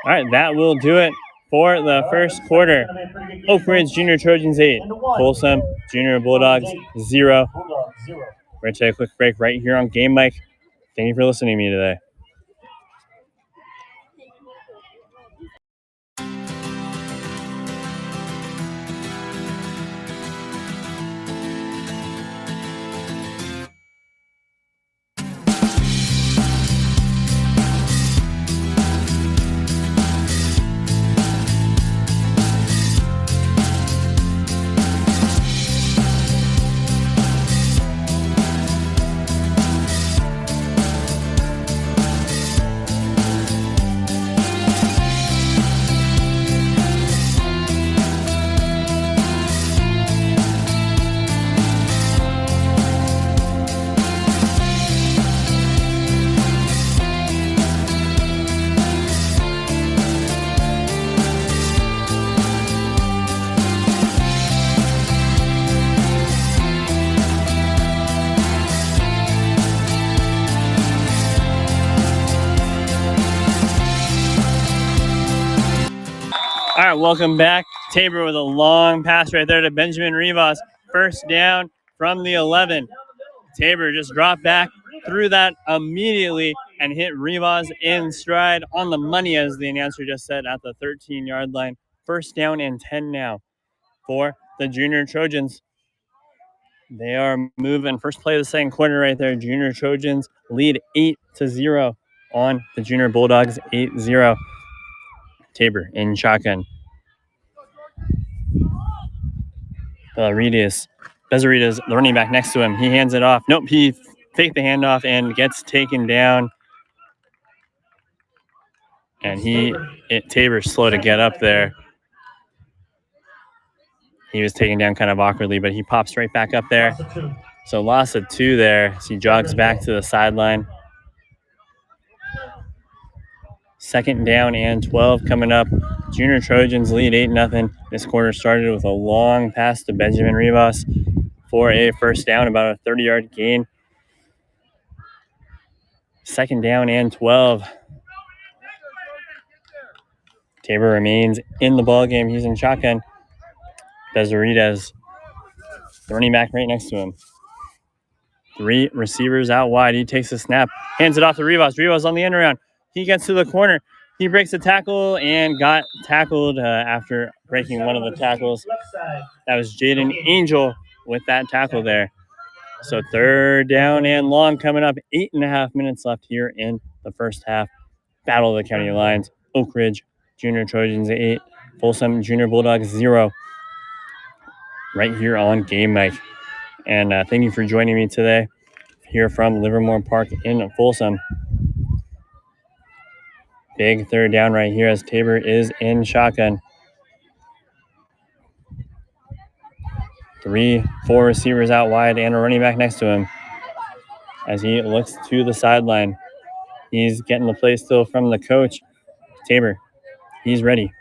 All right, that will do it for the first quarter. Oak Ridge Junior Trojans 8, Folsom Junior Bulldogs 0. We're going to take a quick break right here on Game Mike. Thank you for listening to me today. All right, welcome back. Tabor with a long pass right there to Benjamin Rivas. First down from the 11. Tabor just dropped back, threw that immediately, and hit Rivas in stride on the money, as the announcer just said, at the 13-yard line. First down and 10 now for the Junior Trojans. They are moving. First play of the second quarter right there. Junior Trojans lead 8-0 on the Junior Bulldogs, 8-0. Tabor in shotgun. Bezaritas, the running back next to him. He hands it off. Nope, he faked the handoff and gets taken down. And Tabor's slow to get up there. He was taken down kind of awkwardly, but he pops right back up there. So loss of 2 there. So he jogs back to the sideline. Second down and 12 coming up. Junior Trojans lead 8-0. This quarter started with a long pass to Benjamin Rivas for a first down, about a 30-yard gain. Second down and 12. Tabor remains in the ball game. He's in shotgun. Bezaritas, the running back right next to him. 3 receivers out wide. He takes a snap, hands it off to Rivas. Rivas on the end around. He gets to the corner. He breaks a tackle and got tackled after breaking one of the tackles. That was Jaden Angel with that tackle there. So third down and long coming up. 8.5 minutes left here in the first half. Battle of the county lines. Oak Ridge Junior Trojans 8, Folsom Junior Bulldogs 0. Right here on Game Mike. And thank you for joining me today here from Livermore Park in Folsom. Big third down right here as Tabor is in shotgun. 3, 4 receivers out wide and a running back next to him as he looks to the sideline. He's getting the play still from the coach. Tabor, he's ready.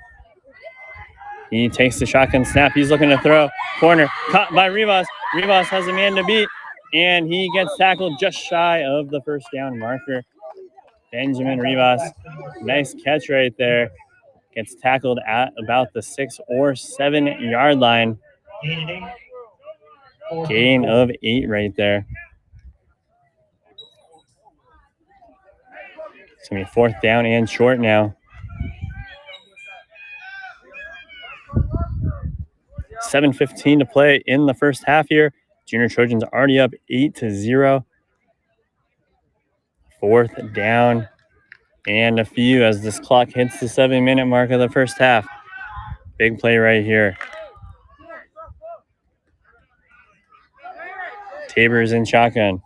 He takes the shotgun snap. He's looking to throw. Corner, caught by Rivas. Rivas has a man to beat, and he gets tackled just shy of the first down marker. Benjamin Rivas, nice catch right there. Gets tackled at about the 6 or 7 yard line. Gain of 8 right there. It's going to be fourth down and short now. 7:15 to play in the first half here. Junior Trojans already up 8-0. Fourth down and a few as this clock hits the 7-minute mark of the first half. Big play right here. Tabor's in shotgun.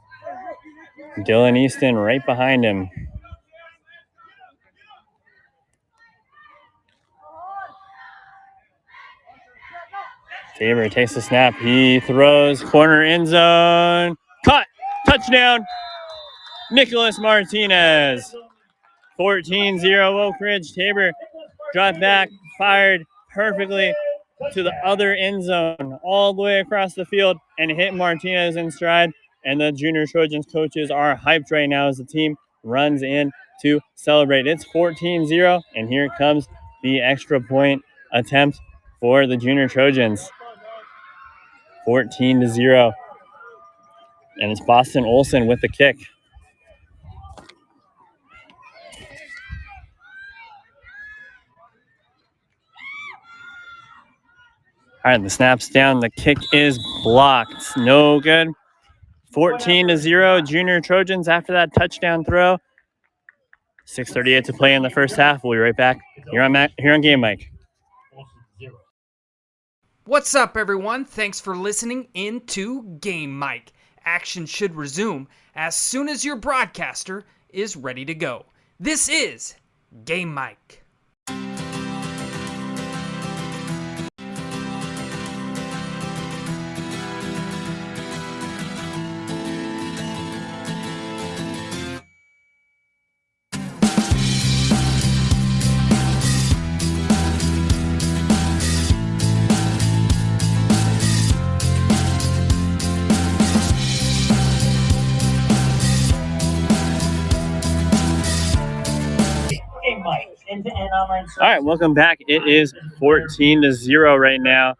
Dylan Easton right behind him. Tabor takes the snap. He throws corner end zone. Caught. Touchdown. Nicholas Martinez. 14-0 Oak Ridge. Tabor dropped back, fired perfectly to the other end zone, all the way across the field, and hit Martinez in stride and the Junior Trojans coaches are hyped right now as the team runs in to celebrate. It's 14-0, and here comes the extra point attempt for the Junior Trojans. 14-0. And it's Boston Olson with the kick. All right, the snap's down. The kick is blocked. No good. 14-0, Junior Trojans after that touchdown throw. 6:38 to play in the first half. We'll be right back here on Game Mike. What's up, everyone? Thanks for listening into Game Mike. Action should resume as soon as your broadcaster is ready to go. This is Game Mike. All right, welcome back. It is 14-0 right now.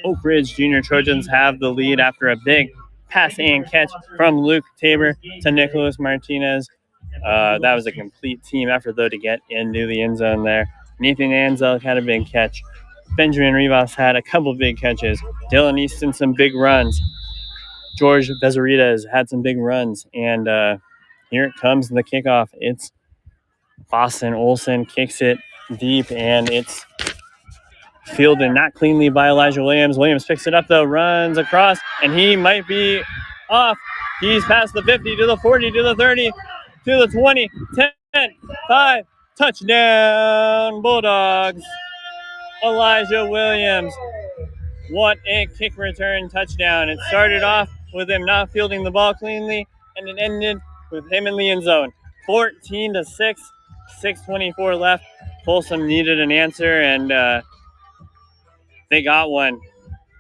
Oak Ridge Junior Trojans have the lead after a big pass and catch from Luke Tabor to Nicholas Martinez. That was a complete team effort, though, to get into the end zone there. Nathan Anzel had a big catch. Benjamin Rivas had a couple big catches. Dylan Easton, some big runs. George Bezaritas had some big runs. And here it comes, the kickoff. It's Boston Olson kicks it deep, and it's fielded not cleanly by Elijah Williams. Williams picks it up, though, runs across, and he might be off. He's past the 50 to the 40 to the 30 to the 20, 10, 5, touchdown, Bulldogs. Elijah Williams. What a kick return touchdown. It started off with him not fielding the ball cleanly, and it ended with him in the end zone. 14-6, 6:24 left. Folsom needed an answer, and they got one.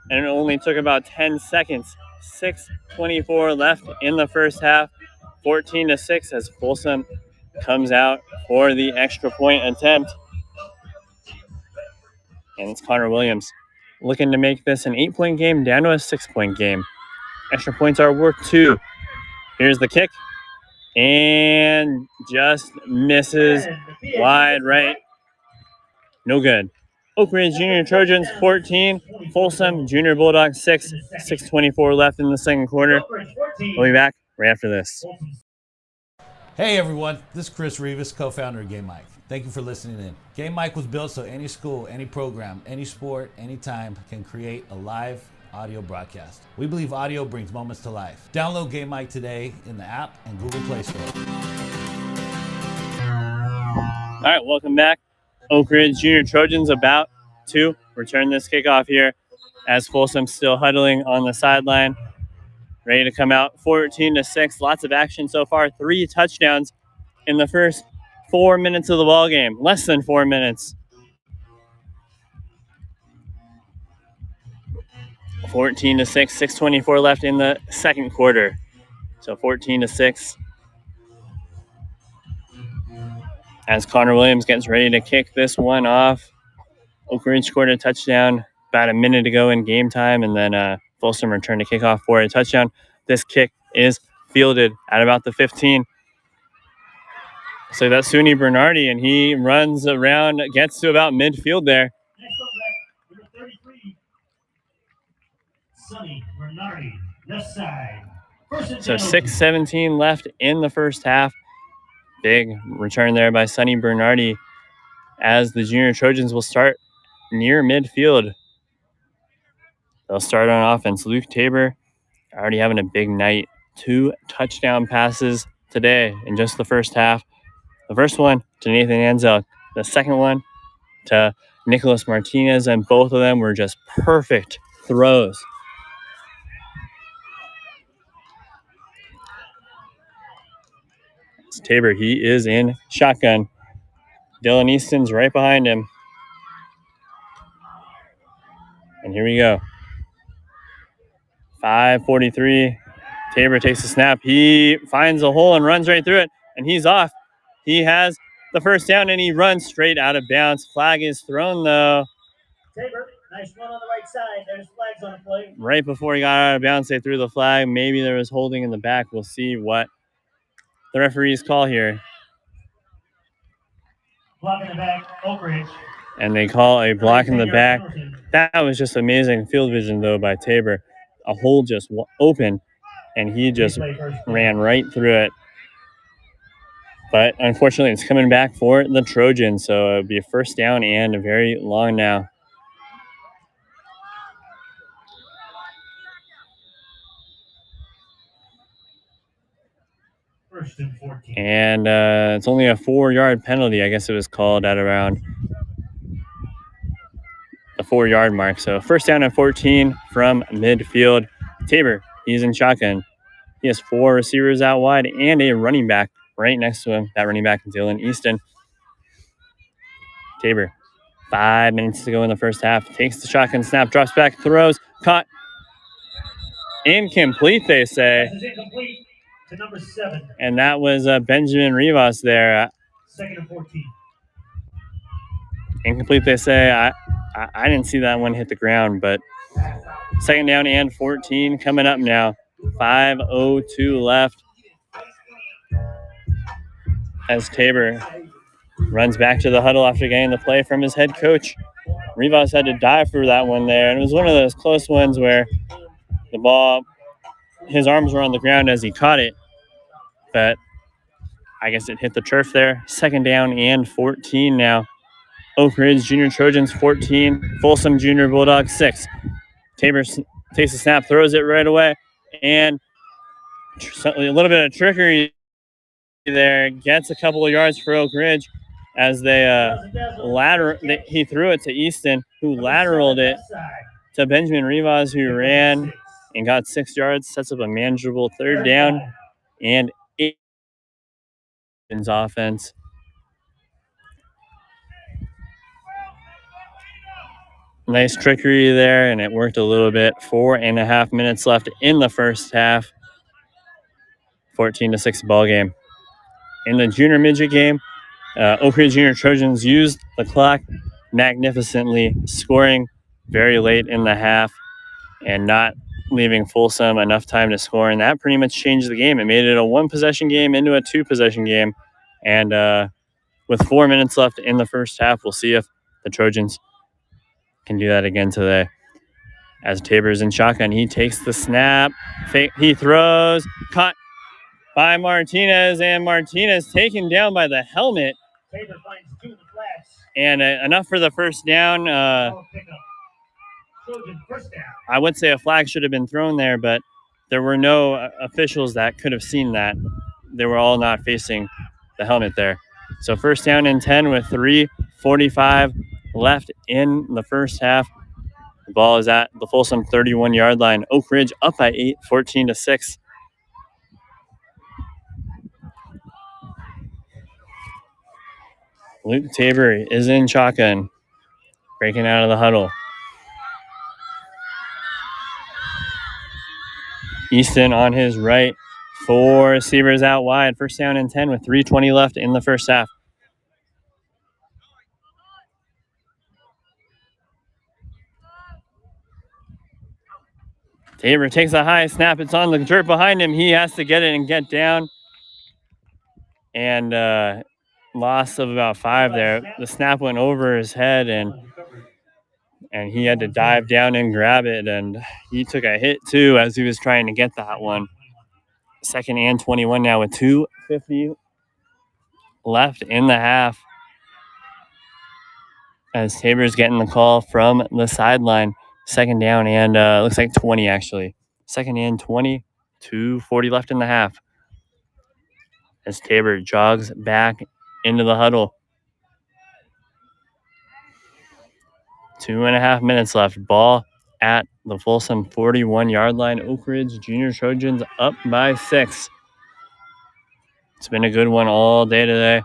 And it only took about 10 seconds. 6:24 left in the first half. 14-6 as Folsom comes out for the extra point attempt. And it's Connor Williams looking to make this an 8-point game down to a 6-point game. Extra points are worth 2. Here's the kick. And just misses wide right. No good. Oak Ridge Junior Trojans 14, Folsom Junior Bulldogs 6, 6:24 left in the second quarter. We'll be back right after this. Hey everyone, this is Chris Rivas, co-founder of Game Mike. Thank you for listening in. Game Mike was built so any school, any program, any sport, anytime can create a live audio broadcast. We believe audio brings moments to life. Download Game Mike today in the app and Google Play Store. All right, welcome back. Oak Ridge Junior Trojans about to return this kickoff here as Folsom still huddling on the sideline, ready to come out. 14-6, lots of action so far. 3 touchdowns in the first 4 minutes of the ball game. Less than 4 minutes. 14-6, 6:24 left in the second quarter. So 14-6. As Connor Williams gets ready to kick this one off. Oak Ridge scored a touchdown about a minute ago in game time, and then Folsom returned to kickoff for a touchdown. This kick is fielded at about the 15. So that's Suni Bernardi, and he runs around, gets to about midfield there. Next up, number 33, Sonny Bernardi, left side. So 6:17 left in the first half. Big return there by Sonny Bernardi as the Junior Trojans will start near midfield. They'll start on offense. Luke Tabor already having a big night. 2 touchdown passes today in just the first half. The first one to Nathan Anzel. The second one to Nicholas Martinez, and both of them were just perfect throws. It's Tabor. He is in shotgun. Dylan Easton's right behind him. And here we go. 5:43 Tabor takes the snap. He finds a hole and runs right through it, and he's off. He has the first down, and he runs straight out of bounds. Flag is thrown, though. Tabor, nice run on the right side. There's flags on the play. Right before he got out of bounds, they threw the flag. Maybe there was holding in the back. We'll see what the referees call here. Block in the back, Oak Ridge. And they call a block in the back. That was just amazing field vision, though, by Tabor. A hole just open, and he just ran right through it. But unfortunately, it's coming back for the Trojans, so it'll be a first down and a very long now. First and 14. And it's only a 4-yard penalty. I guess it was called at around the 4-yard mark. So first down and 14 from midfield. Tabor, he's in shotgun. He has 4 receivers out wide and a running back right next to him. That running back is Dylan Easton. Tabor, 5 minutes to go in the first half. Takes the shotgun snap, drops back, throws, caught. Incomplete, they say. This is incomplete to number 7. And that was Benjamin Rivas there. Second and 14. Incomplete, they say. I didn't see that one hit the ground, but second down and 14 coming up now. 5:02 left as Tabor runs back to the huddle after getting the play from his head coach. Rivas had to dive for that one there, and it was one of those close ones where the ball, his arms were on the ground as he caught it, but I guess it hit the turf there. Second down and 14 now. Oak Ridge Junior Trojans 14, Folsom Junior Bulldogs 6. Tabor takes a snap, throws it right away, and a little bit of trickery there. Gets a couple of yards for Oak Ridge as they he threw it to Easton, who lateraled it to Benjamin Rivas, who ran and got 6 yards. Sets up a manageable third down and 8 offense. Nice trickery there, and it worked a little bit. 4.5 minutes left in the first half. 14-6 ball game. In the junior midget game, Oak Ridge Junior Trojans used the clock magnificently, scoring very late in the half and not leaving Folsom enough time to score. And that pretty much changed the game. It made it a 1-possession game into a 2-possession game. And with 4 minutes left in the first half, we'll see if the Trojans can do that again today. As Tabor's in shotgun, he takes the snap, he throws, caught by Martinez, and Martinez taken down by the helmet. Tabor finds 2 in the flats. And enough for the first down. First down. I would say a flag should have been thrown there, but there were no officials that could have seen that. They were all not facing the helmet there. So first down and 10 with 3:45 left in the first half. The ball is at the Folsom 31-yard line. Oak Ridge up by 8, 14-6. Luke Tabor is in shotgun, breaking out of the huddle. Easton on his right, 4 receivers out wide. First down and 10 with 3:20 left in the first half. Tabor takes a high snap. It's on the dirt behind him. He has to get it and get down. And loss of about 5 there. The snap went over his head, and he had to dive down and grab it. And he took a hit, too, as he was trying to get that one. Second and 21 now with 2:50 left in the half. As Tabor's getting the call from the sideline. Second down and looks like 20, actually. Second and 20, 2:40 left in the half. As Tabor jogs back into the huddle. 2.5 minutes left. Ball at the Folsom 41-yard line. Oak Ridge Junior Trojans up by 6. It's been a good one all day today.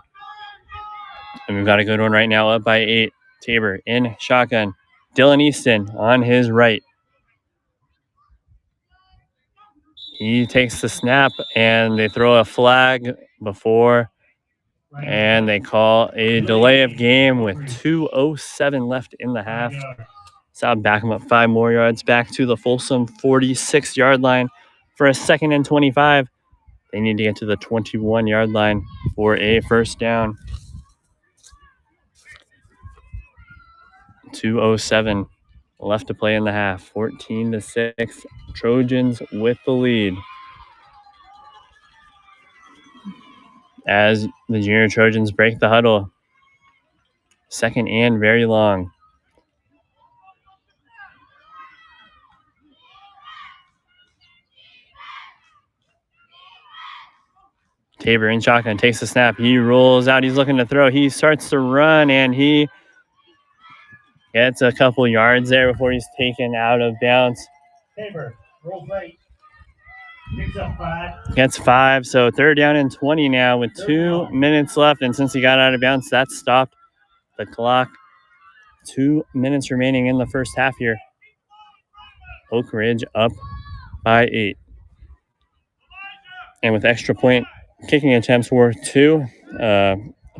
And we've got a good one right now, up by 8. Tabor in shotgun. Dylan Easton on his right. He takes the snap, and they throw a flag before, and they call a delay of game with 2:07 left in the half. So back him up 5 more yards back to the Folsom 46-yard line for a 2nd and 25. They need to get to the 21-yard line for a first down. 2:07 left to play in the half. 14-6. Trojans with the lead. As the junior Trojans break the huddle. 2nd and very long. Tabor in shotgun takes the snap. He rolls out. He's looking to throw. He starts to run, and he gets a couple yards there before he's taken out of bounds. Tabor rolls right. Picks up 5. Gets 5, so 3rd down and 20 now with 2 minutes left. And since he got out of bounds, that stopped the clock. 2 minutes remaining in the first half here. Oak Ridge up by 8. And with extra point kicking attempts worth 2,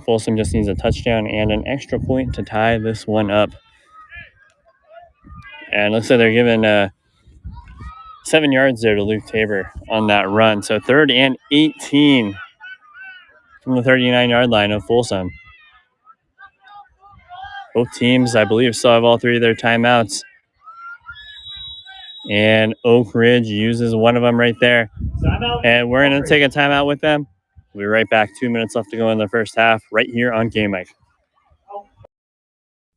Folsom just needs a touchdown and an extra point to tie this one up. And looks like they're giving 7 yards there to Luke Tabor on that run. So 3rd and 18 from the 39-yard line of Folsom. Both teams, I believe, still have all 3 of their timeouts. And Oak Ridge uses one of them right there. And we're going to take a timeout with them. We'll be right back. 2 minutes left to go in the first half right here on Game Mike.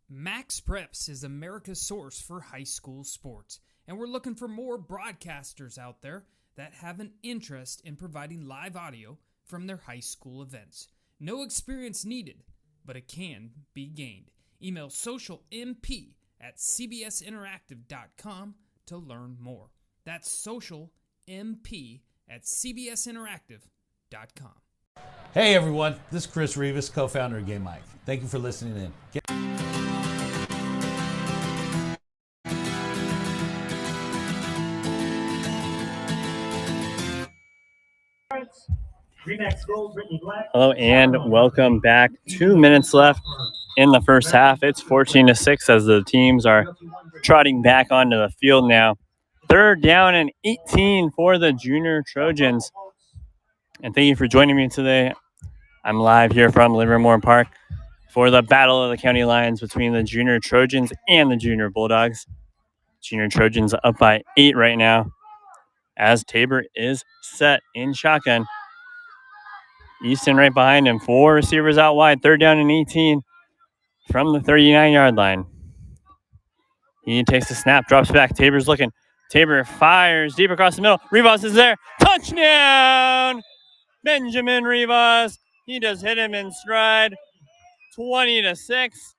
Max Preps is America's source for high school sports, and we're looking for more broadcasters out there that have an interest in providing live audio from their high school events. No experience needed, but it can be gained. Email socialmp@cbsinteractive.com to learn more. That's socialmp@cbsinteractive.com. Hey everyone, this is Chris Rivas, co-founder of Game Mike. Thank you for listening in. Hello and welcome back. 2 minutes left in the first half. It's 14-6 as the teams are trotting back onto the field now. 3rd down and 18 for the junior Trojans. And thank you for joining me today. I'm live here from Livermore Park for the Battle of the County Lions between the junior Trojans and the junior Bulldogs. Junior Trojans up by 8 right now as Tabor is set in shotgun. Easton right behind him. 4 receivers out wide. 3rd down and 18 from the 39-yard line. He takes the snap, drops back. Tabor's looking. Tabor fires deep across the middle. Rivas is there. Touchdown! Benjamin Rivas. He just hit him in stride. 20-6.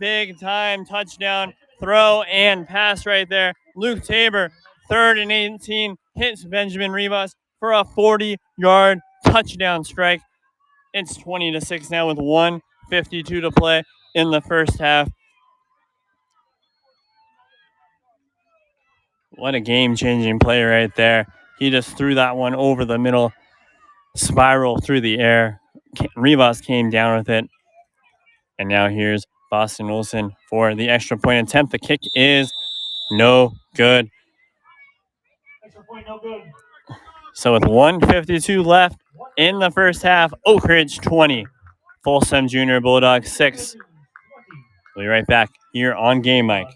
Big time touchdown throw and pass right there. Luke Tabor, 3rd and 18, hits Benjamin Rivas for a 40-yard touchdown strike. It's 20-6 now with 1:52 to play in the first half. What a game-changing play right there. He just threw that one over the middle, spiral through the air. Rivas came down with it. And now here's Boston Olson for the extra point attempt. The kick is no good. Extra point, no good. So with 1:52 left in the first half, Oak Ridge 20, Folsom Junior Bulldogs 6. We'll be right back here on Game Mike.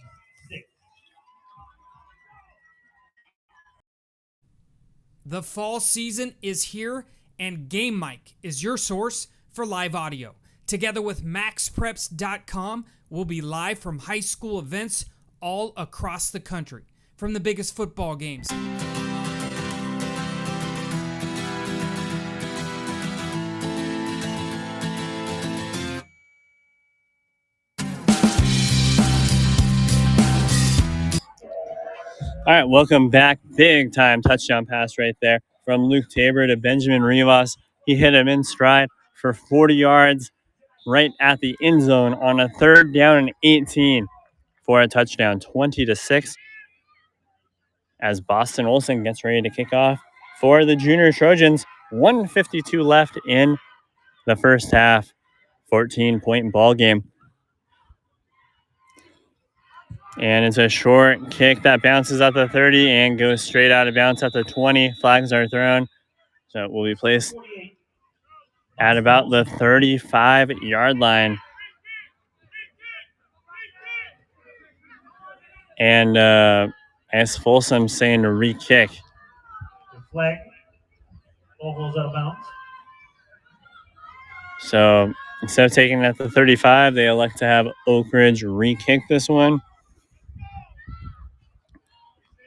The fall season is here, and Game Mike is your source for live audio. Together with MaxPreps.com, we'll be live from high school events all across the country, from the biggest football games. All right, welcome back. Big time touchdown pass right there from Luke Tabor to Benjamin Rivas. He hit him in stride for 40 yards right at the end zone on a 3rd down and 18 for a touchdown, 20-6. As Boston Olson gets ready to kick off for the Junior Trojans. 1:52 left in the first half. 14-point ball game. And it's a short kick that bounces at the 30 and goes straight out of bounds at the 20. Flags are thrown. So it will be placed at about the 35-yard line. And as Folsom saying to re-kick. The flag. Ball goes out of bounds. So instead of taking it at the 35, they elect to have Oak Ridge re-kick this one.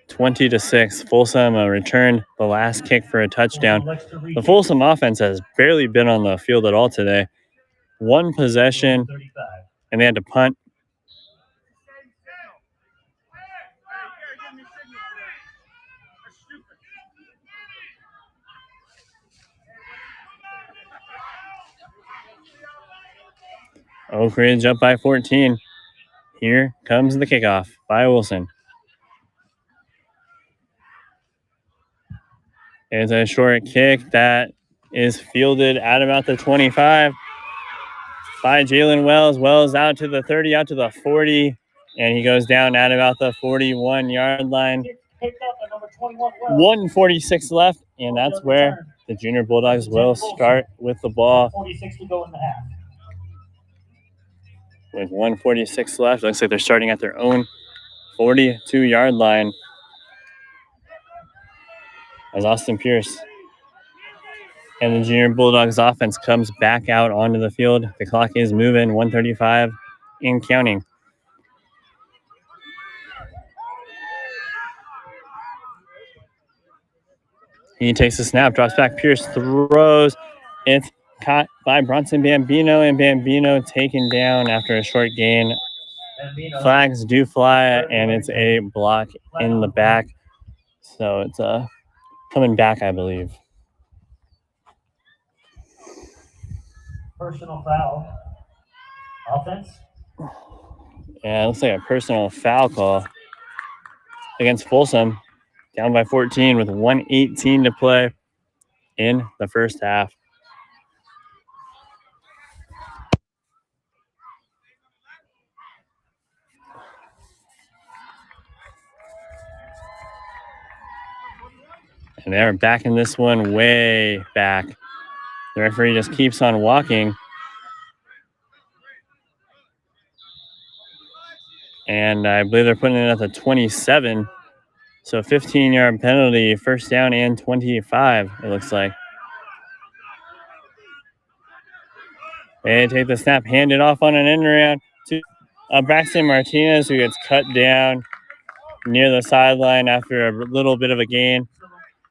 20-6. Folsom returned the last kick for a touchdown. The Folsom offense has barely been on the field at all today. One possession, and they had to punt. Oak Ridge up by 14. Here comes the kickoff by Wilson. It's a short kick that is fielded at about the 25 by Jalen Wells. Wells out to the 30, out to the 40, and he goes down at about the 41-yard line. 1:46 left, and that's where the Junior Bulldogs will start with the ball. 46 to go in the half. With 1:46 left, looks like they're starting at their own 42-yard line. As Austin Pierce and the Junior Bulldogs offense comes back out onto the field. The clock is moving, 1:35 and counting. He takes the snap, drops back, Pierce throws. It's caught by Bronson Bambino, and Bambino taken down after a short gain. Flags do fly, and it's a block in the back. So it's coming back, I believe. Personal foul. Offense. Yeah, it looks like a personal foul call against Folsom. Down by 14 with 1:18 to play in the first half. And they're backing this one way back. The referee just keeps on walking. And I believe they're putting it at the 27. So 15-yard penalty, first down and 25, it looks like. They take the snap, hand it off on an end around to Braxton Martinez, who gets cut down near the sideline after a little bit of a gain.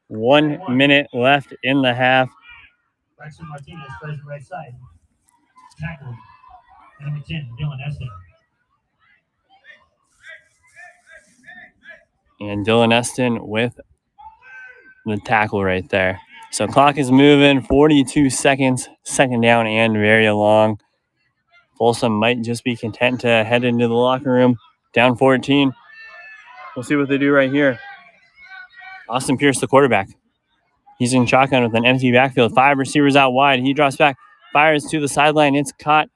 1 minute left in the half. Braxton Martinez plays the right side. Tackle. Number 10, Dylan Eston. And Dylan Eston with the tackle right there. So clock is moving, 42 seconds, second down and very long. Folsom might just be content to head into the locker room, down 14. We'll see what they do right here. Austin Pierce, the quarterback. He's in shotgun with an empty backfield. 5 receivers out wide. He drops back, fires to the sideline. It's caught.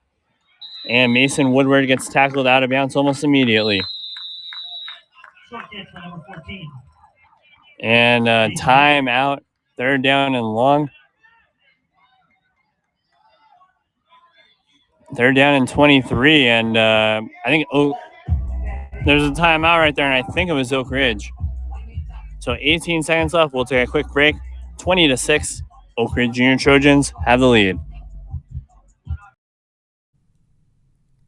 And Mason Woodward gets tackled out of bounds almost immediately. Short kick for number 14. And timeout, third down and long. Third down and 23. And I think there's a timeout right there, and I think it was Oak Ridge. So 18 seconds left. We'll take a quick break. 20-6. Oak Ridge Junior Trojans have the lead.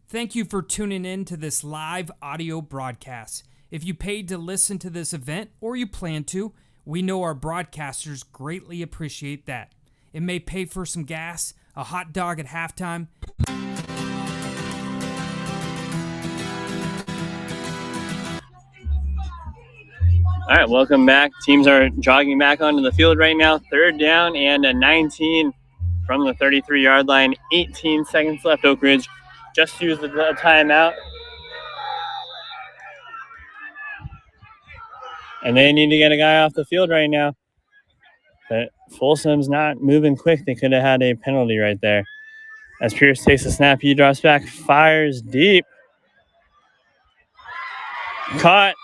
Thank you for tuning in to this live audio broadcast. If you paid to listen to this event or you plan to, we know our broadcasters greatly appreciate that. It may pay for some gas, a hot dog at halftime. All right, welcome back. Teams are jogging back onto the field right now. Third down and a 19 from the 33-yard line. 18 seconds left. Oak Ridge just used the timeout. And they need to get a guy off the field right now. But Folsom's not moving quick. They could have had a penalty right there. As Pierce takes a snap, he drops back, fires deep. Caught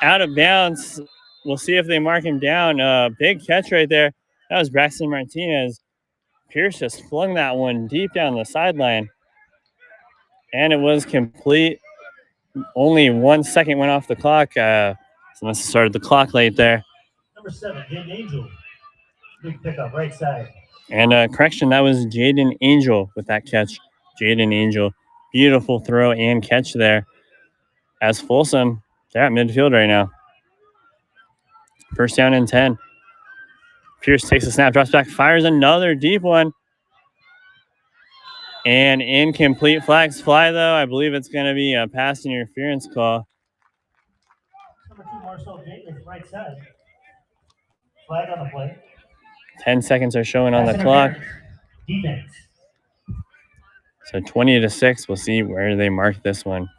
out of bounds. We'll see if they mark him down. Big catch right there. That was Braxton Martinez. Pierce just flung that one deep down the sideline. And it was complete. Only 1 second went off the clock. So must have started the clock late there. Number 7, Jaden Angel. Big pickup, right side. And correction, that was Jaden Angel with that catch. Jaden Angel. Beautiful throw and catch there. As Folsom, they're at midfield right now. First down and 10. Pierce takes a snap, drops back, fires another deep one. And incomplete. Flags fly, though. I believe it's going to be a pass interference call. Number 2, Marcel Jacobs, right side. Flag on the play. 10 seconds are showing on the clock. Defense. So 20-6. We'll see where they mark this one.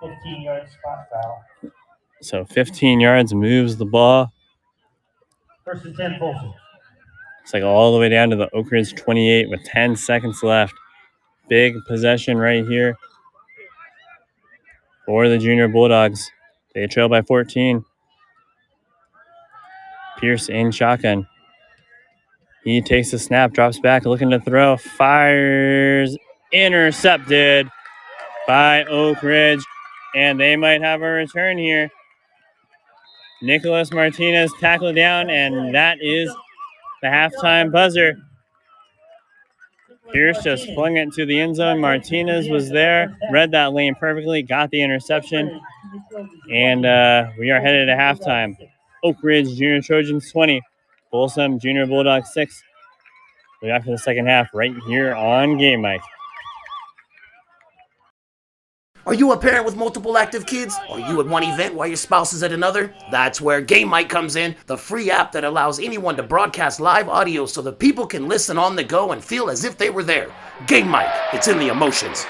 15-yard spot foul. So 15 yards moves the ball. First and 10, Folsom. It's like all the way down to the Oak Ridge 28 with 10 seconds left. Big possession right here for the Junior Bulldogs. They trail by 14. Pierce in shotgun. He takes a snap, drops back, looking to throw, fires, intercepted by Oak Ridge, and they might have a return here. Nicholas Martinez tackled down, and that is the halftime buzzer. Pierce just flung it to the end zone. Martinez was there, read that lane perfectly, got the interception, and we are headed to halftime. Oak Ridge Junior Trojans 20, Folsom Junior Bulldogs 6. We're back for the second half right here on Game Mike. Are you a parent with multiple active kids? Are you at one event while your spouse is at another? That's where Game Mike comes in, the free app that allows anyone to broadcast live audio so that people can listen on the go and feel as if they were there. Game Mike, it's in the emotions.